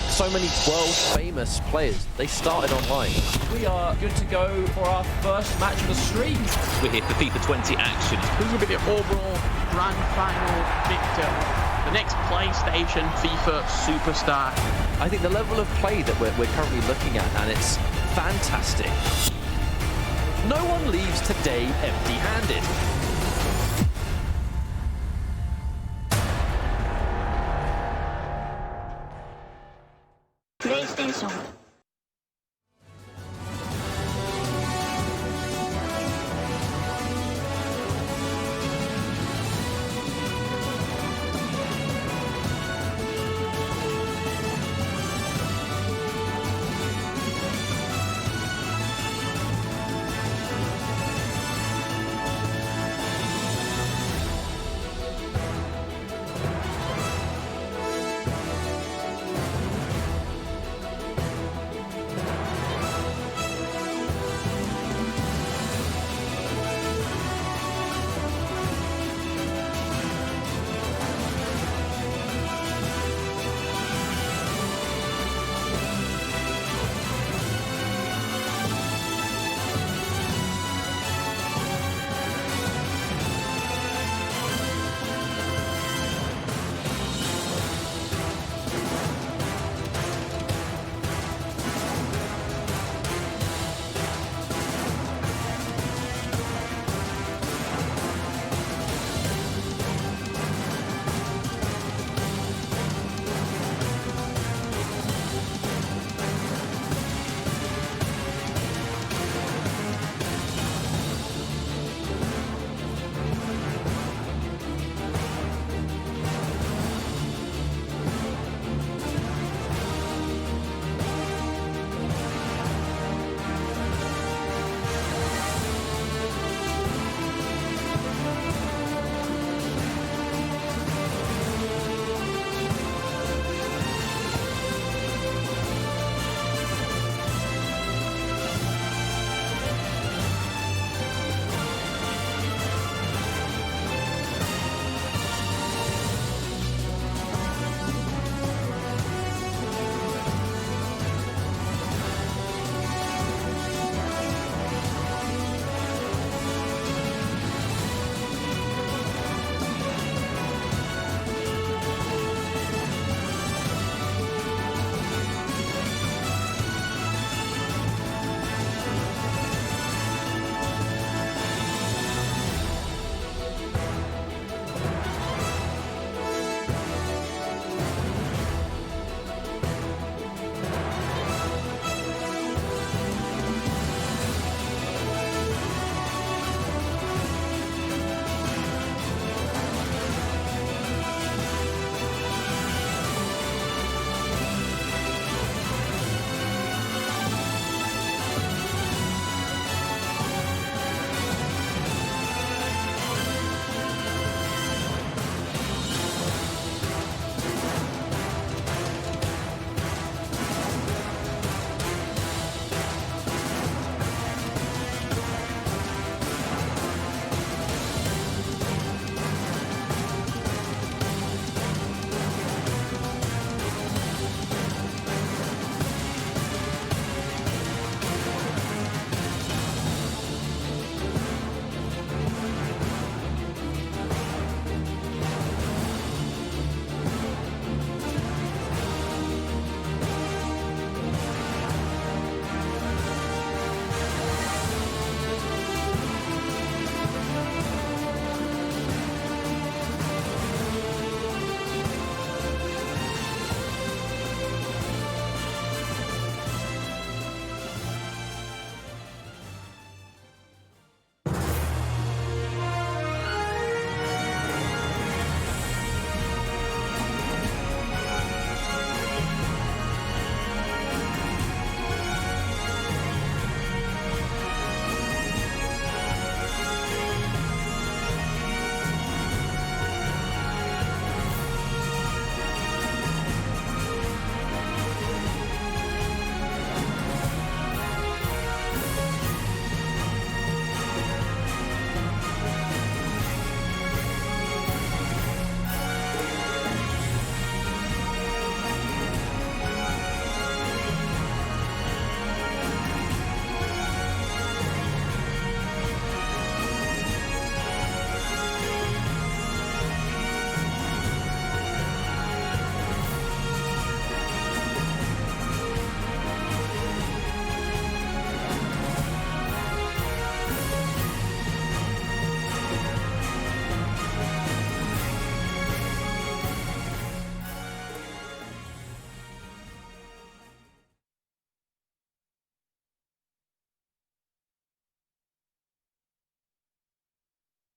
So many world-famous players, they started online. We are good to go for our first match of the stream. We're here for FIFA 20 action. Who will be the overall grand final victor? The next PlayStation FIFA superstar. I think the level of play that we're currently looking at, and it's fantastic. No one leaves today empty-handed. PlayStation.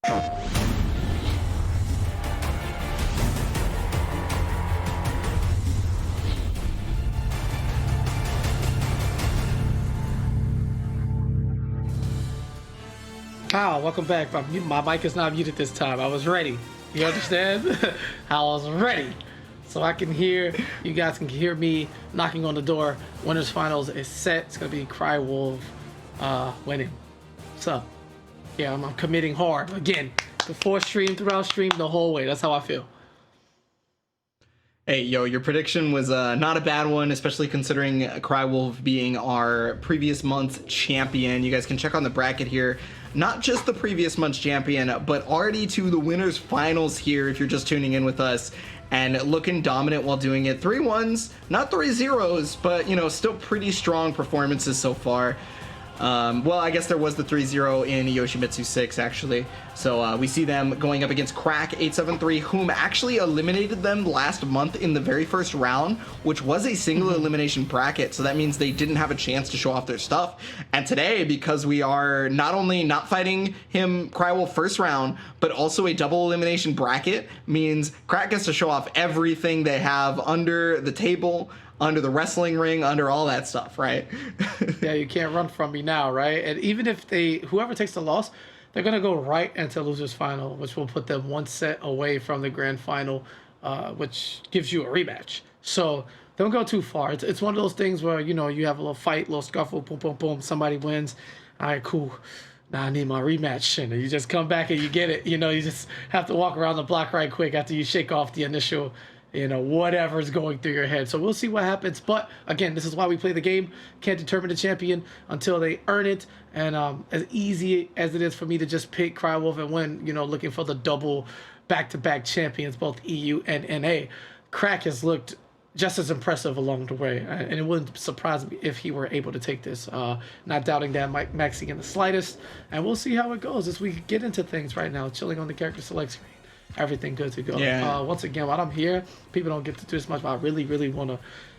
Kyle, welcome back. My mic is not muted this time. I was ready. You understand? I was ready. So I can hear, you guys can hear me knocking on the door. Winners Finals is set. It's going to be Crywolf winning. So, yeah, I'm committing hard. Again, before stream, throughout stream, the whole way. That's how I feel. Hey, yo, your prediction was not a bad one, especially considering Crywolf being our previous month's champion. You guys can check on the bracket here. Not just the previous month's champion, but already to the winners finals here if you're just tuning in with us, and looking dominant while doing it. 3 1s, not 3 0s, but, you know, still pretty strong performances so far. Well, I guess there was the 3-0 in Yoshimitsu 6, actually. So we see them going up against Crack 873, whom actually eliminated them last month in the very first round, which was a single elimination bracket. So that means they didn't have a chance to show off their stuff. And today, because we are not only not fighting him Crywolf first round, but also a double elimination bracket, means Crack gets to show off everything they have under the table, under the wrestling ring, under all that stuff, right? Yeah, you can't run from me now, right? And even if whoever takes the loss, they're going to go right into losers final, which will put them 1 set away from the grand final, which gives you a rematch. So don't go too far. It's one of those things where, you know, you have a little fight, little scuffle, boom, boom, boom, somebody wins. All right, cool. Now I need my rematch. And you just come back and you get it. You know, you just have to walk around the block right quick after you shake off the initial, you know, whatever's going through your head. So we'll see what happens. But again, this is why we play the game. Can't determine the champion until they earn it. And as easy as it is for me to just pick Crywolf and win, you know, looking for the double back-to-back champions, both EU and NA, Crack has looked just as impressive along the way. And it wouldn't surprise me if he were able to take this. Not doubting that Maxi in the slightest. And we'll see how it goes as we get into things right now, chilling on the character select screen. Everything good to go. Yeah. Once again, while I'm here, people don't get to do this much, but I really, really want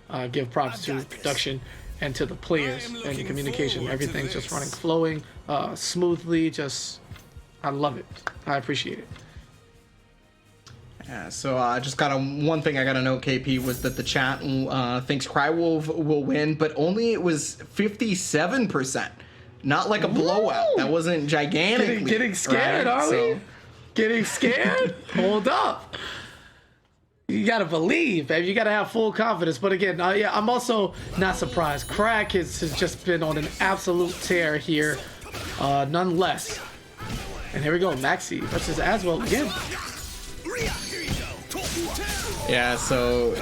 to give props to production and to the players and the communication. Everything's just running, flowing smoothly. I love it. I appreciate it. Yeah, so just got one thing I got to note, KP, was that the chat thinks Crywolf will win, but only it was 57%. Not like a blowout. That wasn't gigantic. Getting scared, right? are we? Getting scared? Hold up. You gotta believe, baby. You gotta have full confidence. But again, yeah, I'm also not surprised. Crack has just been on an absolute tear here, nonetheless. And here we go, Maxi versus Aswell again. Yeah, so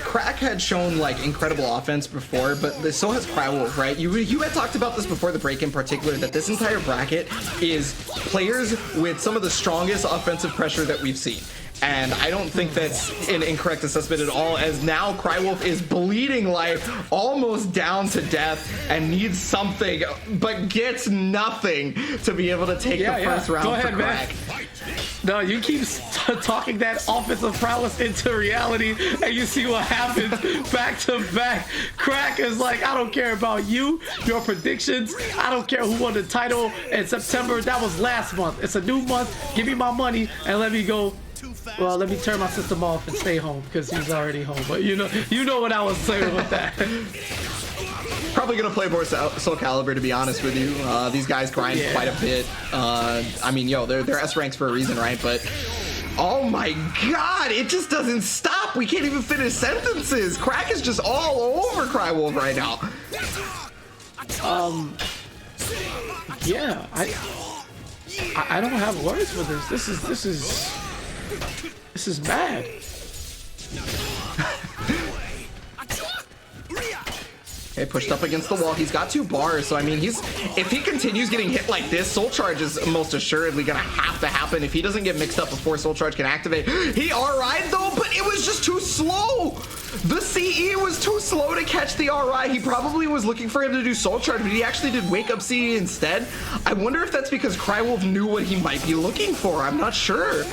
Crack had shown like incredible offense before, but so has Crywolf, right? You had talked about this before the break in particular, that this entire bracket is players with some of the strongest offensive pressure that we've seen. And I don't think that's an incorrect assessment at all, as now Crywolf is bleeding life, almost down to death, and needs something, but gets nothing to be able to take the first round. Go ahead, for Crack. Man. No, you keep talking that offensive prowess into reality, and you see what happens back to back. Crack is like, I don't care about you, your predictions. I don't care who won the title in September. That was last month. It's a new month. Give me my money and let me go. Well, let me turn my system off and stay home because he's already home. But you know what I was saying with that. Probably gonna play more Soul Calibur, to be honest with you. These guys grind quite a bit. I mean, yo, they're S ranks for a reason, right? But oh my God, it just doesn't stop. We can't even finish sentences. Crack is just all over Crywolf right now. Yeah, I don't have words for this. This is bad. Okay, pushed up against the wall. He's got 2 bars, so I mean, if he continues getting hit like this, Soul Charge is most assuredly gonna have to happen. If he doesn't get mixed up before Soul Charge can activate, he RI'd though, but it was just too slow. The CE was too slow to catch the RI. He probably was looking for him to do Soul Charge, but he actually did Wake Up CE instead. I wonder if that's because Crywolf knew what he might be looking for. I'm not sure.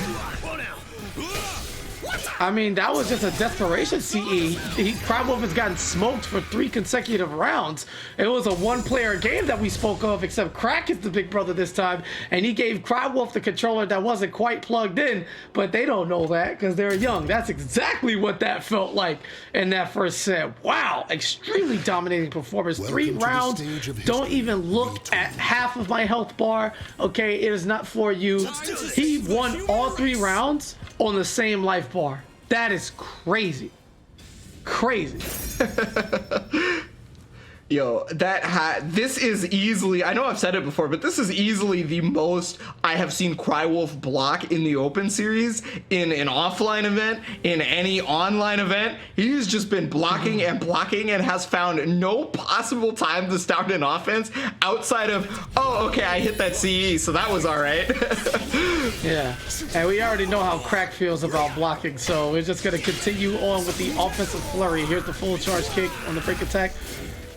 I mean, that was just a desperation CE. Crywolf has gotten smoked for 3 consecutive rounds. It was a one-player game that we spoke of, except Crack is the big brother this time, and he gave Crywolf the controller that wasn't quite plugged in, but they don't know that because they're young. That's exactly what that felt like in that first set. Wow, extremely dominating performance. 3 rounds, don't even look at half of my health bar. Okay, it is not for you. He won all 3 rounds on the same life bar. That is crazy. Crazy. Yo, this is easily, I know I've said it before, but this is easily the most I have seen Crywolf block in the Open Series, in an offline event, in any online event. He's just been blocking and has found no possible time to start an offense outside of, oh, okay, I hit that CE, so that was all right. Yeah, and we already know how Crack feels about blocking, so we're just going to continue on with the offensive flurry. Here's the full charge kick on the break attack.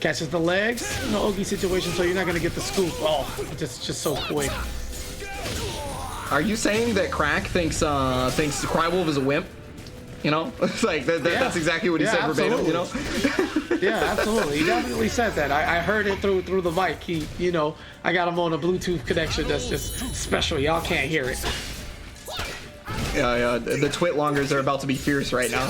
Catches the legs. No Ogie situation, so you're not going to get the scoop. Oh, just so quick. Are you saying that Crack thinks Crywolf is a wimp? You know? It's like, that's exactly what he said verbatim, you know? Yeah, absolutely. He definitely said that. I heard it through the mic. He, you know, I got him on a Bluetooth connection that's just special. Y'all can't hear it. Yeah, the Twitlongers are about to be fierce right now.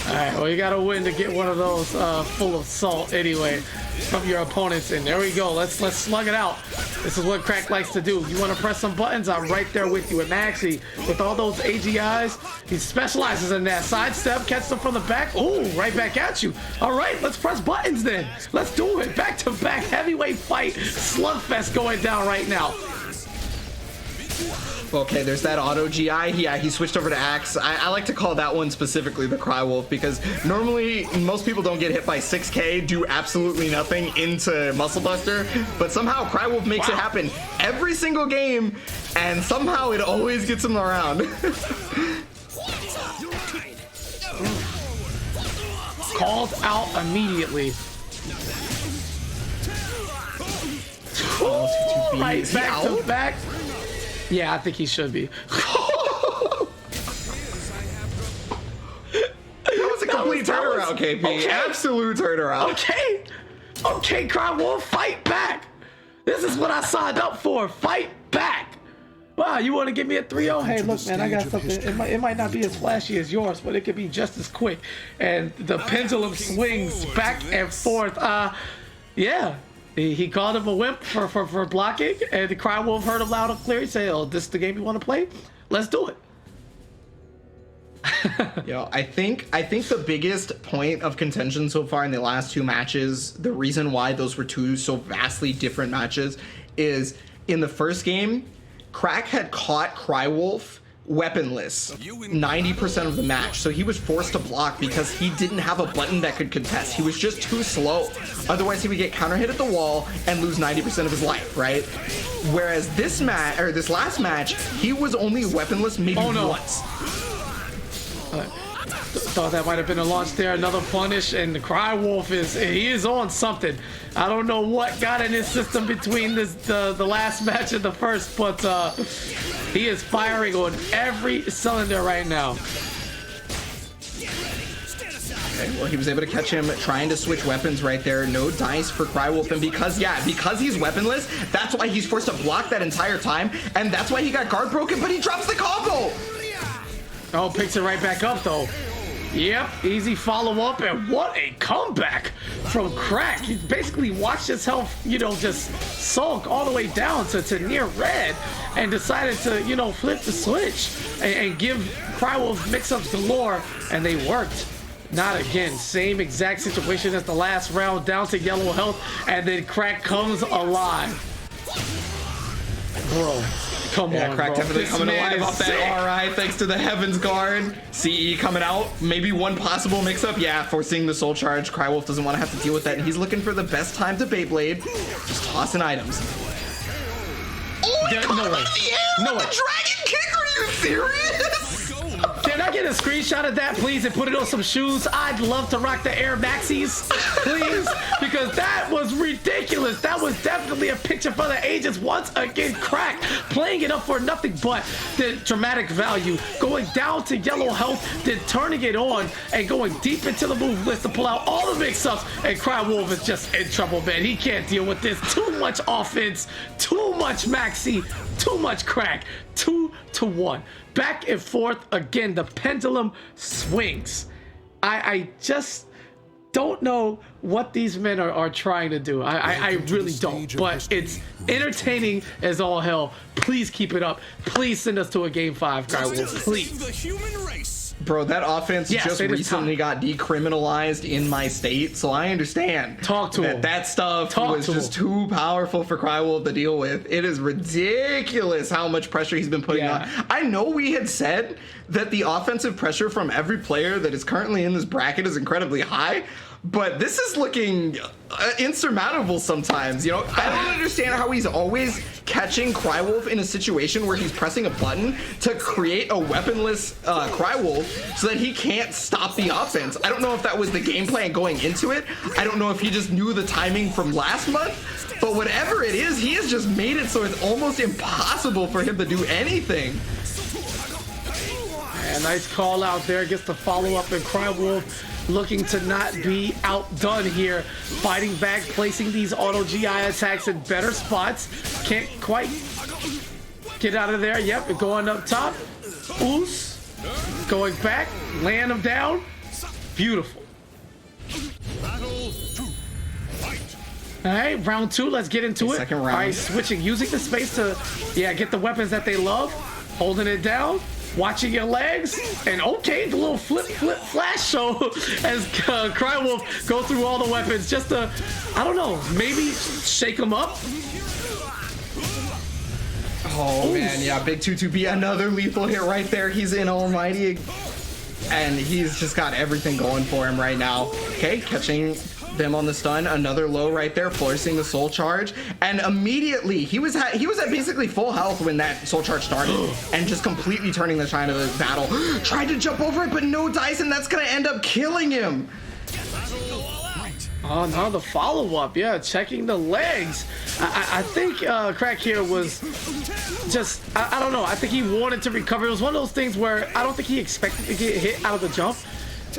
Alright, well, you gotta win to get one of those full of salt anyway from your opponents. And there we go. Let's slug it out. This is what Crack likes to do. You want to press some buttons? I'm right there with you. And Maxi, with all those AGIs, he specializes in that. Sidestep, catch them from the back. Ooh, right back at you. All right, let's press buttons then. Let's do it. Back-to-back heavyweight fight. Slugfest going down right now. Okay, there's that auto GI. He switched over to Axe. I like to call that one specifically the Crywolf because normally most people don't get hit by 6K, do absolutely nothing into Muscle Buster, but somehow Crywolf makes it happen every single game, and somehow it always gets him around. Called out immediately. Right, back to back. Yeah, I think he should be. That was a complete turnaround, KP. Okay. Absolute turnaround. Okay, Crywolf, fight back. This is what I signed up for. Fight back. Wow, you want to give me a 3-0? Hey, look, man, I got something. It might not be as flashy as yours, but it could be just as quick. And the pendulum swings back and forth. Yeah. He called him a wimp for blocking, and the Crywolf heard him loud and clear. He said, oh, this is the game you want to play? Let's do it. Yo, I think the biggest point of contention so far in the last 2 matches, the reason why those were 2 so vastly different matches, is in the first game, Crack had caught Crywolf weaponless 90% of the match, so he was forced to block because he didn't have a button that could contest. He was just too slow. Otherwise he would get counter hit at the wall and lose 90% of his life, right? Whereas this last match, he was only weaponless maybe once. Thought that might have been a launch there. Another punish, and the Crywolf is on something. I don't know what got in his system between the last match and the first, but he is firing on every cylinder right now. Okay, well, he was able to catch him trying to switch weapons right there. No dice for Crywolf, and because he's weaponless, that's why he's forced to block that entire time, and that's why he got guard broken, but he drops the combo! Oh, picks it right back up, though. Yep, easy follow-up, and what a comeback from Crack. He basically watched his health, just sunk all the way down to near red, and decided to, flip the switch and give Crywolf mix-ups galore, and they worked. Not again. Same exact situation as the last round, down to yellow health, and then Crack comes alive. Bro. Come on, Crack bro. definitely coming alive off that RI thanks to the Heaven's Guard. CE coming out. Maybe one possible mix-up. Yeah, forcing the soul charge. Crywolf doesn't want to have to deal with that, and he's looking for the best time to Beyblade. Just tossing items. Oh, he caught him out of the air with the dragon kick. Are you serious? Can I get a screenshot of that, please, and put it on some shoes? I'd love to rock the Air Maxis, please, because that was ridiculous. That was definitely a picture for the ages. Once again, Crack playing it up for nothing but the dramatic value, going down to yellow health, then turning it on and going deep into the move list to pull out all the mix-ups, and Crywolf is just in trouble, man. He can't deal with this. Too much offense, too much Maxi, too much Crack. 2-1. Back and forth again. The pendulum swings. I just don't know what these men are trying to do. I really don't. But it's entertaining as all hell. Please keep it up. Please send us to a game 5, Crywolf. Please. Bro, that offense just recently got decriminalized in my state, so I understand. Talk to him. That stuff was just too powerful for Crywolf to deal with. It is ridiculous how much pressure he's been putting on. I know we had said that the offensive pressure from every player that is currently in this bracket is incredibly high, but this is looking insurmountable sometimes. You know, I don't understand how he's always catching Crywolf in a situation where he's pressing a button to create a weaponless Crywolf so that he can't stop the offense. I don't know if that was the game plan going into it. I don't know if he just knew the timing from last month, but whatever it is, he has just made it so it's almost impossible for him to do anything. A nice call out there. Gets the follow up, and Crywolf looking to not be outdone here. Fighting back, placing these auto GI attacks in better spots. Can't quite get out of there. Yep, going up top. Oos. Going back, laying him down. Beautiful. All right, round 2. Let's get into it. Second round. All right, switching, using the space to, get the weapons that they love. Holding it down. Watching your legs, and okay, the little flip flash show as Crywolf go through all the weapons just to, I don't know, maybe shake them up. Oh man, yeah, big 2-2B, another lethal hit right there. He's in Almighty, and he's just got everything going for him right now. Okay, catching them on the stun, another low right there, forcing the soul charge, and immediately he was at basically full health when that soul charge started, and just completely turning the tide of the battle. Tried to jump over it, but no dice, and that's gonna end up killing him. Oh no, the follow-up, checking the legs. I think Crack here was just, I don't know, I think he wanted to recover. It was one of those things where I don't think he expected to get hit out of the jump.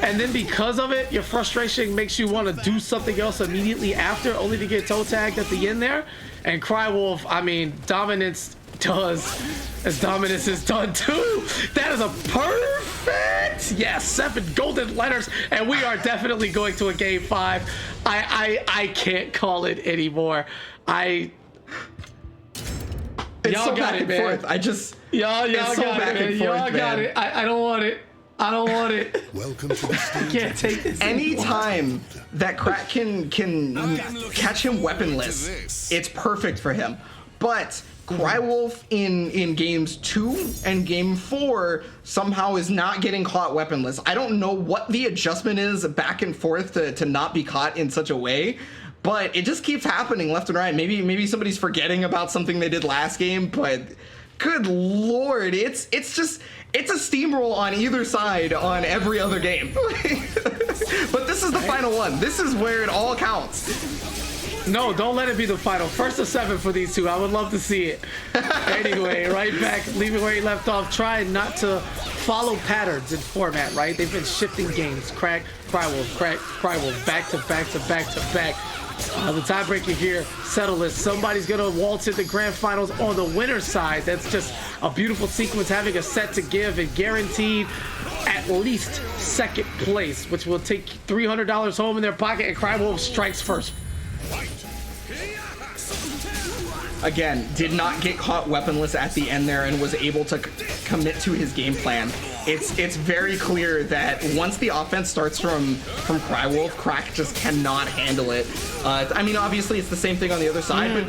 And then because of it, your frustration makes you want to do something else immediately after, only to get toe tagged at the end there. And Crywolf, I mean, dominance does as dominance is done too. That is a perfect, 7 golden letters, and we are definitely going to a game 5. I can't call it anymore. It's y'all so got back it, and man. forth. Y'all got it, man. Y'all got it. I don't want it. I don't want it. Welcome to the stage. I can't take this. Anytime that Crack can catch him weaponless, it's perfect for him. But Crywolf in games 2 and game 4 somehow is not getting caught weaponless. I don't know what the adjustment is back and forth to not be caught in such a way, but it just keeps happening left and right. Maybe somebody's forgetting about something they did last game, but good lord, it's a steamroll on either side on every other game. But this is the final one. This is where it all counts. No, don't let it be the final. First of 7 for these two. I would love to see it. Anyway, right back, leaving where he left off, trying not to follow patterns in format, right? They've been shifting games. Crywolf, back to back. The tiebreaker here, settle it. Somebody's gonna waltz into grand finals on the winner's side. That's just a beautiful sequence, having a set to give and guaranteed at least second place, which will take $300 home in their pocket, and Crywolf strikes first. Again, did not get caught weaponless at the end there and was able to commit to his game plan. It's very clear that once the offense starts from Crywolf, Crack just cannot handle it. I mean, obviously it's the same thing on the other side, but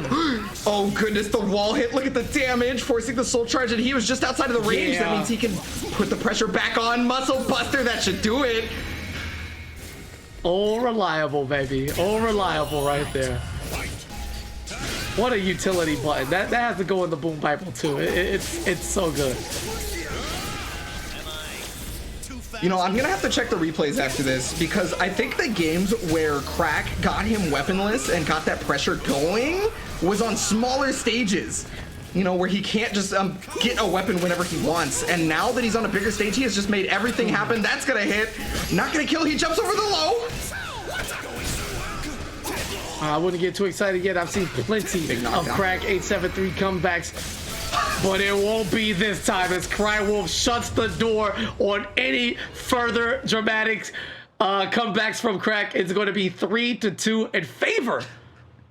oh goodness, the wall hit. Look at the damage, forcing the soul charge, and he was just outside of the range. That means he can put the pressure back on. Muscle Buster, that should do it. All reliable, baby. All reliable right there. What a utility button. That has to go in the Boom Bible too. It's so good. You know, I'm gonna have to check the replays after this because I think the games where Crack got him weaponless and got that pressure going was on smaller stages. You know, where he can't just get a weapon whenever he wants. And now that he's on a bigger stage, he has just made everything happen. That's gonna hit. Not gonna kill. He jumps over the low. I wouldn't get too excited yet. I've seen plenty of Crack 873 comebacks. But it won't be this time as Crywolf shuts the door on any further dramatic comebacks from Crack. It's going to be 3-2 in favor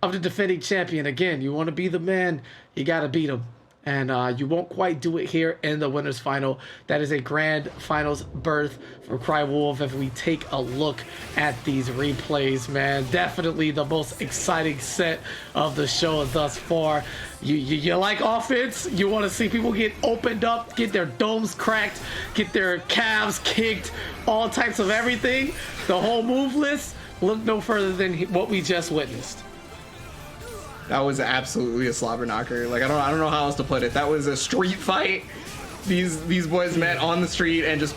of the defending champion. Again, you want to be the man, you got to beat him. And you won't quite do it here in the winners final. That is a grand finals berth for Crywolf. If we take a look at these replays, man, definitely the most exciting set of the show thus far. You like offense? You want to see people get opened up, get their domes cracked, get their calves kicked, all types of everything. The whole move list, look no further than what we just witnessed. That was absolutely a slobber knocker. Like, I don't know how else to put it. That was a street fight. These boys met on the street and just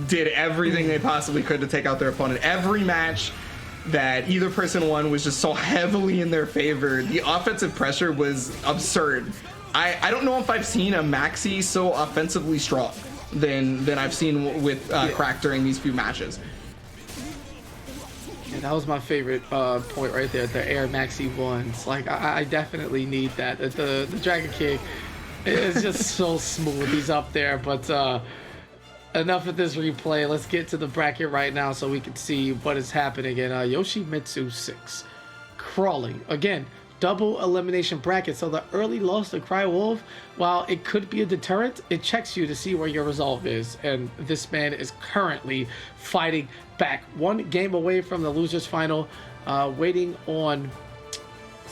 did everything they possibly could to take out their opponent. Every match that either person won was just so heavily in their favor. The offensive pressure was absurd. I don't know if I've seen a Maxi so offensively strong than I've seen with Crack during these few matches. Yeah, that was my favorite point right there, the Air Maxi ones. Like, I definitely need that. The Dragon Kick is just so smooth. He's up there, but enough of this replay. Let's get to the bracket right now so we can see what is happening in Yoshimitsu 6. Crawling. Again, double elimination bracket. So the early loss to Crywolf, while it could be a deterrent, it checks you to see where your resolve is. And this man is currently fighting back. One game away from the losers final, waiting on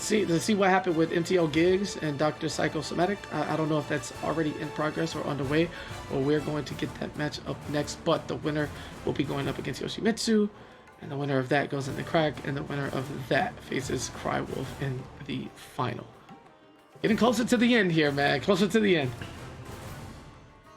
to see what happened with MTL Gigs and Dr. Psychosomatic. I don't know if that's already in progress or underway, or we're going to get that match up next, but the winner will be going up against Yoshimitsu, and the winner of that goes into Crack, and the winner of that faces Crywolf in the final. Getting closer to the end here, man. Closer to the end.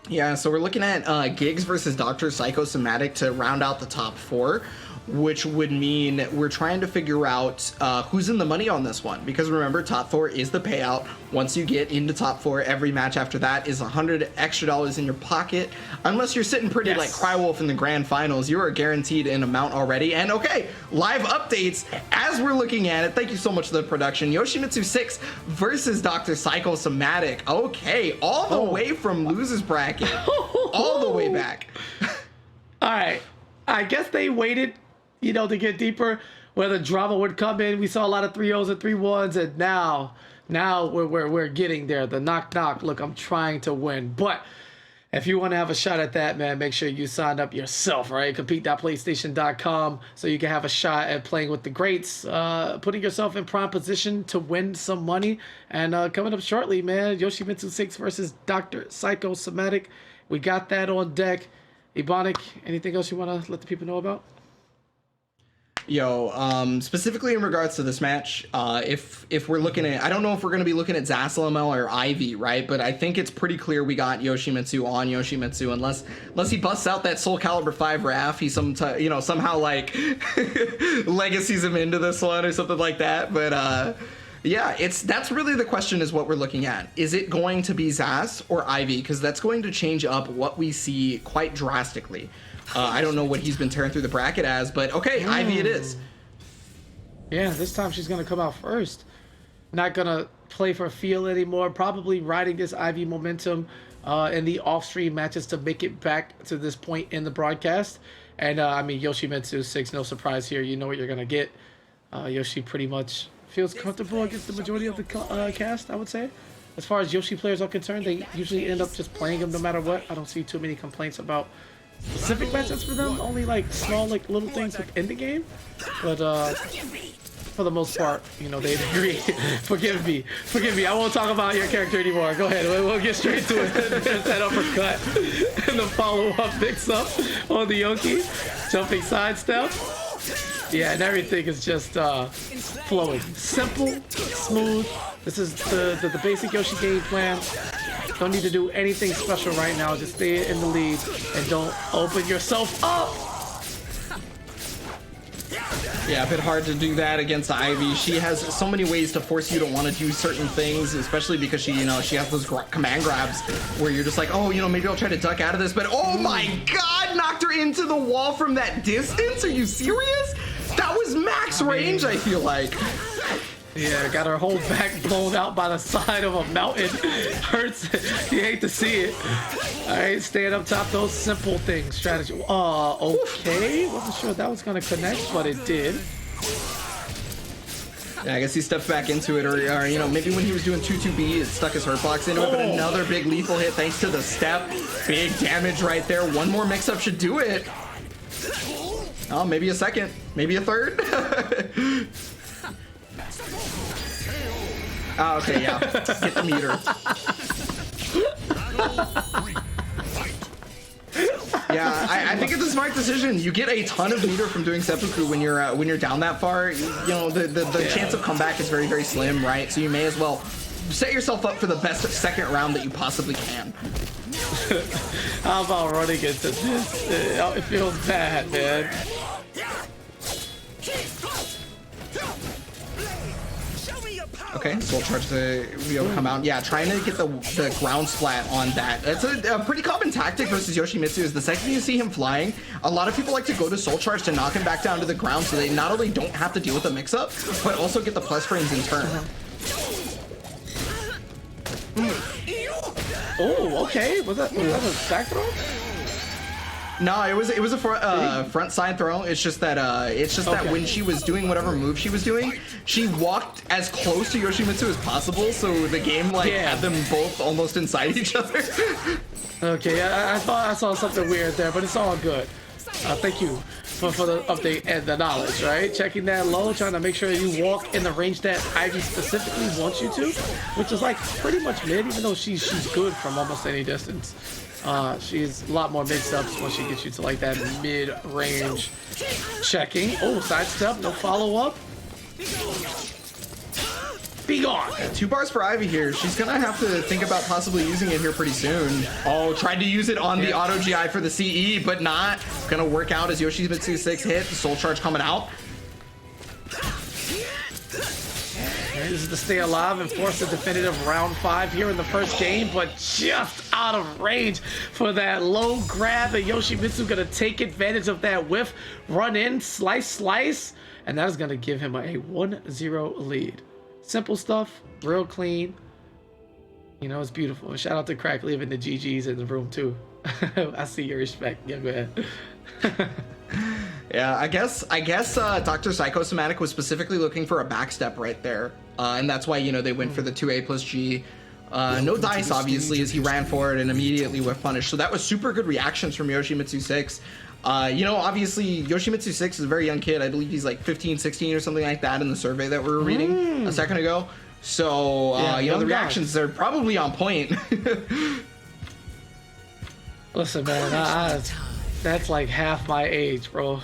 Yeah, so we're looking at Gigs versus Dr. Psychosomatic to round out the top 4, which would mean we're trying to figure out who's in the money on this one. Because remember, top 4 is the payout. Once you get into top 4, every match after that is $100 extra in your pocket. Unless you're sitting pretty like Crywolf in the grand finals, you are guaranteed an amount already. And okay, live updates as we're looking at it. Thank you so much to the production. Yoshimitsu 6 versus Dr. Psychosomatic. Okay, all the way from losers bracket. All the way back. All right, I guess they waited, you know, to get deeper where the drama would come in. We saw a lot of 3-0s and 3-1s, and now we're getting there. The knock. Look, I'm trying to win, but if you want to have a shot at that, man, make sure you sign up yourself, right? Compete.playstation.com so you can have a shot at playing with the greats, putting yourself in prime position to win some money. And coming up shortly, man, Yoshimitsu 6 versus Dr. Psychosomatic. We got that on deck. Ebonic, anything else you want to let the people know about? Yo, specifically in regards to this match, if we're looking at, I don't know if we're going to be looking at Zasalamel or Ivy, right? But I think it's pretty clear we got Yoshimitsu on Yoshimitsu, unless he busts out that Soul Calibur 5 Raph, he somehow like legacies him into this one or something like that. But yeah, that's really the question, is what we're looking at. Is it going to be Zas or Ivy? Because that's going to change up what we see quite drastically. I don't know what he's been tearing through the bracket as, but okay, Ivy it is. Yeah, this time she's going to come out first. Not going to play for feel anymore. Probably riding this Ivy momentum in the off-stream matches to make it back to this point in the broadcast. And, I mean, Yoshimitsu 6, no surprise here. You know what you're going to get. Yoshi pretty much feels comfortable against the majority of the cast, I would say. As far as Yoshi players are concerned, they usually end up just playing him no matter what. I don't see too many complaints about specific matchups for them, only like small like little things within the game, but for the most part, you know, they agree. forgive me, I won't talk about your character anymore. Go ahead, we'll get straight to it. There's that uppercut and the follow-up mix-up on the Yoki, jumping sidestep. Yeah, and everything is just flowing, simple, smooth. This is the basic Yoshi game plan. Don't need to do anything special right now. Just stay in the lead and don't open yourself up. Yeah, a bit hard to do that against Ivy. She has so many ways to force you to want to do certain things, especially because she, she has those command grabs where you're just like, oh, maybe I'll try to duck out of this, but oh my God, knocked her into the wall from that distance. Are you serious? That was max range, I feel like. Yeah, got her whole back blown out by the side of a mountain. Hurts. You hate to see it. All right, staying up top, those simple things. Strategy. Okay. Wasn't sure that was going to connect, but it did. Yeah, I guess he stepped back into it, or maybe when he was doing 2-2B, it stuck his hurt box into it, but another big lethal hit thanks to the step. Big damage right there. One more mix-up should do it. Oh, maybe a second. Maybe a third. Oh, okay, yeah. Get the meter. Yeah, I think it's a smart decision. You get a ton of meter from doing seppuku when you're down that far. The chance of comeback is very, very slim, right? So you may as well set yourself up for the best second round that you possibly can. How about running into this? It feels bad, man. Okay, Soul Charge to come out. Yeah, trying to get the ground splat on that. That's a pretty common tactic versus Yoshimitsu is the second you see him flying, a lot of people like to go to Soul Charge to knock him back down to the ground so they not only don't have to deal with the mix-up, but also get the plus frames in turn. Oh, okay. Was that a back throw? No, it was a front side throw. It's just that that when she was doing whatever move she was doing, she walked as close to Yoshimitsu as possible, so the game had them both almost inside each other. Okay, I thought I saw something weird there, but it's all good. Thank you for the update and the knowledge, right? Checking that low, trying to make sure you walk in the range that Ivy specifically wants you to, which is like pretty much mid, even though she's good from almost any distance. She's a lot more mix-ups once she gets you to like that mid-range checking. Oh, sidestep, no follow-up. Be gone. 2 bars for Ivy here. She's gonna have to think about possibly using it here pretty soon. Oh, tried to use it on the auto GI for the CE, but not gonna work out as Yoshimitsu 6 hit. Soul Charge coming out. This is to stay alive and force a definitive round 5 here in the first game, but just out of range for that low grab. And Yoshimitsu gonna take advantage of that whiff, run in, slice, and that is gonna give him a 1-0 lead. Simple stuff, real clean. It's beautiful. And shout out to Crack leaving the GGs in the room too. I see your respect. Yeah, go ahead. Yeah, I guess Dr. Psychosomatic was specifically looking for a backstep right there. And that's why, they went for the 2A plus G. No dice, obviously, as he ran for it and immediately whiff punish. So that was super good reactions from Yoshimitsu 6. Obviously, Yoshimitsu 6 is a very young kid. I believe he's like 15, 16 or something like that in the survey that we were reading a second ago. So, the reactions are probably on point. Listen, man, that's like half my age, bro.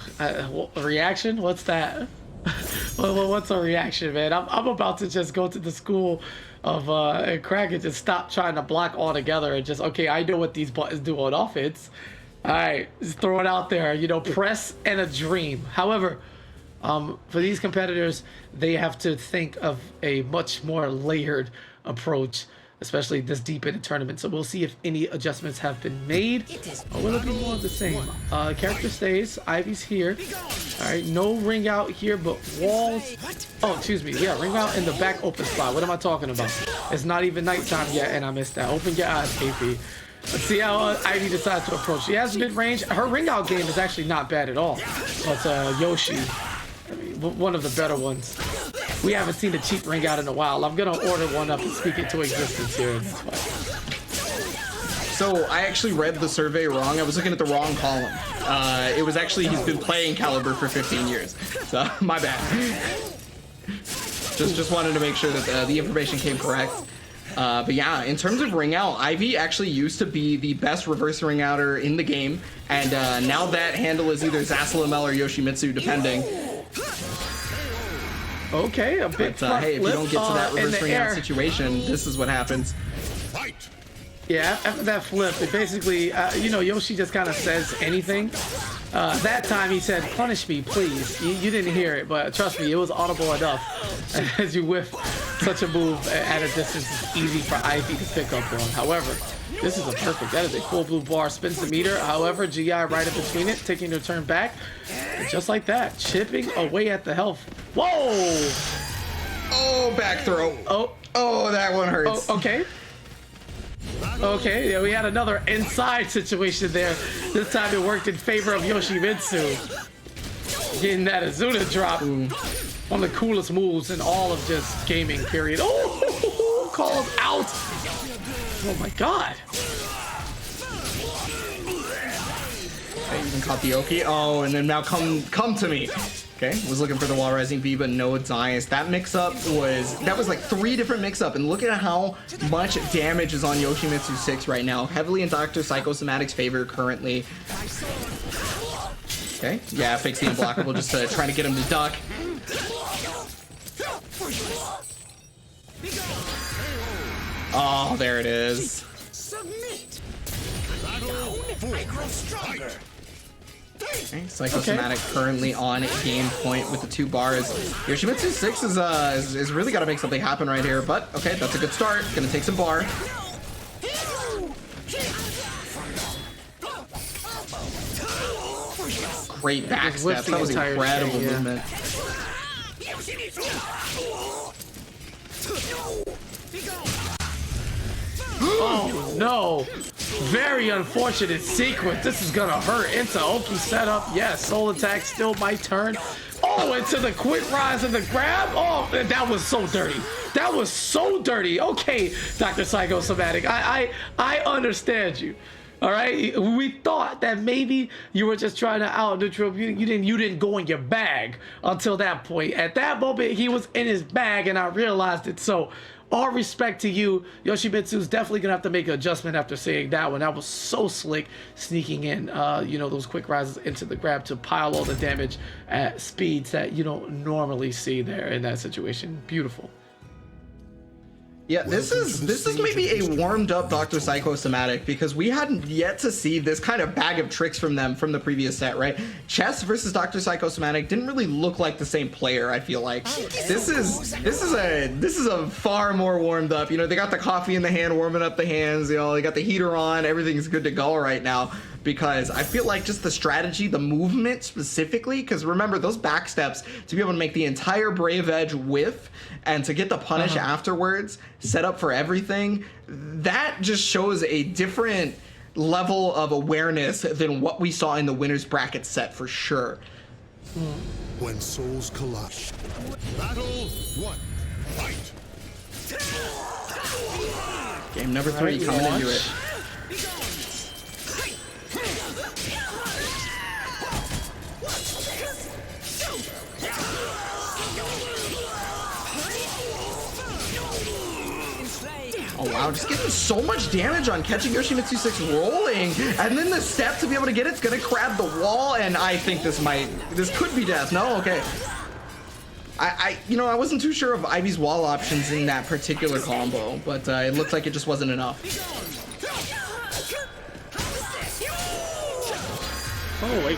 Reaction? What's that? What's a reaction, man? I'm about to just go to the school of Crack and just stop trying to block altogether and just, okay, I know what these buttons do on offense. All right, just throw it out there. Press and a dream. However, for these competitors, they have to think of a much more layered approach, especially this deep in the tournament. So we'll see if any adjustments have been made, or will it be more of the same? Character stays. Ivy's here. All right, no ring out here, but walls. Oh, excuse me. Yeah, ring out in the back open spot. What am I talking about? It's not even nighttime yet, and I missed that. Open your eyes, KP. Let's see how Ivy decides to approach. She has mid-range. Her ring out game is actually not bad at all. But Yoshi, one of the better ones. We haven't seen a cheap ring out in a while. I'm gonna order one up and speak it to existence here. So I actually read the survey wrong. I was looking at the wrong column. It was actually he's been playing Calibur for 15 years. So my bad. Just wanted to make sure that the information came correct. But yeah, in terms of ring out, Ivy actually used to be the best reverse ring outer in the game, and now that handle is either Zasalamel or Yoshimitsu, depending. Okay, a bit. But hey, if you don't get to that reverse ring out situation, this is what happens. Yeah, after that flip, it basically, you know, Yoshi just kind of says anything. That time he said, "Punish me, please." You didn't hear it, but trust me, it was audible enough. As you whiff such a move at a distance, it's easy for Ivy to pick up on. However, this is a perfect. That is a full blue bar, spins the meter. However, GI right in between it, taking their turn back. And just like that, chipping away at the health. Whoa! Oh, back throw. Oh, that one hurts. Oh, okay. Okay, yeah, we had another inside situation there. This time it worked in favor of Yoshimitsu. Getting that Azuna drop. One of the coolest moves in all of just gaming, period. Oh, called out. Oh my god. I even caught the Oki. Oh, and then now come to me. Okay, was looking for the wall rising B, but no Dias. That mix-up was like 3 different mix-up, and look at how much damage is on Yoshimitsu 6 right now. Heavily in Dr. Psychosomatic's favor currently. Okay, yeah, fakes the unblockable, just trying to get him to duck. Oh, there it is. Okay, Psychosomatic currently on game point with the 2 bars. Yoshimitsu 6 is really got to make something happen right here, but okay, that's a good start. Gonna take some bar. Great back steps. That was incredible movement. Oh no! Very unfortunate sequence. This is gonna hurt. Into Oki setup. Yes, soul attack still my turn. Oh, into the quick rise and the grab. Oh, that was so dirty. That was so dirty. Okay, Dr. Psychosomatic, I understand you. All right, we thought that maybe you were just trying to out neutral. You didn't go in your bag until that point. At that moment, he was in his bag, and I realized it. So, all respect to you, Yoshimitsu's definitely gonna have to make an adjustment after seeing that one. That was so slick, sneaking in, you know, those quick rises into the grab to pile all the damage at speeds that you don't normally see there in that situation. Beautiful. Yeah, this is maybe a warmed up Dr. Psychosomatic, because we hadn't yet to see this kind of bag of tricks from them from the previous set, right? Chess versus Dr. Psychosomatic didn't really look like the same player, I feel like. This is a far more warmed up. You know, they got the coffee in the hand, warming up the hands, you know, they got the heater on, everything's good to go right now. Because I feel like just the strategy, the movement specifically, because remember those back steps to be able to make the entire Brave Edge whiff and to get the punish afterwards, set up for everything, that just shows a different level of awareness than what we saw in the winner's bracket set for sure. When souls collide. Battle 1. Fight. Game number 3 coming into it. Oh wow, just getting so much damage on catching Yoshimitsu 6 rolling, and then the step to be able to get it's gonna grab the wall, and I think this could be death. No, okay. I wasn't too sure of Ivy's wall options in that particular combo, but it looked like it just wasn't enough. Oh wait,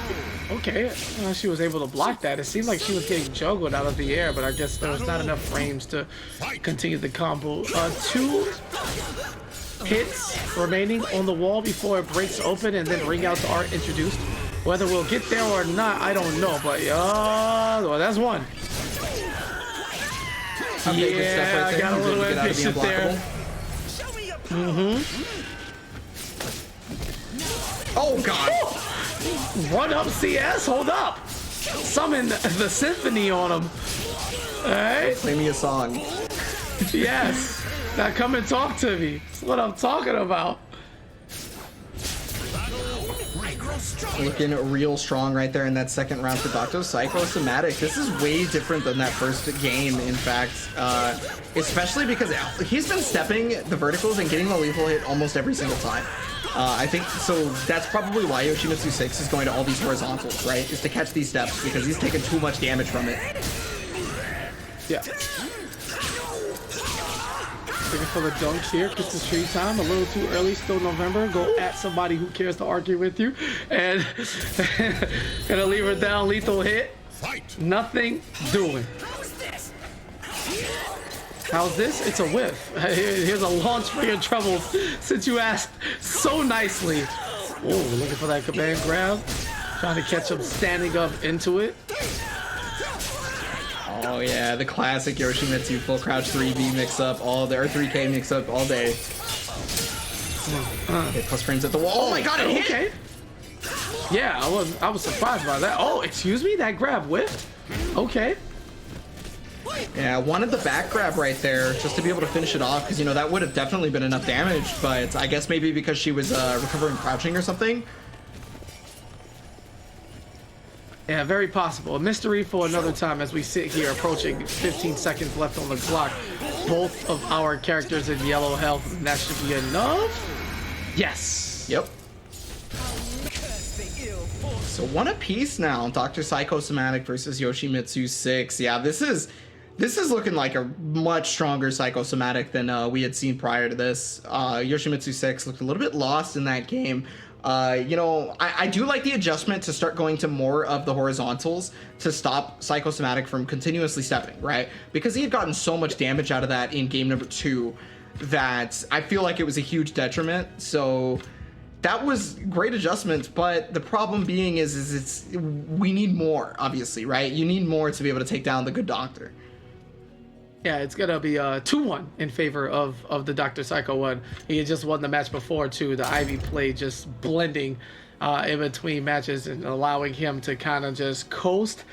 okay. She was able to block that. It seemed like she was getting juggled out of the air, but I guess there was not enough frames to continue the combo. 2 hits remaining on the wall before it breaks open, and then ring outs are introduced. Whether we'll get there or not, I don't know, but well, that's one. Okay, yeah, I got a little impatient there. Oh god. Run up CS, hold up. Summon the symphony on him. Alright. Play me a song. Yes. Now come and talk to me. That's what I'm talking about. Looking real strong right there in that second round for Dr. Psychosomatic. This is way different than that first game, in fact. Especially because he's been stepping the verticals and getting the lethal hit almost every single time. I think, so that's probably why Yoshimitsu 6 is going to all these horizontals, right? Is to catch these steps, because he's taking too much damage from it. Yeah. Looking for the dunks here. Christmas tree time. A little too early. Still November. Go at somebody who cares to argue with you. And gonna leave her down. Lethal hit. Nothing doing. How's this? It's a whiff. Here's a launch for your troubles, since you asked so nicely. Oh, looking for that command grab. Trying to catch him standing up into it. Oh yeah, the classic Yoshimitsu full crouch 3B mix up all day, or 3K mix up all day. Okay, plus frames at the wall. Oh my god, it hit! Okay. Yeah, I was surprised by that. Oh, excuse me, that grab whiffed. Okay. Yeah, I wanted the back grab right there just to be able to finish it off, because you know that would have definitely been enough damage, but I guess maybe because she was recovering crouching or something. Yeah, very possible. A mystery for another time as we sit here approaching 15 seconds left on the clock. Both of our characters in yellow health, and that should be enough. Yes. Yep. So one apiece now. Dr. Psychosomatic versus Yoshimitsu 6. Yeah, this is looking like a much stronger Psychosomatic than we had seen prior to this. Yoshimitsu 6 looked a little bit lost in that game. You know, I do like the adjustment to start going to more of the horizontals to stop Psychosomatic from continuously stepping, right? Because he had gotten so much damage out of that in game number 2 that I feel like it was a huge detriment. So that was great adjustment, but the problem being is we need more, obviously, right? You need more to be able to take down the good doctor. Yeah, it's gonna be 2-1 in favor of the Dr. Psycho one. He had just won the match before too. The Ivy play just blending in between matches and allowing him to kind of just coast.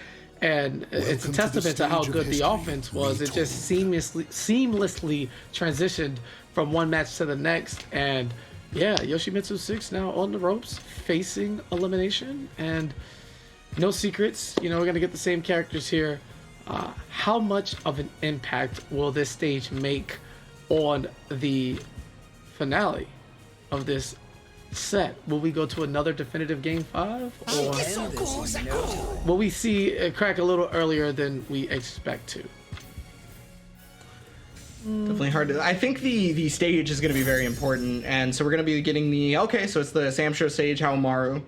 And it's a testament to how good the offense was. It just seamlessly transitioned from one match to the next. And yeah, Yoshimitsu 6 now on the ropes, facing elimination, and no secrets. You know, we're gonna get the same characters here. How much of an impact will this stage make on the finale of this set? Will we go to another definitive game 5, or will we see it crack a little earlier than we expect to? Definitely hard to. I think the stage is going to be very important, and so we're going to be getting the so it's the Samsho stage, Haomaru.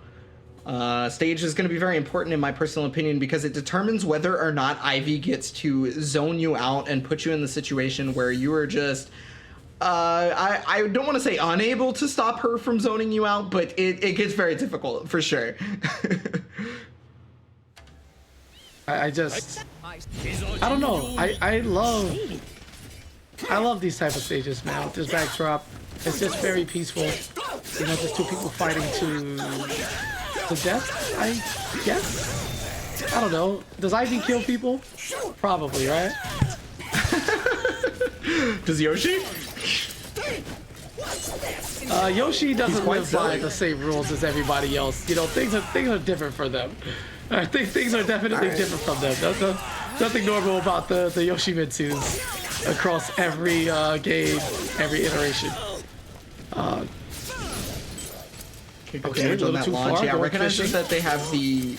Stage is going to be very important in my personal opinion because it determines whether or not Ivy gets to zone you out and put you in the situation where you are just I don't want to say unable to stop her from zoning you out, but it gets very difficult for sure. I don't know. I love these type of stages, man. With this backdrop, it's just very peaceful. You know, just two people fighting to death, I guess. I don't know. Does Ivy kill people? Probably, right? Does Yoshi? Yoshi doesn't live by the same rules as everybody else. You know, things are different for them. I think things are definitely different from them. There's nothing normal about the Yoshimitsus across every game, every iteration. Okay, a little too launch. Far. Yeah, recognizes that they have the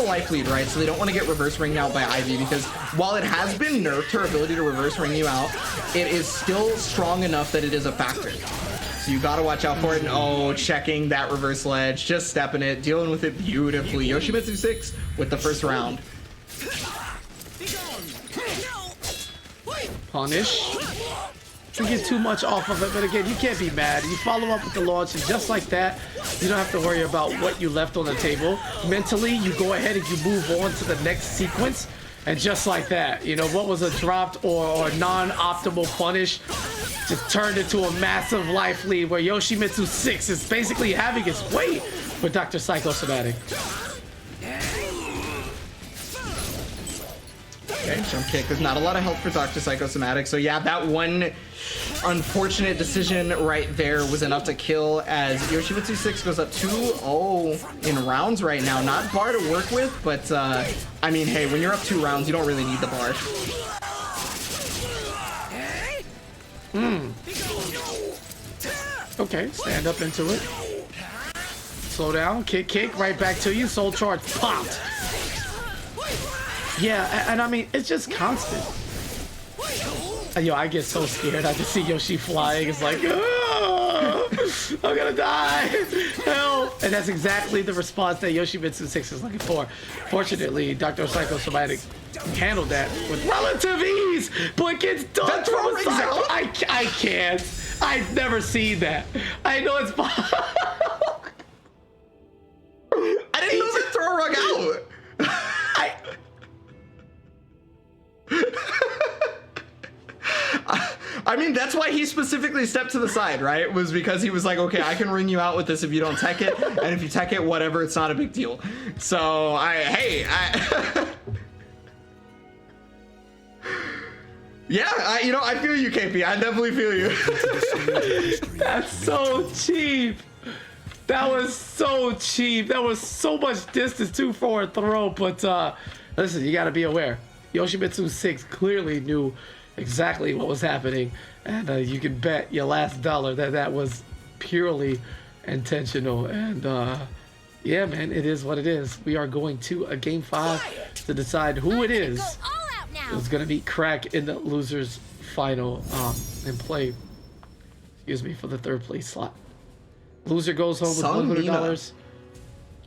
life lead, right? So they don't want to get reverse ringed out by Ivy, because while it has been nerfed her ability to reverse ring you out, it is still strong enough that it is a factor. So you gotta watch out for it. And oh, checking that reverse ledge, just stepping it, dealing with it beautifully. Yoshimitsu 6 with the first round. Punish. You get too much off of it, but again, you can't be mad. You follow up with the launch, and just like that, you don't have to worry about what you left on the table. Mentally, you go ahead and you move on to the next sequence, and just like that, you know, what was a dropped or non-optimal punish just turned into a massive life lead where Yoshimitsu 6 is basically having its way with Dr. Psychosomatic. Okay, jump kick. There's not a lot of help for Dr. Psychosomatic, so yeah, that one unfortunate decision right there was enough to kill, as Yoshimitsu 6 goes up 2-0 in rounds right now. Not bar to work with, but I mean, hey, when you're up 2 rounds, you don't really need the bar. Okay, stand up into it. Slow down, kick, right back to you. Soul charge popped. Yeah, and I mean, it's just constant. Yo, I get so scared. I just see Yoshi flying. It's like, oh, I'm gonna die. Help. And that's exactly the response that Yoshimitsu 6 is looking for. Fortunately, Dr. Psychosomatic handled that with relative ease, but gets done from a side. I can't. I've never seen that. I know it's possible. I didn't know they throw a rug out. I mean, that's why he specifically stepped to the side, right? Was because he was like, okay, I can ring you out with this if you don't tech it, and if you tech it, whatever, it's not a big deal. So, yeah, I feel you, KP. I definitely feel you. That's so cheap. That was so cheap. That was so much distance too for a throw. But listen, you got to be aware. Yoshimitsu 6 clearly knew exactly what was happening, and you can bet your last dollar that was purely intentional. And yeah, man, it is what it is. We are going to a game 5 to decide who it is who's gonna beat Crack in the losers final and play, excuse me, for the 3rd place slot. Loser goes home with $100.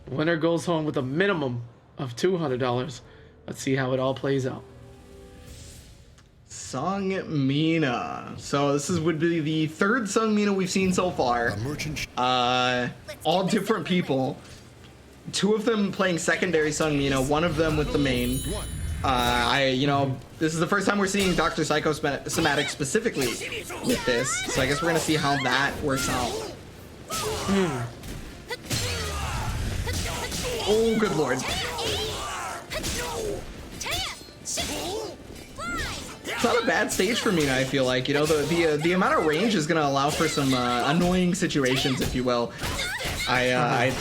Winner goes home with a minimum of $200. Let's see how it all plays out. Sung Mina. So this would be the 3rd Sung Mina we've seen so far. All different people. 2 of them playing secondary Sung Mina, 1 of them with the main. This is the first time we're seeing Dr. Psychosomatic specifically with this, so I guess we're gonna see how that works out. Oh, good lord. It's not a bad stage for Mina, I feel like. The amount of range is gonna allow for some annoying situations, if you will. I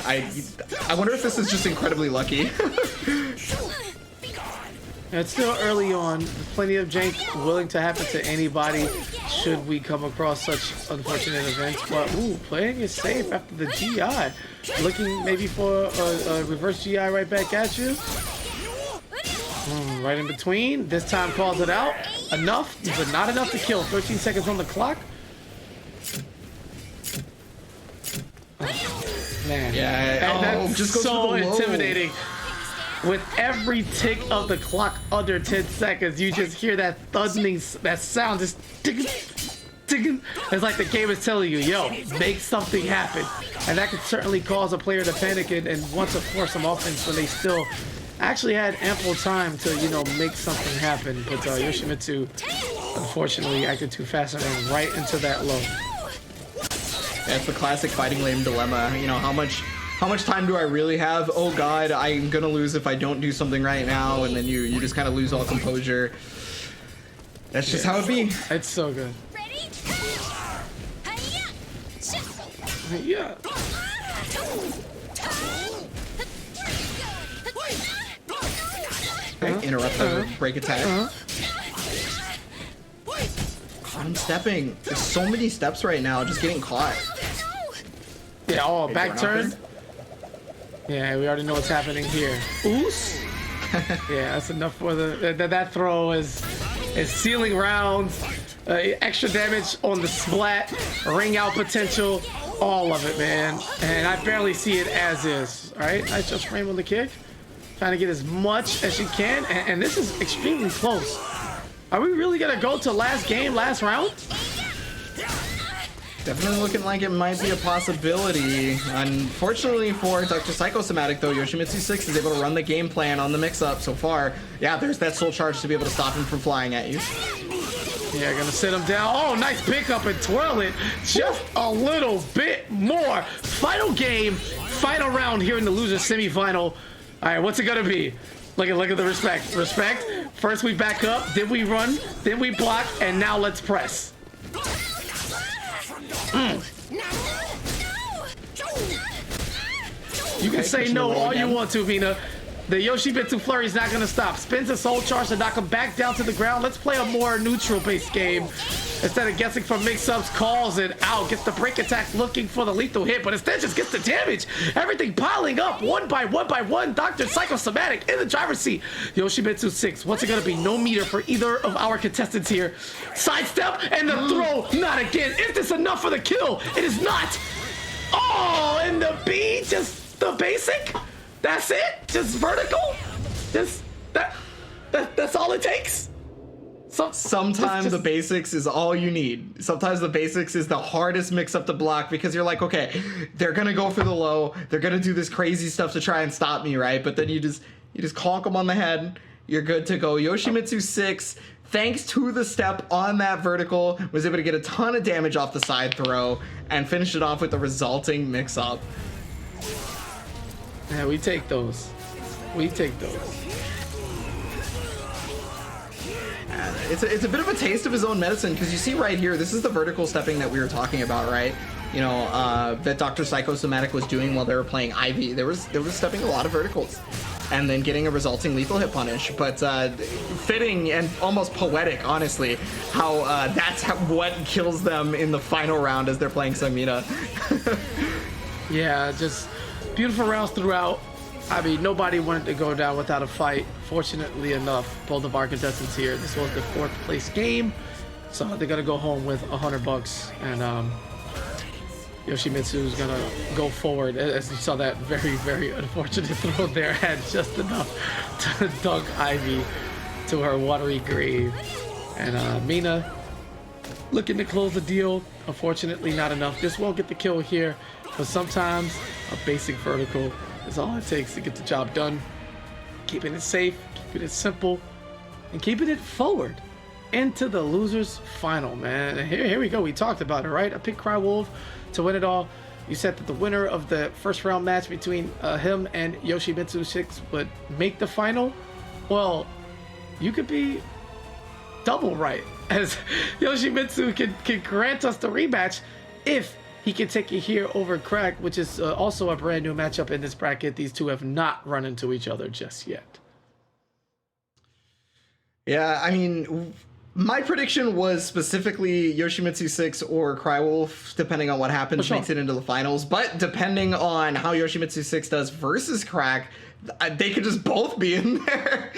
wonder if this is just incredibly lucky. It's still early on. Plenty of jank willing to happen to anybody should we come across such unfortunate events. But playing it safe after the GI. Looking maybe for a reverse GI right back at you. Right in between. This time calls it out. Enough, but not enough to kill. 13 seconds on the clock. Man. Yeah. That's just goes so for the low. intimidating. With every tick of the clock under 10 seconds, you just hear that thundering, that sound just ticking, ticking. It's like the game is telling you, yo, make something happen. And that could certainly cause a player to panic and want to force some offense when they still actually had ample time to, make something happen. But Yoshimitsu, unfortunately, acted too fast and ran right into that low. That's the classic fighting lane dilemma. How much time do I really have? Oh god, I'm gonna lose if I don't do something right now, and then you just kind of lose all composure. That's just how it be. It's so good. Yeah. Okay, interrupt the break attack. I'm stepping. There's so many steps right now, just getting caught. Yeah, back turn. Yeah, we already know what's happening here. Oos. Yeah, that's enough for that throw is sealing rounds, extra damage on the splat, ring out potential, all of it, man. And I barely see it as is. All right, nice just frame on the kick, trying to get as much as she can, and this is extremely close. Are we really gonna go to last game, last round? Definitely looking like it might be a possibility. Unfortunately for Dr. Psychosomatic, though, Yoshimitsu 6 is able to run the game plan on the mix-up so far. Yeah, there's that soul charge to be able to stop him from flying at you. Yeah, gonna sit him down. Oh, nice pickup and twirl it just a little bit more. Final game, final round here in the loser semifinal. All right, what's it gonna be? Look at the respect. Respect. First we back up, then we run, then we block, and now let's press. You can say no all you want to, Mina. The Yoshimitsu flurry is not going to stop. Spins a soul charge to knock him back down to the ground. Let's play a more neutral-based game Instead of guessing from mix-ups, calls it out, gets the break attack looking for the lethal hit, but instead just gets the damage. Everything piling up one by one. Dr. Psychosomatic in the driver's seat. Yoshimitsu 6. What's it gonna be? No meter for either of our contestants here. Sidestep and the throw. Not again. Is this enough for the kill? It is not. Oh, and the B, just the basic. That's it. Just vertical. Just that's all it takes. Sometimes the basics is all you need. Sometimes the basics is the hardest mix-up to block because you're like, okay, they're gonna go for the low, they're gonna do this crazy stuff to try and stop me, right? But then you just conk them on the head, you're good to go. Yoshimitsu 6, thanks to the step on that vertical, was able to get a ton of damage off the side throw and finish it off with the resulting mix-up. Yeah, we take those. We take those. It's a bit of a taste of his own medicine because you see right here, this is the vertical stepping that we were talking about, right? You know, that Dr. Psychosomatic was doing while they were playing Ivy. They were stepping a lot of verticals and then getting a resulting lethal hit punish. But fitting and almost poetic, honestly, how what kills them in the final round as they're playing Samina. Yeah, just beautiful rounds throughout. I mean, nobody wanted to go down without a fight. Fortunately enough, both of our contestants here, this was the 4th place game, so they're gonna go home with $100, and Yoshimitsu is gonna go forward. As you saw, that very, very unfortunate throw there had just enough to dunk Ivy to her watery grave. And Mina looking to close the deal. Unfortunately, not enough. This won't get the kill here, but sometimes a basic vertical is all it takes to get the job done. Keeping it safe, keeping it simple, and keeping it forward into the losers final, man. And here we go. We talked about it, right? I picked Crywolf to win it all. You said that the winner of the first round match between him and Yoshimitsu 6 would make the final. Well, you could be double right, as Yoshimitsu can grant us the rematch if he can take it here over Crack, which is also a brand new matchup in this bracket. These two have not run into each other just yet. Yeah, I mean, my prediction was specifically Yoshimitsu 6 or Crywolf, depending on what happens, makes it into the finals. But depending on how Yoshimitsu 6 does versus Crack, they could just both be in there.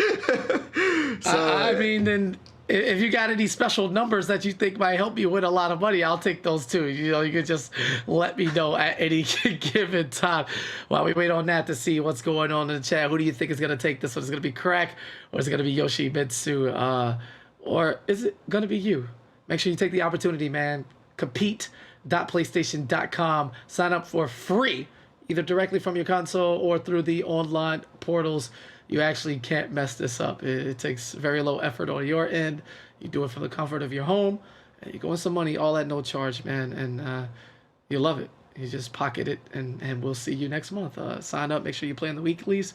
So I mean, then if you got any special numbers that you think might help you win a lot of money, I'll take those too. You know, you can just let me know at any given time while we wait on that to see what's going on in the chat. Who do you think is going to take this one? Is it going to be Crack, or is it going to be Yoshimitsu? Or is it going to be you? Make sure you take the opportunity, man. Compete.playstation.com. Sign up for free, either directly from your console or through the online portals. You actually can't mess this up. It takes very low effort on your end. You do it from the comfort of your home, and you go win some money all at no charge, man. And you love it. You just pocket it, and we'll see you next month. Sign up. Make sure you play in the weeklies.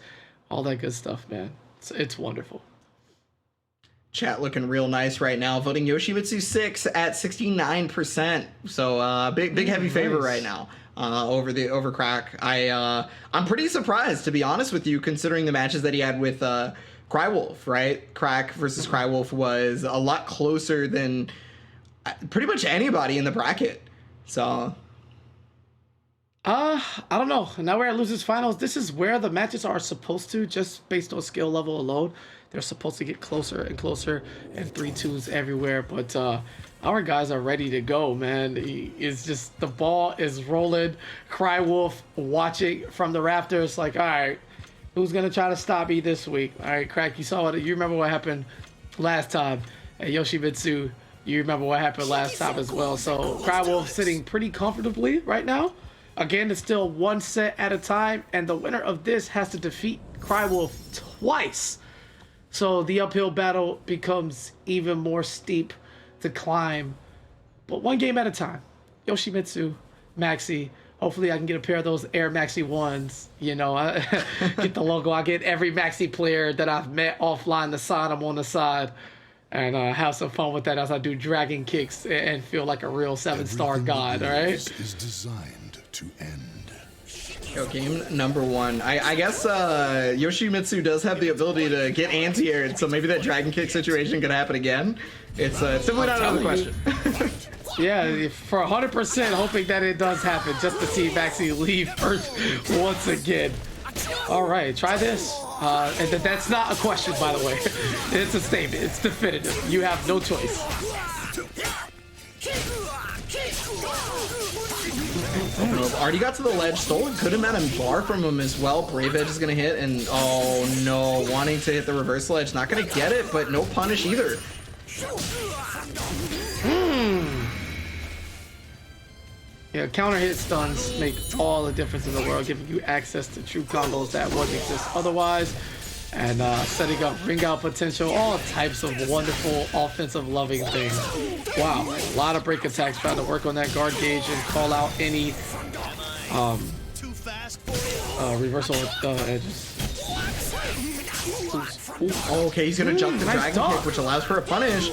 All that good stuff, man. It's wonderful. Chat looking real nice right now. Voting Yoshimitsu 6 at 69%. So big heavy favor right now over Crack. I'm pretty surprised, to be honest with you, considering the matches that he had with Crywolf, right? Crack versus Crywolf was a lot closer than pretty much anybody in the bracket. So I don't know. Now we're at losers finals. This is where the matches are supposed to, just based on skill level alone. They're supposed to get closer and closer, and 3-2s everywhere. But our guys are ready to go, man. It's just, the ball is rolling. Crywolf watching from the rafters, like, all right, who's gonna try to stop me this week? All right, Crack, you saw it. You remember what happened last time. And Yoshimitsu, you remember what happened last time as well. So Crywolf sitting pretty comfortably right now. Again, it's still one set at a time, and the winner of this has to defeat Crywolf twice. So the uphill battle becomes even more steep to climb, but one game at a time. Yoshimitsu, Maxi. Hopefully I can get a pair of those Air Maxi 1s. You know, get the logo. I get every Maxi player that I've met offline to sign them on the side, and have some fun with that as I do dragon kicks and feel like a real 7-star god, all right? Is designed to end. Yo, game number 1. I guess Yoshimitsu does have the ability to get anti-aired, so maybe that dragon kick situation could happen again. It's simply not another question. Yeah, for 100% hoping that it does happen, just to see Maxie leave first once again. All right, try this. And that's not a question, by the way. It's a statement. It's definitive. You have no choice. Already got to the ledge, stole a good amount of bar from him as well. Brave Edge is gonna hit, and oh no, wanting to hit the reverse ledge, not gonna get it, but no punish either. Yeah, counter hit stuns make all the difference in the world, giving you access to true combos that wouldn't exist otherwise, and setting up ring out potential, all types of wonderful offensive loving things. Wow, a lot of break attacks trying to work on that guard gauge and call out any reversal edges. Ooh, okay, he's gonna jump the nice dragon kick, which allows for a punish.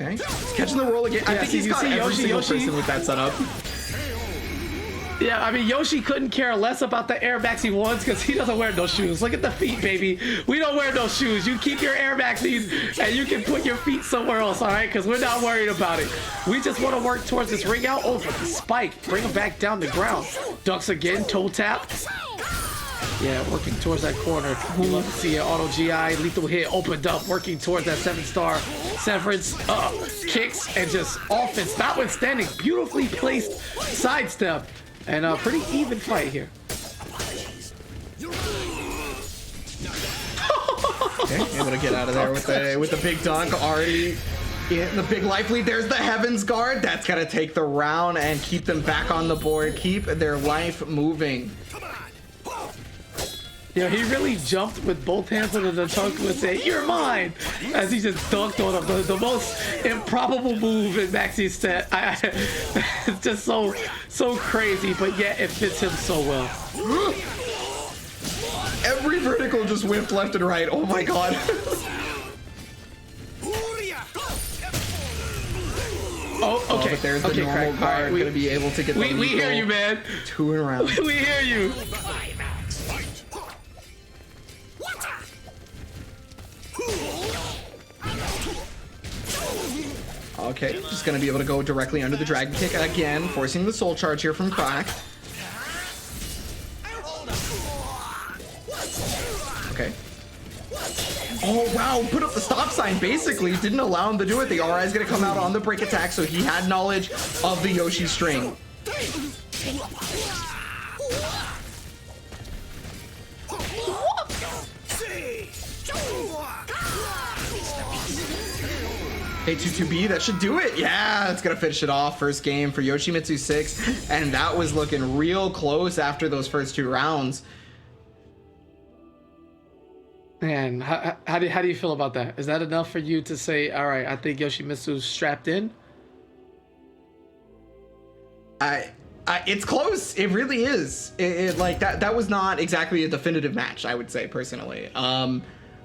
Okay, he's catching the roll again. I think he's got every single person with that setup. Yeah, I mean, Yoshi couldn't care less about the Air Maxi ones because he doesn't wear no shoes. Look at the feet, baby. We don't wear no shoes. You keep your Air Maxis and you can put your feet somewhere else, all right? Because we're not worried about it. We just want to work towards this ring out over the spike. Bring him back down the ground. Ducks again, toe tap. Yeah, working towards that corner. We love to see it. Auto GI, lethal hit, opened up, working towards that 7-star severance, kicks, and just offense, notwithstanding, beautifully placed sidestep. And a pretty even fight here. Okay, able to get out of there with the big dunk already in the big life lead. There's the Heaven's Guard. That's gonna take the round and keep them back on the board, keep their life moving. Yeah, he really jumped with both hands under the trunk and said, "You're mine," as he just dunked on him. The most improbable move in Maxi's set. It's just so crazy, but yet it fits him so well. Every vertical just whipped left and right. Oh my god. Oh, okay. But there's the normal guard. Right, gonna be able to get the we hear you, man. 2 in a round. We hear you. Okay, just gonna be able to go directly under the dragon kick again, forcing the soul charge here from Crack. Okay. Oh wow, put up the stop sign basically, didn't allow him to do it. The RI is gonna come out on the break attack, so he had knowledge of the Yoshi string. A22B, that should do it. Yeah, that's gonna finish it off. First game for Yoshimitsu 6, and that was looking real close after those first 2 rounds. Man, how do you feel about that? Is that enough for you to say, all right, I think Yoshimitsu's strapped in? It's close. It really is. It like that was not exactly a definitive match, I would say personally.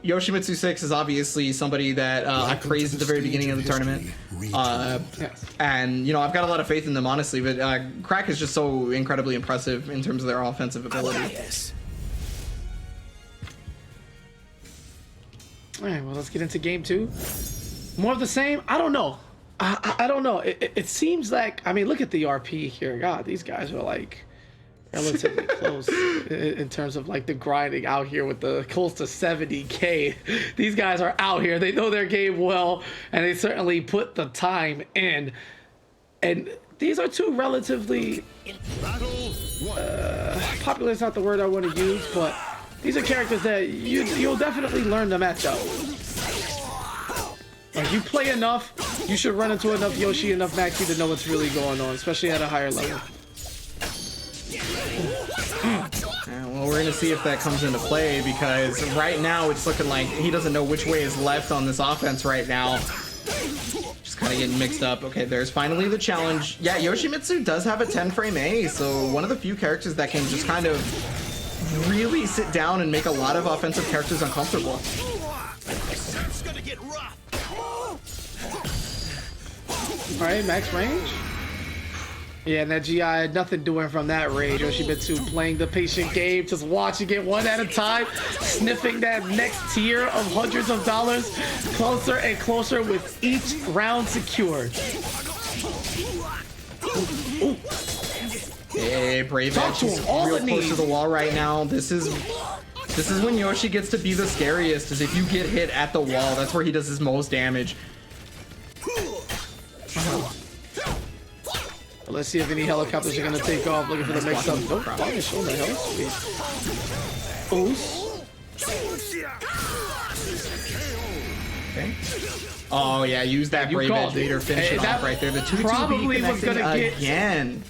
Yoshimitsu 6 is obviously somebody that I praised at the very beginning of the tournament. Yes. And, you know, I've got a lot of faith in them, honestly, but Crack is just so incredibly impressive in terms of their offensive ability. All right, well, let's get into game 2. More of the same? I don't know. I don't know. It seems like, I mean, look at the RP here. God, these guys are like relatively close in terms of like the grinding out here with the close to 70K. These guys are out here. They know their game well, and they certainly put the time in. And these are 2 relatively popular is not the word I want to use, but these are characters that you'll definitely learn to match up. Like, you play enough, you should run into enough Yoshi, enough Maxi to know what's really going on, especially at a higher level. Well, we're gonna see if that comes into play, because right now it's looking like he doesn't know which way is left on this offense right now. Just kind of getting mixed up. Okay, there's finally the challenge. Yeah, Yoshimitsu does have a 10-frame A, so one of the few characters that can just kind of really sit down and make a lot of offensive characters uncomfortable. All right, max range. Yeah, and that GI had nothing doing from that raid. Yoshimitsu playing the patient game, just watching it one at a time, sniffing that next tier of hundreds of dollars, closer and closer with each round secured. Ooh. Hey, Brave Talk Edge to is him, all real it close needs. to the wall right now. This is when Yoshi gets to be the scariest, is if you get hit at the wall. That's where he does his most damage. Let's see if any helicopters are gonna take off. Looking for the mix up. Nope, probably show the hell. Sweet. Oos. Okay. Oh yeah, use that Brave Edge leader, finish it off right there. The 2-2 probably was gonna get again.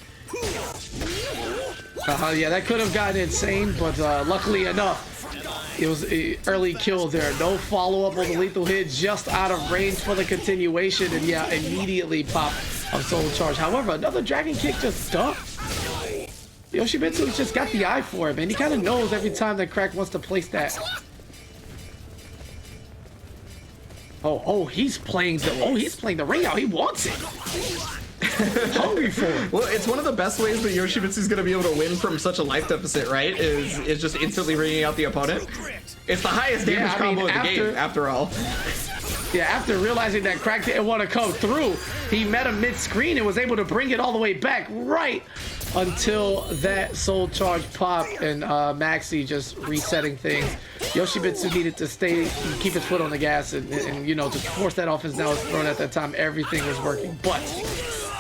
Yeah, that could have gotten insane, but luckily enough, it was an early kill there. No follow-up on the lethal hit, just out of range for the continuation, and yeah, immediately pop of soul charge. However, another dragon kick just stuck. Yoshimitsu's just got the eye for him, and he kind of knows every time that Crack wants to place that. Oh, he's playing the ring out. He wants it. Hungry for it. Well, it's one of the best ways that Yoshimitsu's gonna be able to win from such a life deficit, right? Is just instantly ringing out the opponent. It's the highest damage combo in the game, after all. Yeah, after realizing that Crack didn't want to come through, he met him mid-screen and was able to bring it all the way back right until that soul charge pop and Maxi just resetting things. Yoshimitsu needed to keep his foot on the gas and you know, to force that offense down his throat. At that time, everything was working. But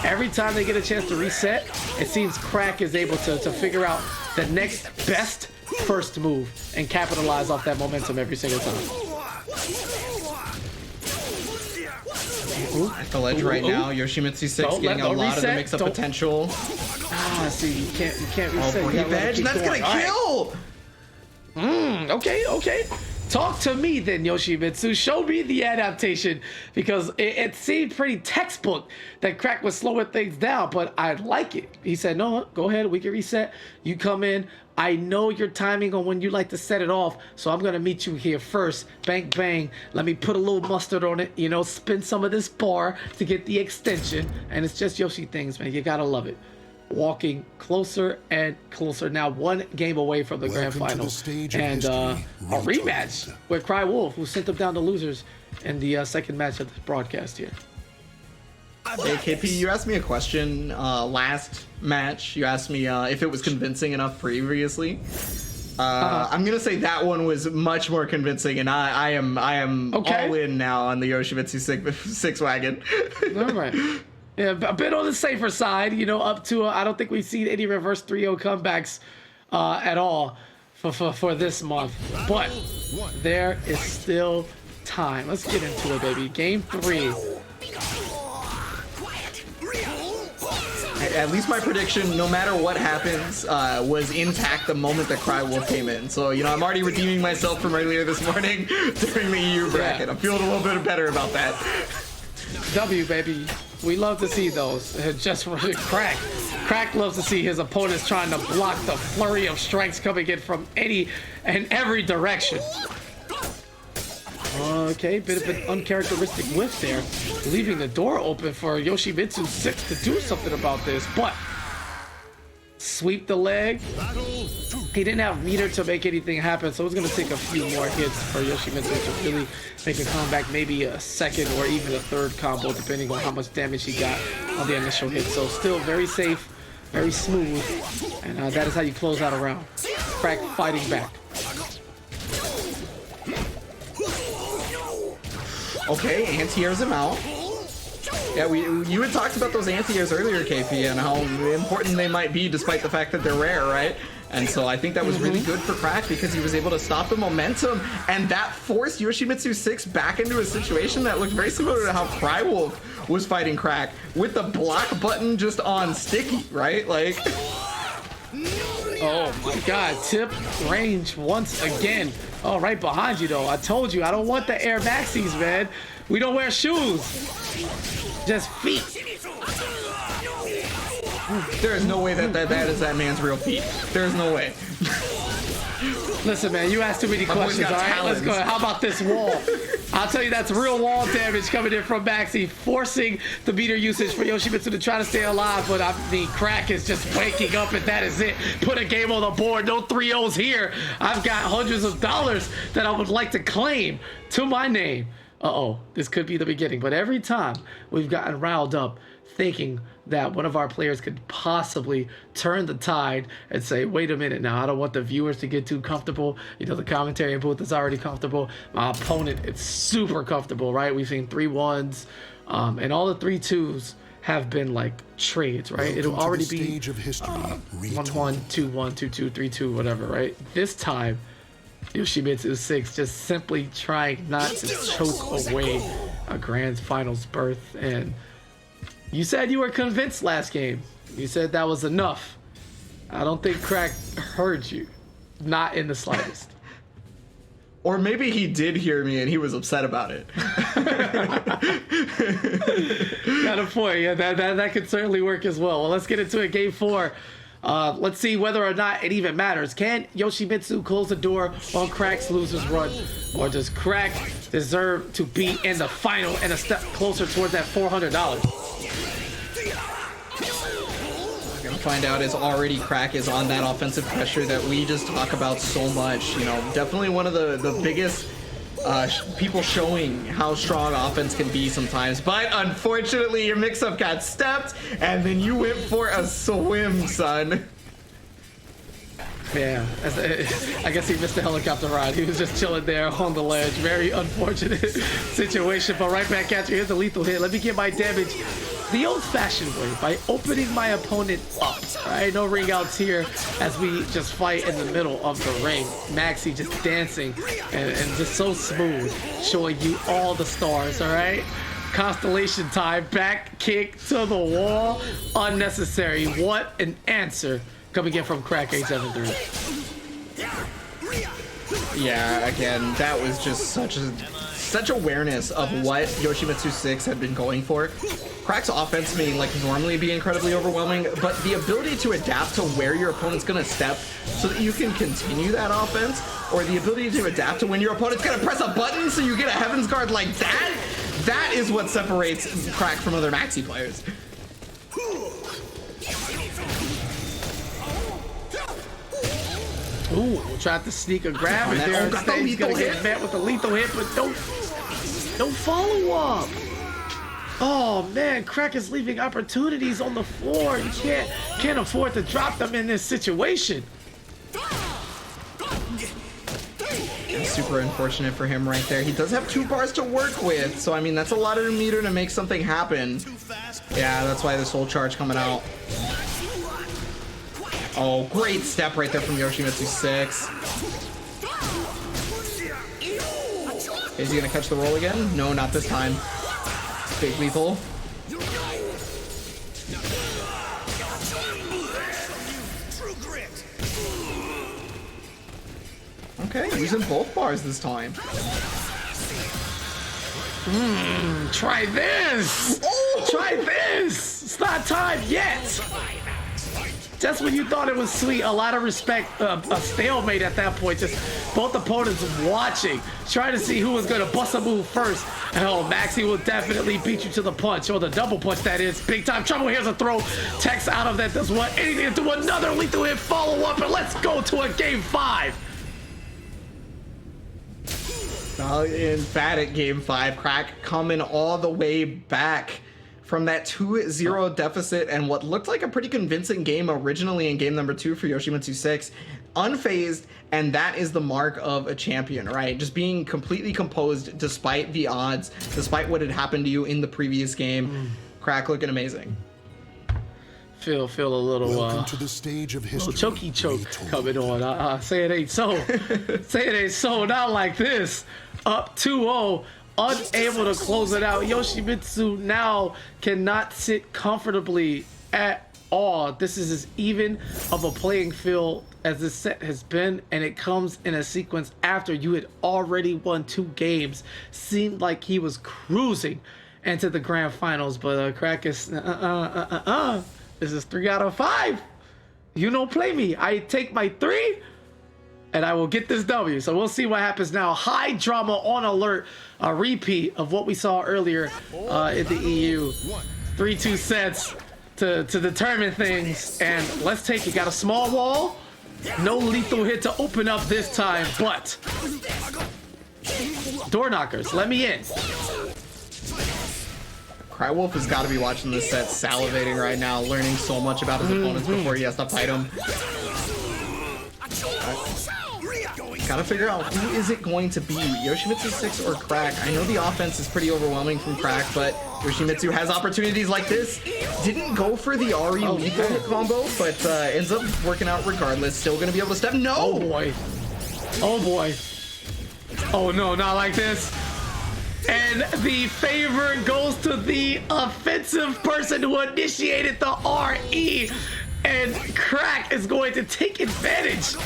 every time they get a chance to reset, it seems Crack is able to figure out the next best first move and capitalize off that momentum every single time. At the ledge right now, Yoshimitsu 6 getting a lot of the mix-up potential. See, you can't reset. Oh, Brave Edge, that's gonna kill! Okay. Talk to me then, Yoshimitsu. Show me the adaptation, because it seemed pretty textbook that Crack was slowing things down, but I like it. He said, no, go ahead, we can reset. You come in. I know your timing on when you like to set it off, so I'm gonna meet you here first. Bang, bang. Let me put a little mustard on it, you know, spin some of this bar to get the extension. And it's just Yoshi things, man. You gotta love it. Walking closer and closer. Now 1 game away from the grand final. And a rematch with Cry Wolf, who sent them down to losers in the second match of the broadcast here. Hey KP, you asked me a question last match. You asked me if it was convincing enough previously. I'm gonna say that one was much more convincing, and I am all in now on the Yoshimitsu 6 wagon. All right. Yeah, a bit on the safer side, you know, up to I don't think we've seen any reverse 3-0 comebacks at all for this month. But there is still time. Let's get into it, baby. Game 3. At least my prediction, no matter what happens, was intact the moment that Cry Wolf came in. So, you know, I'm already redeeming myself from earlier this morning during the EU bracket. Yeah. I'm feeling a little bit better about that. W, baby. We love to see those. Just Crack loves to see his opponents trying to block the flurry of strikes coming in from any and every direction. Okay, bit of an uncharacteristic whiff there, leaving the door open for Yoshimitsu 6 to do something about this, but sweep the leg. He didn't have meter to make anything happen, so it's going to take a few more hits for Yoshimitsu to really make a comeback, maybe a second or even a third combo, depending on how much damage he got on the initial hit. So still very safe, very smooth, and that is how you close out a round. Crack fighting back. Okay, anti-airs him out. Yeah, you had talked about those anti-airs earlier, KP, and how important they might be despite the fact that they're rare, right? And so I think that was really good for Crack because he was able to stop the momentum, and that forced Yoshimitsu 6 back into a situation that looked very similar to how Cry Wolf was fighting Crack, with the block button just on sticky, right? Like... Oh my god, tip range once again. Oh, right behind you though. I told you, I don't want the Air Maxis, man. We don't wear shoes. Just feet. There is no way that is that man's real feet. There is no way. Listen, man, you asked too many questions, all right? Let's go. How about this wall? I'll tell you, that's real wall damage coming in from Maxi, forcing the meter usage for Yoshimitsu to try to stay alive, but the Crack is just waking up, and that is it. Put a game on the board. No 3-0s here. I've got hundreds of dollars that I would like to claim to my name. Uh-oh, this could be the beginning, but every time we've gotten riled up thinking that one of our players could possibly turn the tide and say, wait a minute now, I don't want the viewers to get too comfortable. You know, the commentary booth is already comfortable. My opponent, it's super comfortable, right? We've seen 3-1s, and all the 3-2s have been like trades, right? It'll already be 1-1, 2-1, 2-2, 3-2, whatever, right? This time, Yoshimitsu 6 just simply trying not to choke away a grand finals berth. And you said you were convinced last game. You said that was enough. I don't think Crack heard you. Not in the slightest. Or maybe he did hear me and he was upset about it. Got a point. Yeah, that could certainly work as well. Well, let's get into it. Game 4. Let's see whether or not it even matters. Can Yoshimitsu close the door on Crack's loser's run? Or does Crack deserve to be in the final and a step closer towards that $400? Gonna find out is already Crack is on that offensive pressure that we just talk about so much. You know, definitely one of the biggest people showing how strong offense can be sometimes. But unfortunately, your mix-up got stepped, and then you went for a swim, son. Yeah, I guess he missed the helicopter ride. He was just chilling there on the ledge. Very unfortunate situation, but right back at you. Here's the lethal hit. Let me get my damage the old-fashioned way by opening my opponent up. All right, no ring outs here as we just fight in the middle of the ring. Maxi just dancing and just so smooth, showing you all the stars, all right? Constellation time, back kick to the wall, unnecessary. What an answer coming in from Crack 873. Yeah, again, that was just such awareness of what Yoshimitsu 6 had been going for. Crack's offense may like normally be incredibly overwhelming, but the ability to adapt to where your opponent's gonna step so that you can continue that offense, or the ability to adapt to when your opponent's gonna press a button so you get a Heaven's Guard like that, that is what separates Crack from other Maxi players. Ooh, tried to sneak a grab in there. Instead, he's gonna get met with a lethal hit, but don't follow up. Oh man, Crack is leaving opportunities on the floor. You can't afford to drop them in this situation. Super unfortunate for him right there. He does have 2 bars to work with, so I mean that's a lot of the meter to make something happen. Yeah, that's why the soul charge coming out. Oh, great step right there from Yoshimitsu 6. Is he gonna catch the roll again? No, not this time. Big lethal. Okay, using both bars this time. Try this! Oh! Try this! It's not time yet! Just when you thought it was sweet, a lot of respect, a stalemate at that point. Just both opponents watching, trying to see who was going to bust a move first. And oh, Maxi will definitely beat you to the punch, or the double punch that is. Big time trouble. Here's a throw. Tex out of that does what? Anything to another lethal hit follow up, and let's go to a game 5. Emphatic game 5. Crack coming all the way back from that 2-0 deficit and what looked like a pretty convincing game originally in game number 2 for Yoshimitsu 6. Unfazed, and that is the mark of a champion, right? Just being completely composed despite the odds, despite what had happened to you in the previous game. Crack looking amazing. Feel a little Welcome to the stage of history. little choky choke coming on. Say it ain't so. Say it ain't so. Not like this. Up 2-0. Unable to close it out. Yoshimitsu now cannot sit comfortably at all. This is as even of a playing field as this set has been, and it comes in a sequence after you had already won 2 games. Seemed like he was cruising into the grand finals, but Crack is this is 3 out of 5. You don't play me. I take my 3 and I will get this W. So we'll see what happens now. High drama on alert. A repeat of what we saw earlier in the EU. 3-2 sets to determine things. And let's take it. Got a small wall. No lethal hit to open up this time, but door knockers, let me in. Crywolf has got to be watching this set, salivating right now, learning so much about his opponents before he has to fight them. Gotta figure out who is it going to be, Yoshimitsu 6 or Crack. I know the offense is pretty overwhelming from Crack, but Yoshimitsu has opportunities like this. Didn't go for the RE lethal combo, but ends up working out regardless. Still gonna be able to step. No! Oh boy. Oh boy. Oh no, not like this. And the favor goes to the offensive person who initiated the RE. And Crack is going to take advantage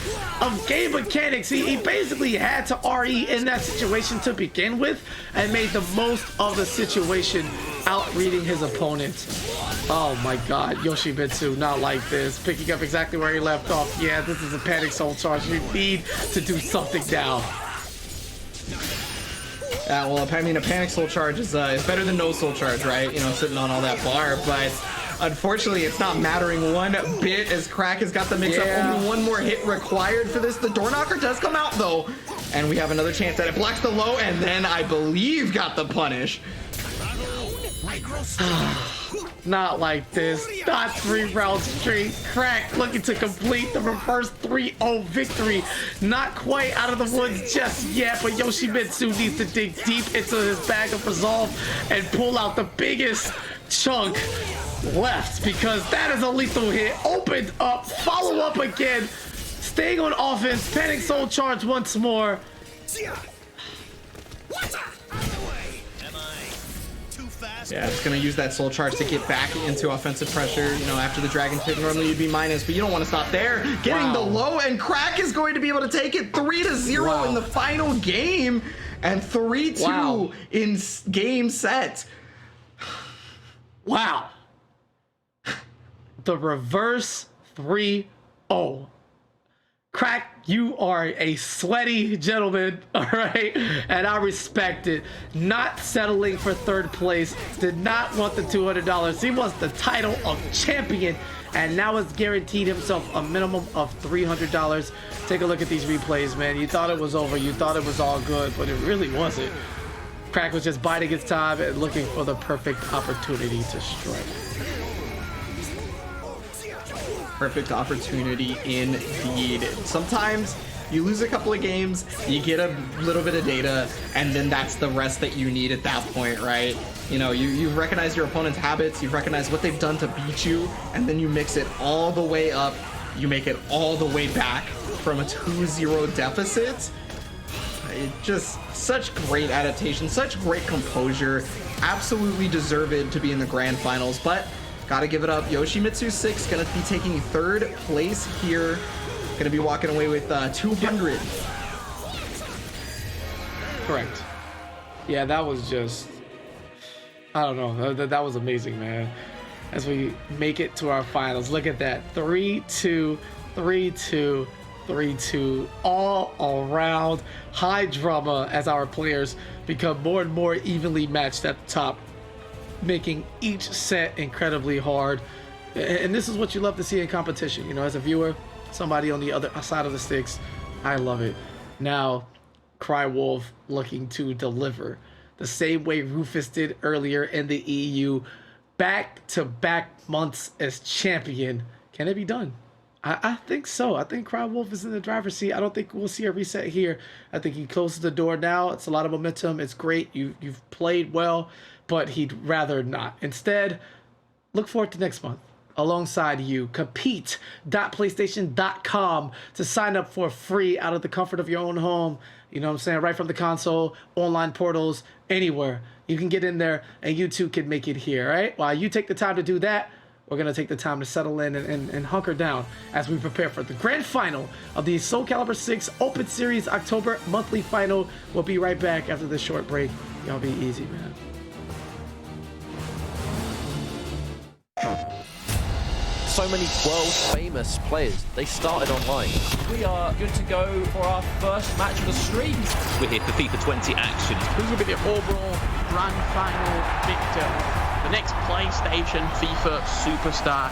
of game mechanics. He basically had to RE in that situation to begin with and made the most of the situation, out-reading his opponent. Oh my god, Yoshimitsu, not like this. Picking up exactly where he left off. Yeah, this is a panic soul charge. You need to do something now. Well, I mean, a panic soul charge is better than no soul charge, right? You know, sitting on all that bar, but unfortunately, it's not mattering one bit as Crack has got the mix-up. Only one more hit required for this. The door knocker does come out, though, and we have another chance at it. Blocks the low, and then I believe got the punish. Not like this. Not 3 rounds straight. Crack looking to complete the reverse 3-0 victory. Not quite out of the woods just yet, but Yoshimitsu needs to dig deep into his bag of resolve and pull out the biggest chunk left, because that is a lethal hit. Opened up, follow up again, staying on offense, panic soul charge once more. Yeah, it's gonna use that soul charge to get back into offensive pressure. You know, after the dragon pit, normally you'd be minus, but you don't want to stop there. Getting the low, and Crack is going to be able to take it 3-0 in the final game, and 3-2 in game set. Wow. The reverse 3-0. Crack, you are a sweaty gentleman, all right? And I respect it. Not settling for third place. Did not want the $200. He wants the title of champion, and now has guaranteed himself a minimum of $300. Take a look at these replays, man. You thought it was over. You thought it was all good, but it really wasn't. Crack was just biding his time and looking for the perfect opportunity to strike. Perfect opportunity indeed. Sometimes you lose a couple of games, you get a little bit of data, and then that's the rest that you need at that point, right? You know, you've recognized your opponent's habits, you've recognized what they've done to beat you, and then you mix it all the way up, you make it all the way back from a 2-0 deficit. It just such great adaptation, such great composure, absolutely deserved to be in the grand finals, but gotta give it up. Yoshimitsu 6 gonna be taking third place here. Gonna be walking away with 200. Correct. Yeah, that was just, I don't know. That was amazing, man. As we make it to our finals, look at that. 3-2, 3-2, 3-2, all around. High drama as our players become more and more evenly matched at the top, making each set incredibly hard. And this is what you love to see in competition. You know, as a viewer, somebody on the other side of the sticks, I love it. Now, Crywolf looking to deliver the same way Rufus did earlier in the EU. Back-to-back months as champion. Can it be done? I think so. I think Crywolf is in the driver's seat. I don't think we'll see a reset here. I think he closes the door now. It's a lot of momentum. It's great. You've played well, but he'd rather not. Instead, look forward to next month alongside you. Compete.playstation.com to sign up for free out of the comfort of your own home. You know what I'm saying? Right from the console, online portals, anywhere. You can get in there and you too can make it here, right? While you take the time to do that, we're going to take the time to settle in and hunker down as we prepare for the grand final of the Soul Calibur 6 Open Series October monthly final. We'll be right back after this short break. Y'all be easy, man. So so many world-famous players. They started online. We are good to go for our first match of the stream. We're here for FIFA 20 action. Who's going to be the overall grand final victor? The next PlayStation FIFA superstar.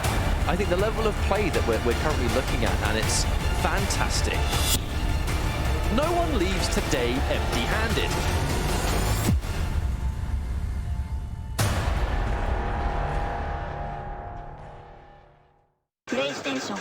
I think the level of play that we're currently looking at, and it's fantastic. No one leaves today empty-handed. PlayStation.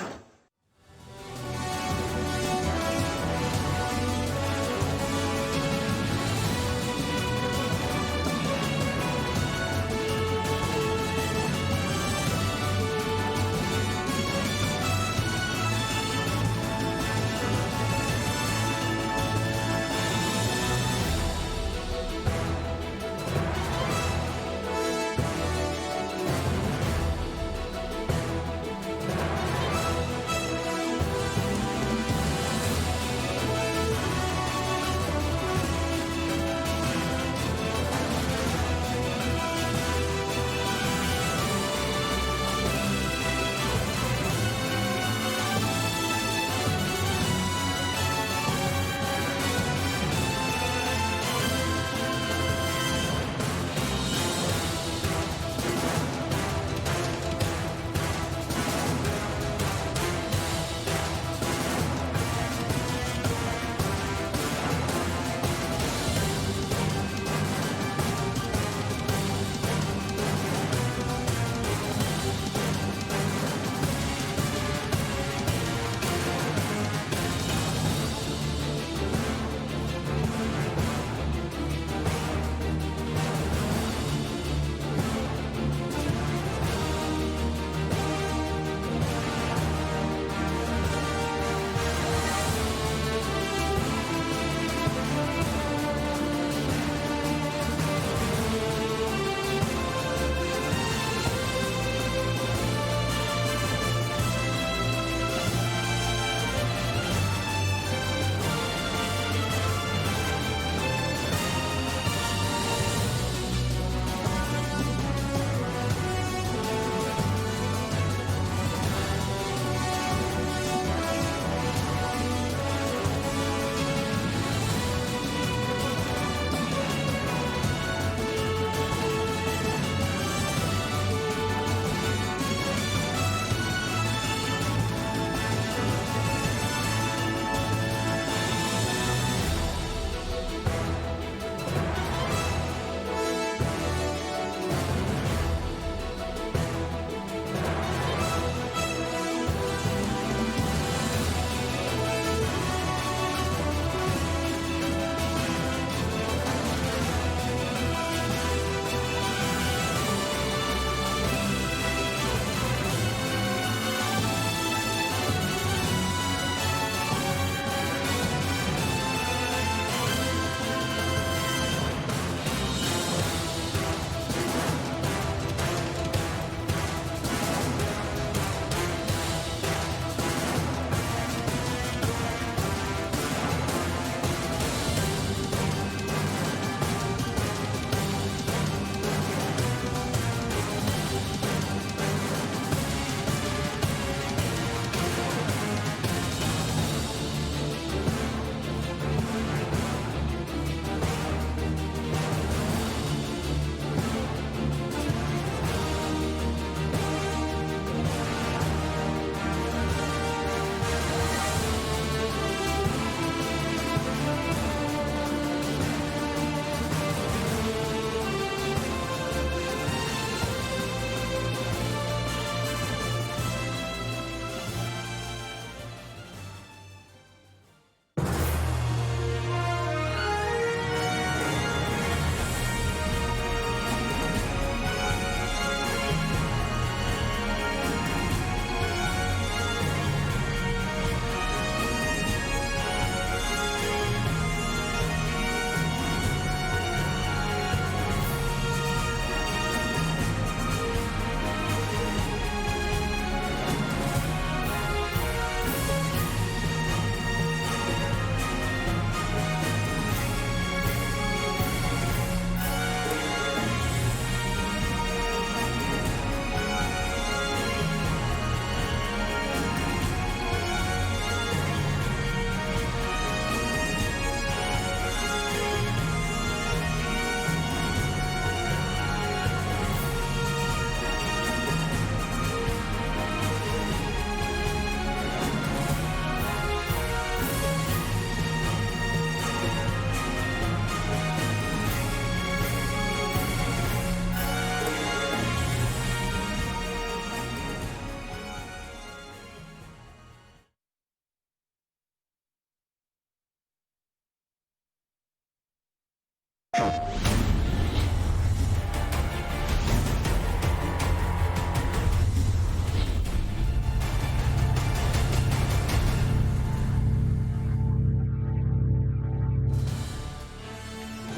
I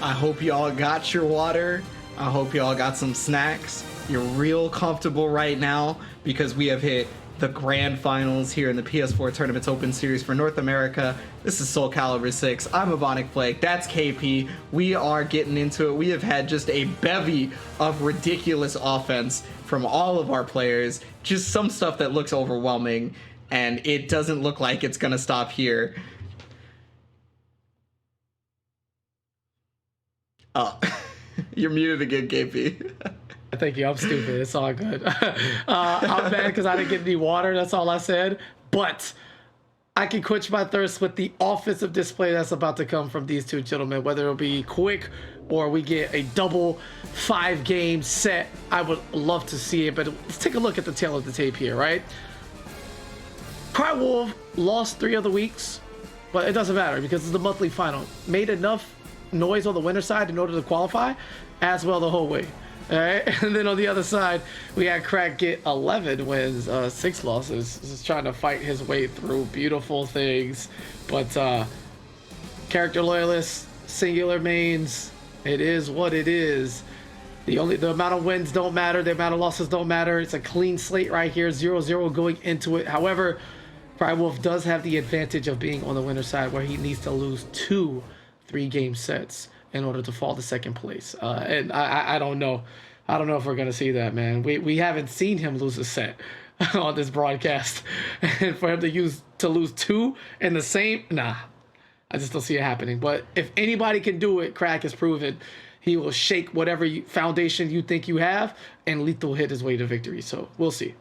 hope y'all got your water. I hope y'all got some snacks. You're real comfortable right now because we have hit the grand finals here in the PS4 Tournaments Open Series for North America. This is Soul Calibur 6. I'm Ebonic Plague. That's KP. We are getting into it. We have had just a bevy of ridiculous offense from all of our players. Just some stuff that looks overwhelming, and it doesn't look like it's going to stop here. Oh, you're muted again, KP. Thank you. I'm stupid. It's all good. I'm mad because I didn't get any water. That's all I said. But I can quench my thirst with the offensive display that's about to come from these two gentlemen, whether it'll be quick or we get a double 5-game set. I would love to see it, but let's take a look at the tail of the tape here, right? Crywolf lost 3 other weeks, but it doesn't matter because it's the monthly final. Made enough noise on the winner side in order to qualify as well the whole way. All right, and then on the other side, we had Crack get 11 wins, 6 losses. Just trying to fight his way through beautiful things. But character loyalists, singular mains, it is what it is. The amount of wins don't matter, the amount of losses don't matter. It's a clean slate right here, 0-0 going into it. However, Crywolf does have the advantage of being on the winner side where he needs to lose 2 3-game sets in order to fall to second place. And I don't know. I don't know if we're going to see that, man. We haven't seen him lose a set on this broadcast. And for him to lose 2 in the same, nah. I just don't see it happening. But if anybody can do it, Crack has proven he will shake whatever foundation you think you have and lethal hit his way to victory. So we'll see.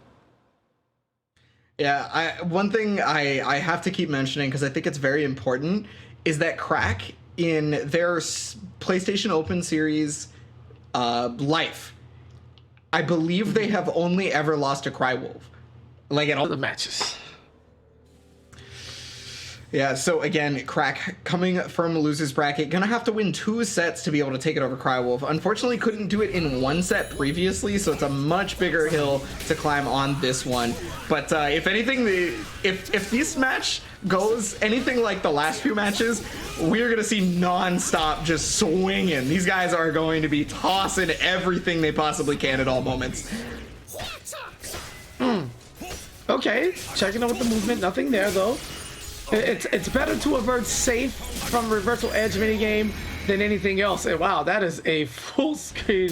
Yeah, one thing I have to keep mentioning, because I think it's very important, is that Crack, in their PlayStation Open Series life, I believe they have only ever lost to Crywolf. Like at all the matches. Yeah, so again, Crack coming from loser's bracket, gonna have to win 2 sets to be able to take it over Crywolf. Unfortunately, couldn't do it in 1 set previously, so it's a much bigger hill to climb on this one. But if anything, if this match goes anything like the last few matches, we're gonna see non-stop just swinging. These guys are going to be tossing everything they possibly can at all moments. Okay, checking out with the movement, nothing there though. It's better to avert safe from reversal edge minigame than anything else. And wow, that is a full screen.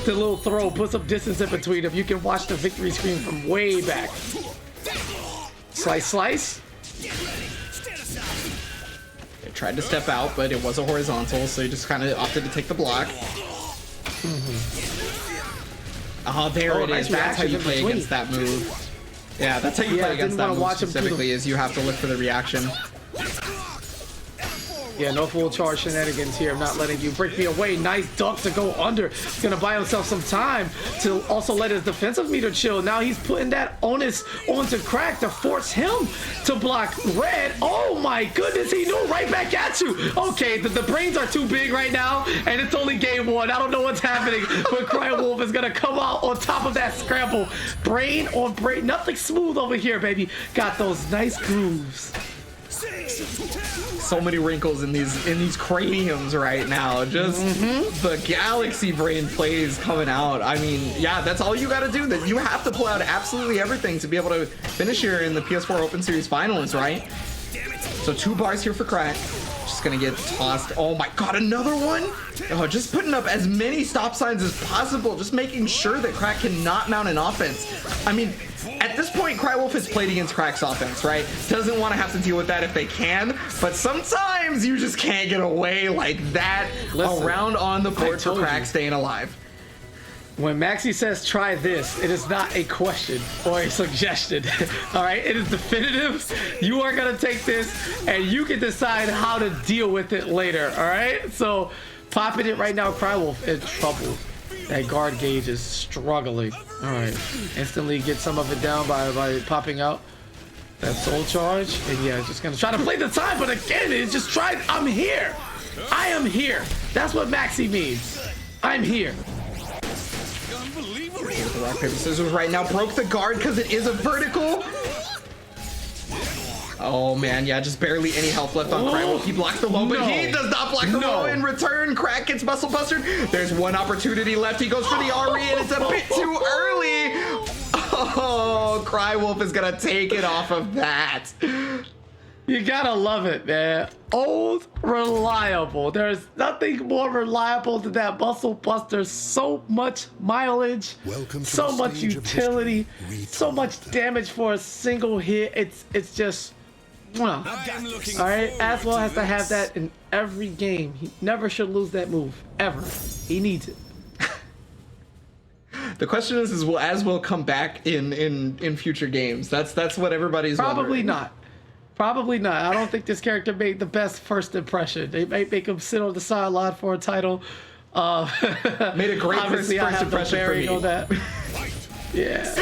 The little throw puts some distance in between them. You can watch the victory screen from way back. Slice, slice. They tried to step out, but it was a horizontal, so he just kind of opted to take the block. Oh, there it is. That's how you play against that move. Yeah, that's how you play against that move specifically, is you have to look for the reaction. Yeah, no full charge shenanigans here. I'm not letting you break me away. Nice duck to go under. He's going to buy himself some time to also let his defensive meter chill. Now he's putting that onus onto Crack to force him to block red. Oh my goodness, he knew right back at you. Okay, the brains are too big right now, and it's only game 1. I don't know what's happening, but Crywolf is going to come out on top of that scramble. Brain on brain. Nothing smooth over here, baby. Got those nice grooves. So many wrinkles in these craniums right now. Just the galaxy brain plays coming out. I mean, yeah, that's all you got to do. That you have to pull out absolutely everything to be able to finish here in the PS4 Open Series Finals, right? So 2 bars here for Crack. Just gonna get tossed. Oh my god, another one? Oh, just putting up as many stop signs as possible, just making sure that Crack cannot mount an offense. I mean, at this point, Crywolf has played against Crack's offense, right? Doesn't want to have to deal with that if they can, but sometimes you just can't get away like that. Around on the board for Crack staying alive. When Maxi says try this, it is not a question or a suggestion. All right, it is definitive. You are gonna take this and you can decide how to deal with it later. All right, so popping it right now, Crywolf in trouble. That guard gauge is struggling. All right, instantly get some of it down by popping out That soul charge, and yeah, just gonna try to play the time, but again, it's just tried. I'm here. I am here. That's what Maxi means. I'm here. The rock, paper, scissors right now broke the guard because it is a vertical. Oh man, yeah, just barely any health left on Crywolf. He blocks the low, but he does not block the low in return. Crack gets muscle bustered. There's one opportunity left. He goes for the RE, and it's a bit too early. Oh, Crywolf is gonna take it off of that. You gotta love it, man. Old, reliable. There's nothing more reliable than that muscle buster. So much mileage, so much utility, so much damage for a single hit. It's just, all right. Aswell has to have that in every game. He never should lose that move ever. He needs it. The question is will Aswell come back in future games? That's what everybody's probably wondering. not. Probably not. I don't think this character made the best first impression. They might make him sit on the sideline for a title. Made a great first impression for me. On that. Yeah.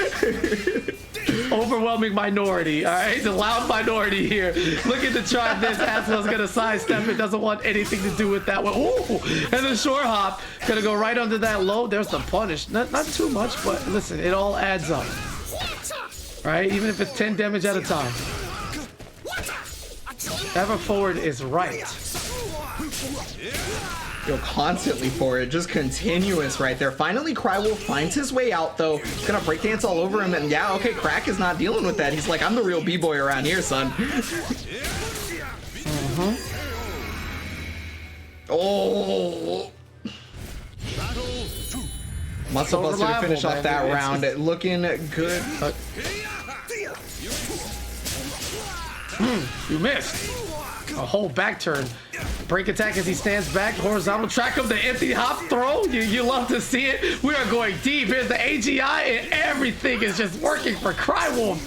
Overwhelming minority. All right, the loud minority here. Looking to try this. Aswell's gonna sidestep it. Doesn't want anything to do with that one. Ooh, and the short hop gonna go right under that low. There's the punish. Not too much, but listen, it all adds up. Right, even if it's 10 damage at a time. Ever forward is right. Yo, constantly forward, just continuous right there. Finally, Crywolf finds his way out, though. He's gonna breakdance all over him, and yeah, okay, Crack is not dealing with that. He's like, I'm the real B-boy around here, son. Oh. Muscle Buster to finish off that round. Looking good. You missed. A whole back turn. Break attack as he stands back. Horizontal track of the empty hop throw. You love to see it. We are going deep. Here's the AGI, and everything is just working for Crywolf.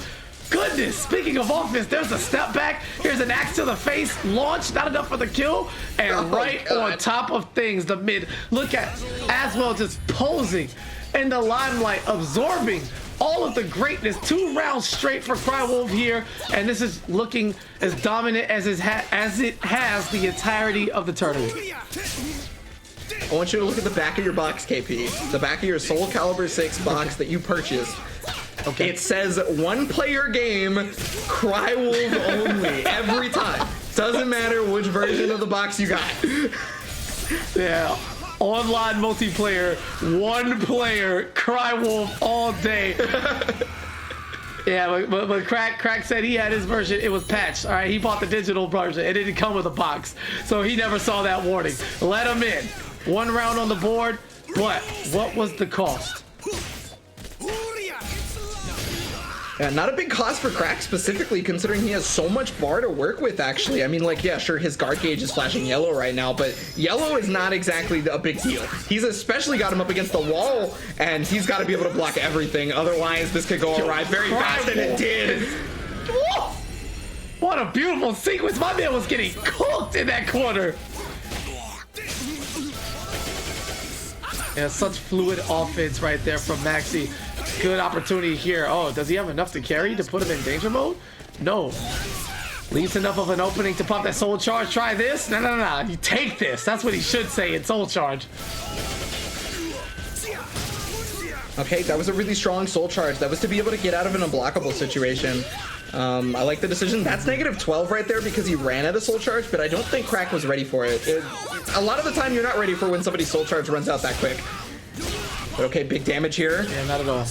Goodness, speaking of offense, there's a step back. Here's an axe to the face. Launch, not enough for the kill. And on top of things, the mid. Look at Aswell just posing in the limelight, absorbing all of the greatness. 2 rounds straight for Crywolf here, and this is looking as dominant as it has the entirety of the tournament. I want you to look at the back of your box, KP. The back of your Soul Calibur 6 box that you purchased. Okay. It says 1 player game, Crywolf only, every time. Doesn't matter which version of the box you got. Yeah. Online multiplayer, 1 player, Crywolf all day. Yeah, but Crack said he had his version. It was patched. All right, he bought the digital version. It didn't come with a box, so he never saw that warning. Let him in. 1 round on the board, but what was the cost? Yeah, not a big cost for Crack specifically, considering he has so much bar to work with, actually. I mean, like, yeah, sure, his guard gauge is flashing yellow right now, but yellow is not exactly a big deal. He's especially got him up against the wall, and he's got to be able to block everything. Otherwise, this could go awry very fast, and it did. Whoa! What a beautiful sequence. My man was getting cooked in that corner. Yeah, such fluid offense right there from Maxi. Good opportunity here. Oh, does he have enough to carry to put him in danger mode? No. Leaves enough of an opening to pop that soul charge. Try this. No. You take this. That's what he should say in soul charge. Okay, that was a really strong soul charge. That was to be able to get out of an unblockable situation. I like the decision. That's -12 right there because he ran out of soul charge, but I don't think Crack was ready for it. A lot of the time, you're not ready for when somebody's soul charge runs out that quick. But okay, big damage here. Yeah, not at all.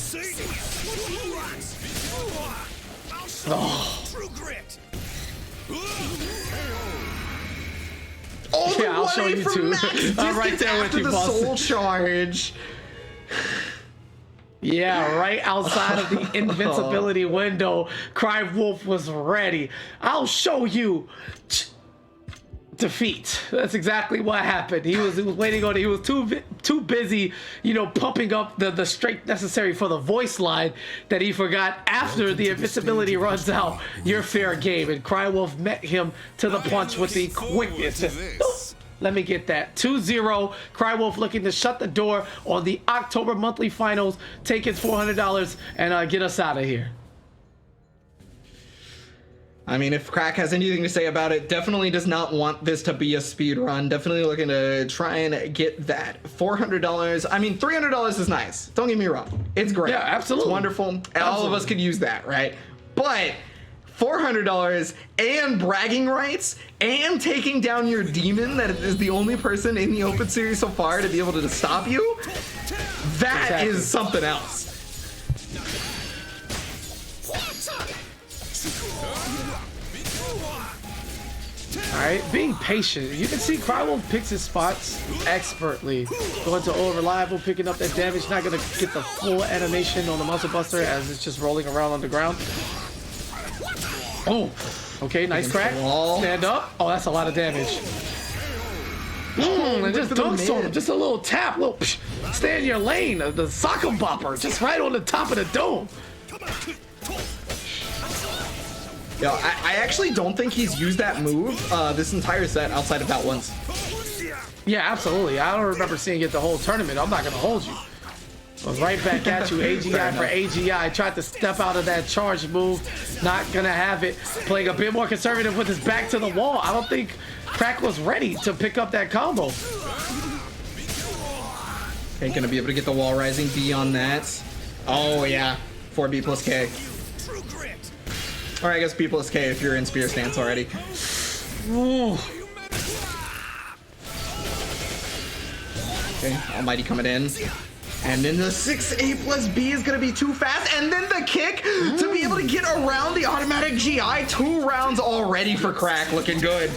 Oh, yeah, I'll show you too. I'm right there with you, boss. Soul charge. Yeah, right outside of the invincibility window. Crywolf was ready. I'll show you. Defeat. That's exactly what happened. He was waiting on it. He was too busy, pumping up the strength necessary for the voice line that he forgot after the invincibility runs out. You're fair game. And Crywolf met him to the punch with the quickness. Just, let me get that. 2-0. Crywolf looking to shut the door on the October monthly finals, take his $400 and get us out of here. I mean, if Crack has anything to say about it, definitely does not want this to be a speed run. Definitely looking to try and get that $400. I mean, $300 is nice. Don't get me wrong. It's great. Yeah, absolutely. It's wonderful. Absolutely. All of us could use that, right? But $400 and bragging rights and taking down your demon that is the only person in the open series so far to be able to stop you, that is something else. Alright, being patient. You can see Crywolf picks his spots expertly. Going to over reliable, picking up that damage, not gonna get the full animation on the Muscle Buster as it's just rolling around on the ground. Oh, okay, nice crack. Stand up. Oh, that's a lot of damage. And just dunks on him. Just a little tap, little stay in your lane. The sock'em bopper, just right on the top of the dome. Yo, I actually don't think he's used that move this entire set outside of that once. Yeah, absolutely. I don't remember seeing it the whole tournament. I'm not gonna hold you. Was right back at you, AGI for AGI. Tried to step out of that charge move. Not gonna have it. Playing a bit more conservative with his back to the wall. I don't think Crack was ready to pick up that combo. Ain't gonna be able to get the wall rising B on that. Oh yeah, 4B plus K. Or I guess B plus K if you're in spear stance already. Ooh. Okay, Almighty coming in. And then the 6A plus B is going to be too fast. And then the kick to be able to get around the automatic GI. 2 rounds already for Crack. Looking good.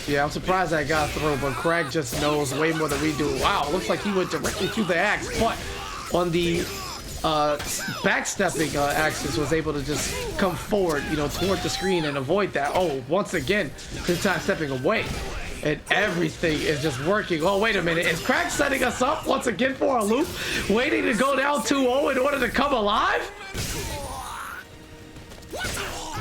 Yeah, I'm surprised that got through, but Crack just knows way more than we do. Wow, looks like he went directly through the axe. But on the backstepping axis was able to just come forward, you know, toward the screen and avoid that. Oh, once again, this time stepping away. And everything is just working. Oh, wait a minute. Is Crack setting us up once again for a loop? Waiting to go down 2-0 in order to come alive?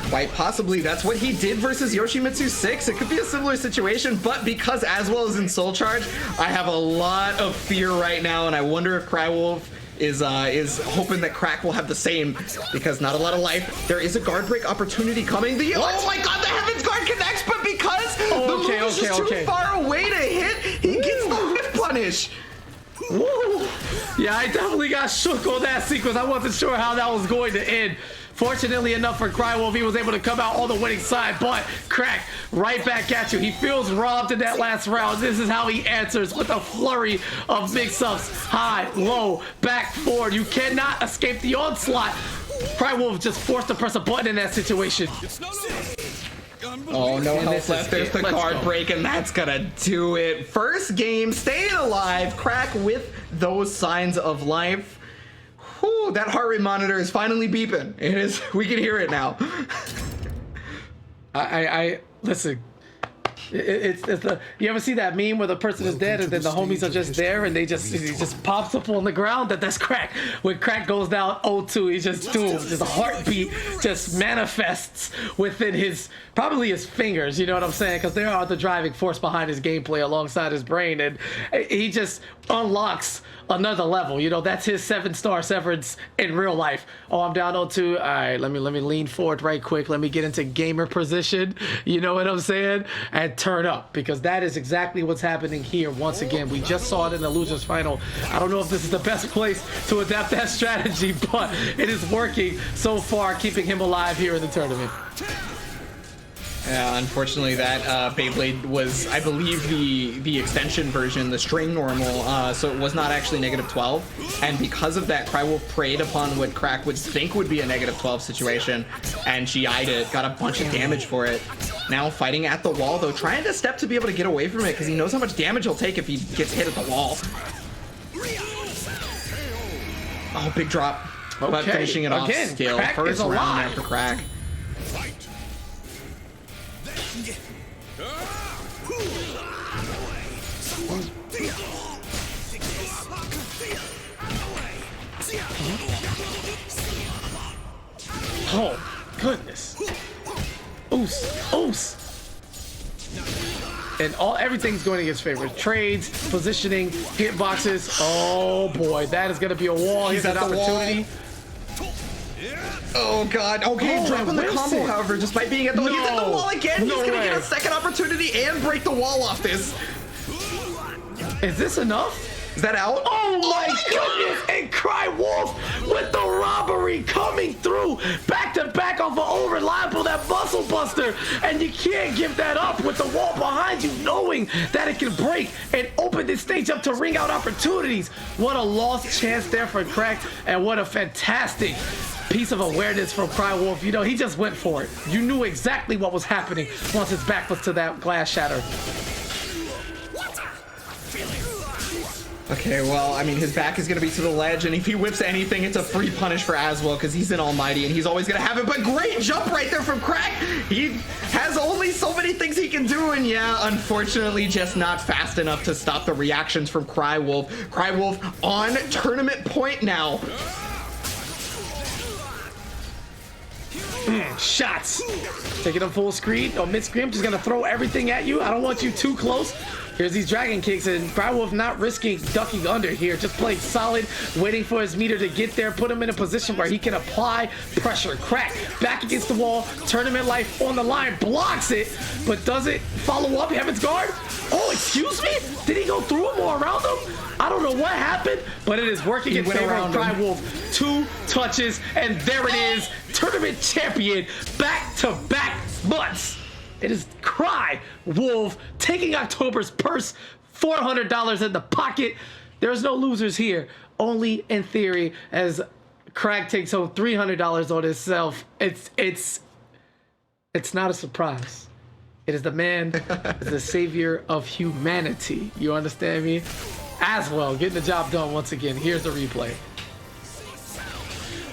Quite possibly. That's what he did versus Yoshimitsu 6. It could be a similar situation, but because as well as in Soul Charge, I have a lot of fear right now, and I wonder if Crywolf is hoping that Crack will have the same, because not a lot of life. There is a guard break opportunity coming. Oh my god, the Heaven's Guard connects, but because the move is just too far away to hit, he gets the whip punish. Woo. Yeah, I definitely got shook on that sequence. I wasn't sure how that was going to end. Fortunately enough for Crywolf, he was able to come out on the winning side, but Crack right back at you. He feels robbed in that last round. This is how he answers with a flurry of mix-ups. High, low, back, forward. You cannot escape the onslaught. Crywolf just forced to press a button in that situation. Oh, no health left. There's the guard break, and that's gonna do it. First game, staying alive. Crack with those signs of life. Whew, that heart rate monitor is finally beeping. It is. We can hear it now. I listen. It's the, you ever see that meme where the person is dead and then the homies are just there and he just pops up on the ground? That's Crack. When Crack goes down 0-2, he's just doomed. Just a heartbeat just manifests within his, probably his fingers, you know what I'm saying? Because they are the driving force behind his gameplay alongside his brain, and he just unlocks another level. You know, that's his 7-star Severance in real life. Oh, I'm down 0-2. All right, let me lean forward right quick. Let me get into gamer position. You know what I'm saying? And turn up, because that is exactly what's happening here. Once again, we just saw it in the losers final. I don't know if this is the best place to adapt that strategy, but it is working so far, keeping him alive here in the tournament. Yeah, unfortunately that Beyblade was, I believe, the extension version, the string normal, so it was not actually -12. And because of that, Crywolf preyed upon what Crack would think would be a -12 situation, and GI'd it, got a bunch of damage for it. Now fighting at the wall, though, trying to step to be able to get away from it, because he knows how much damage he'll take if he gets hit at the wall. Oh, big drop. Okay. But finishing it off still. Crack First is round alive. there for Crack. Oh, goodness. Oos. And everything's going in his favor. Trades, positioning, hitboxes. Oh boy, that is going to be a wall. Here's an opportunity. Oh god. Okay, Oh, dropping the whiffs combo, it. however, despite being at the he's at the wall again. No He's gonna way. get a second opportunity and break the wall off this. Is this enough? Is that out? Oh my goodness! And Cry Wolf with the robbery coming through back to back off of Unreliable, that muscle buster, and you can't give that up with the wall behind you, knowing that it can break and open this stage up to ring out opportunities. What a lost chance there for Crack, and what a fantastic piece of awareness from Cry Wolf. You know, he just went for it. You knew exactly what was happening once his back was to that glass shatter. Okay, well, I mean, his back is going to be to the ledge, and if he whips anything, it's a free punish for Aswell, because he's an almighty, and he's always going to have it, but great jump right there from Crack! He has only so many things he can do, and yeah, unfortunately, just not fast enough to stop the reactions from Cry Wolf. Cry Wolf on tournament point now. Shots! Taking them full screen, or mid-screen, just going to throw everything at you. I don't want you too close. Here's these dragon kicks, and Cry Wolf not risking ducking under here, just playing solid, waiting for his meter to get there, put him in a position where he can apply pressure. Crack back against the wall, tournament life on the line, blocks it, but does it follow up Heaven's Guard? Oh, excuse me? Did he go through him or around him? I don't know what happened, but it is working in favor of Cry Wolf. 2 touches, and there it is, tournament champion, back-to-back months. It is Cry Wolf taking October's purse, $400 in the pocket. There's no losers here, only in theory, as Crack takes home $300 on himself. It's not a surprise. It is the man, is the savior of humanity. You understand me? Aswell getting the job done once again. Here's the replay.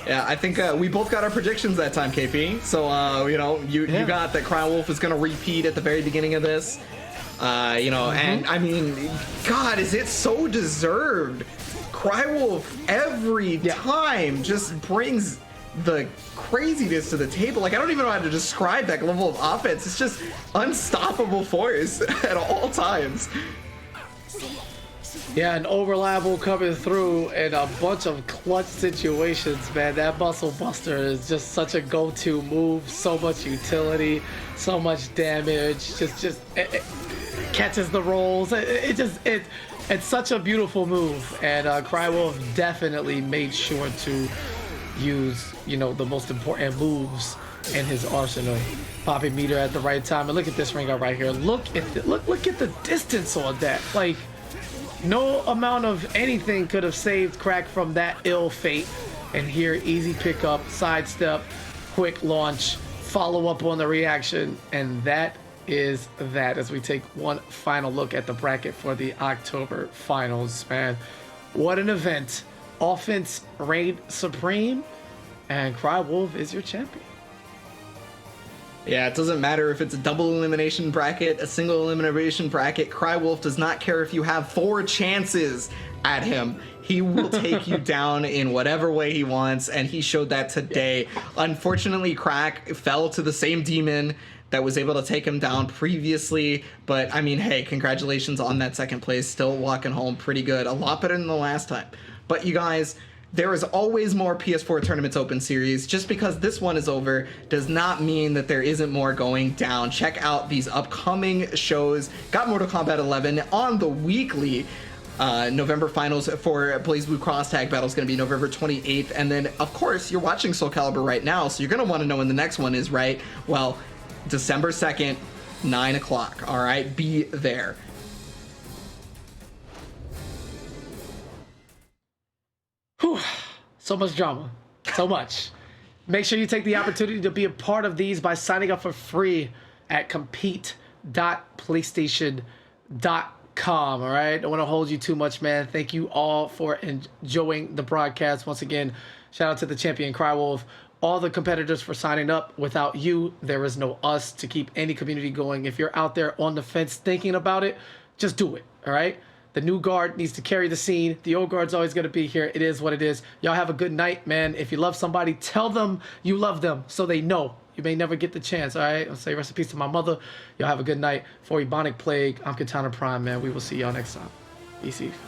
Yeah, I think we both got our predictions that time, KP. So, you know, you got that Cry Wolf is going to repeat at the very beginning of this. You know, and I mean, God, is it so deserved? Cry Wolf every time just brings the craziness to the table. Like, I don't even know how to describe that level of offense. It's just unstoppable force at all times. Yeah, an Unreliable coming through in a bunch of clutch situations, man. That Muscle Buster is just such a go-to move. So much utility, so much damage. It catches the rolls. It's such a beautiful move. And Cry Wolf definitely made sure to use, you know, the most important moves in his arsenal. Popping meter at the right time. And look at this ring out right here. Look at the distance on that. Like, no amount of anything could have saved Crack from that ill fate. And here, easy pickup, sidestep, quick launch, follow up on the reaction, and that is that. As we take one final look at the bracket for the October finals, man. What an event. Offense reigned supreme, and Cry Wolf is your champion. Yeah, it doesn't matter if it's a double elimination bracket, a single elimination bracket. Cry Wolf does not care if you have 4 chances at him. He will take you down in whatever way he wants, and he showed that today. Unfortunately, Crack fell to the same demon that was able to take him down previously, but I mean, hey, congratulations on that second place. Still walking home pretty good. A lot better than the last time. But you guys, there is always more PS4 Tournaments Open Series. Just because this one is over does not mean that there isn't more going down. Check out these upcoming shows. Got Mortal Kombat 11 on the weekly. November finals for BlazBlue Cross Tag Battle is going to be November 28th. And then, of course, you're watching Soul Calibur right now, so you're going to want to know when the next one is, right? Well, December 2nd, 9 o'clock. All right, be there. Whew. So much drama. So much. Make sure you take the opportunity to be a part of these by signing up for free at compete.playstation.com. All right? Don't want to hold you too much, man. Thank you all for enjoying the broadcast. Once again, shout out to the champion Cry Wolf. All the competitors for signing up. Without you, there is no us to keep any community going. If you're out there on the fence thinking about it, just do it. All right? The new guard needs to carry the scene. The old guard's always going to be here. It is what it is. Y'all have a good night, man. If you love somebody, tell them you love them so they know. You may never get the chance, all right? I'll say rest in peace to my mother. Y'all have a good night. For Ebonic Plague, I'm Katana Prime, man. We will see y'all next time. Be safe.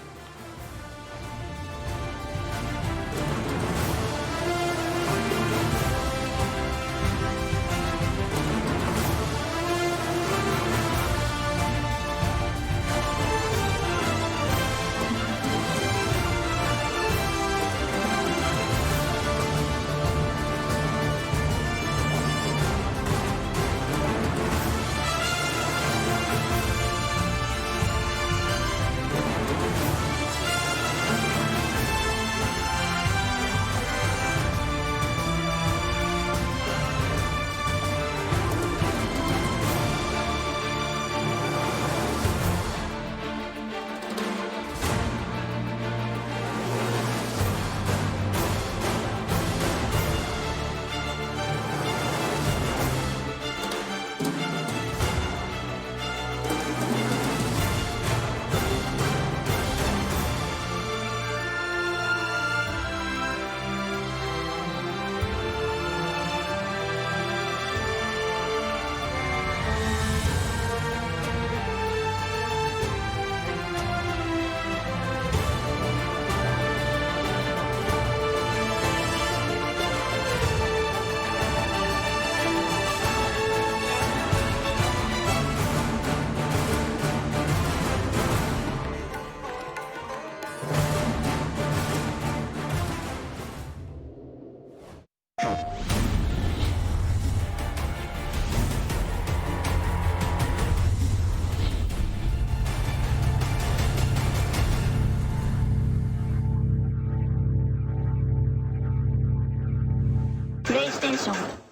special.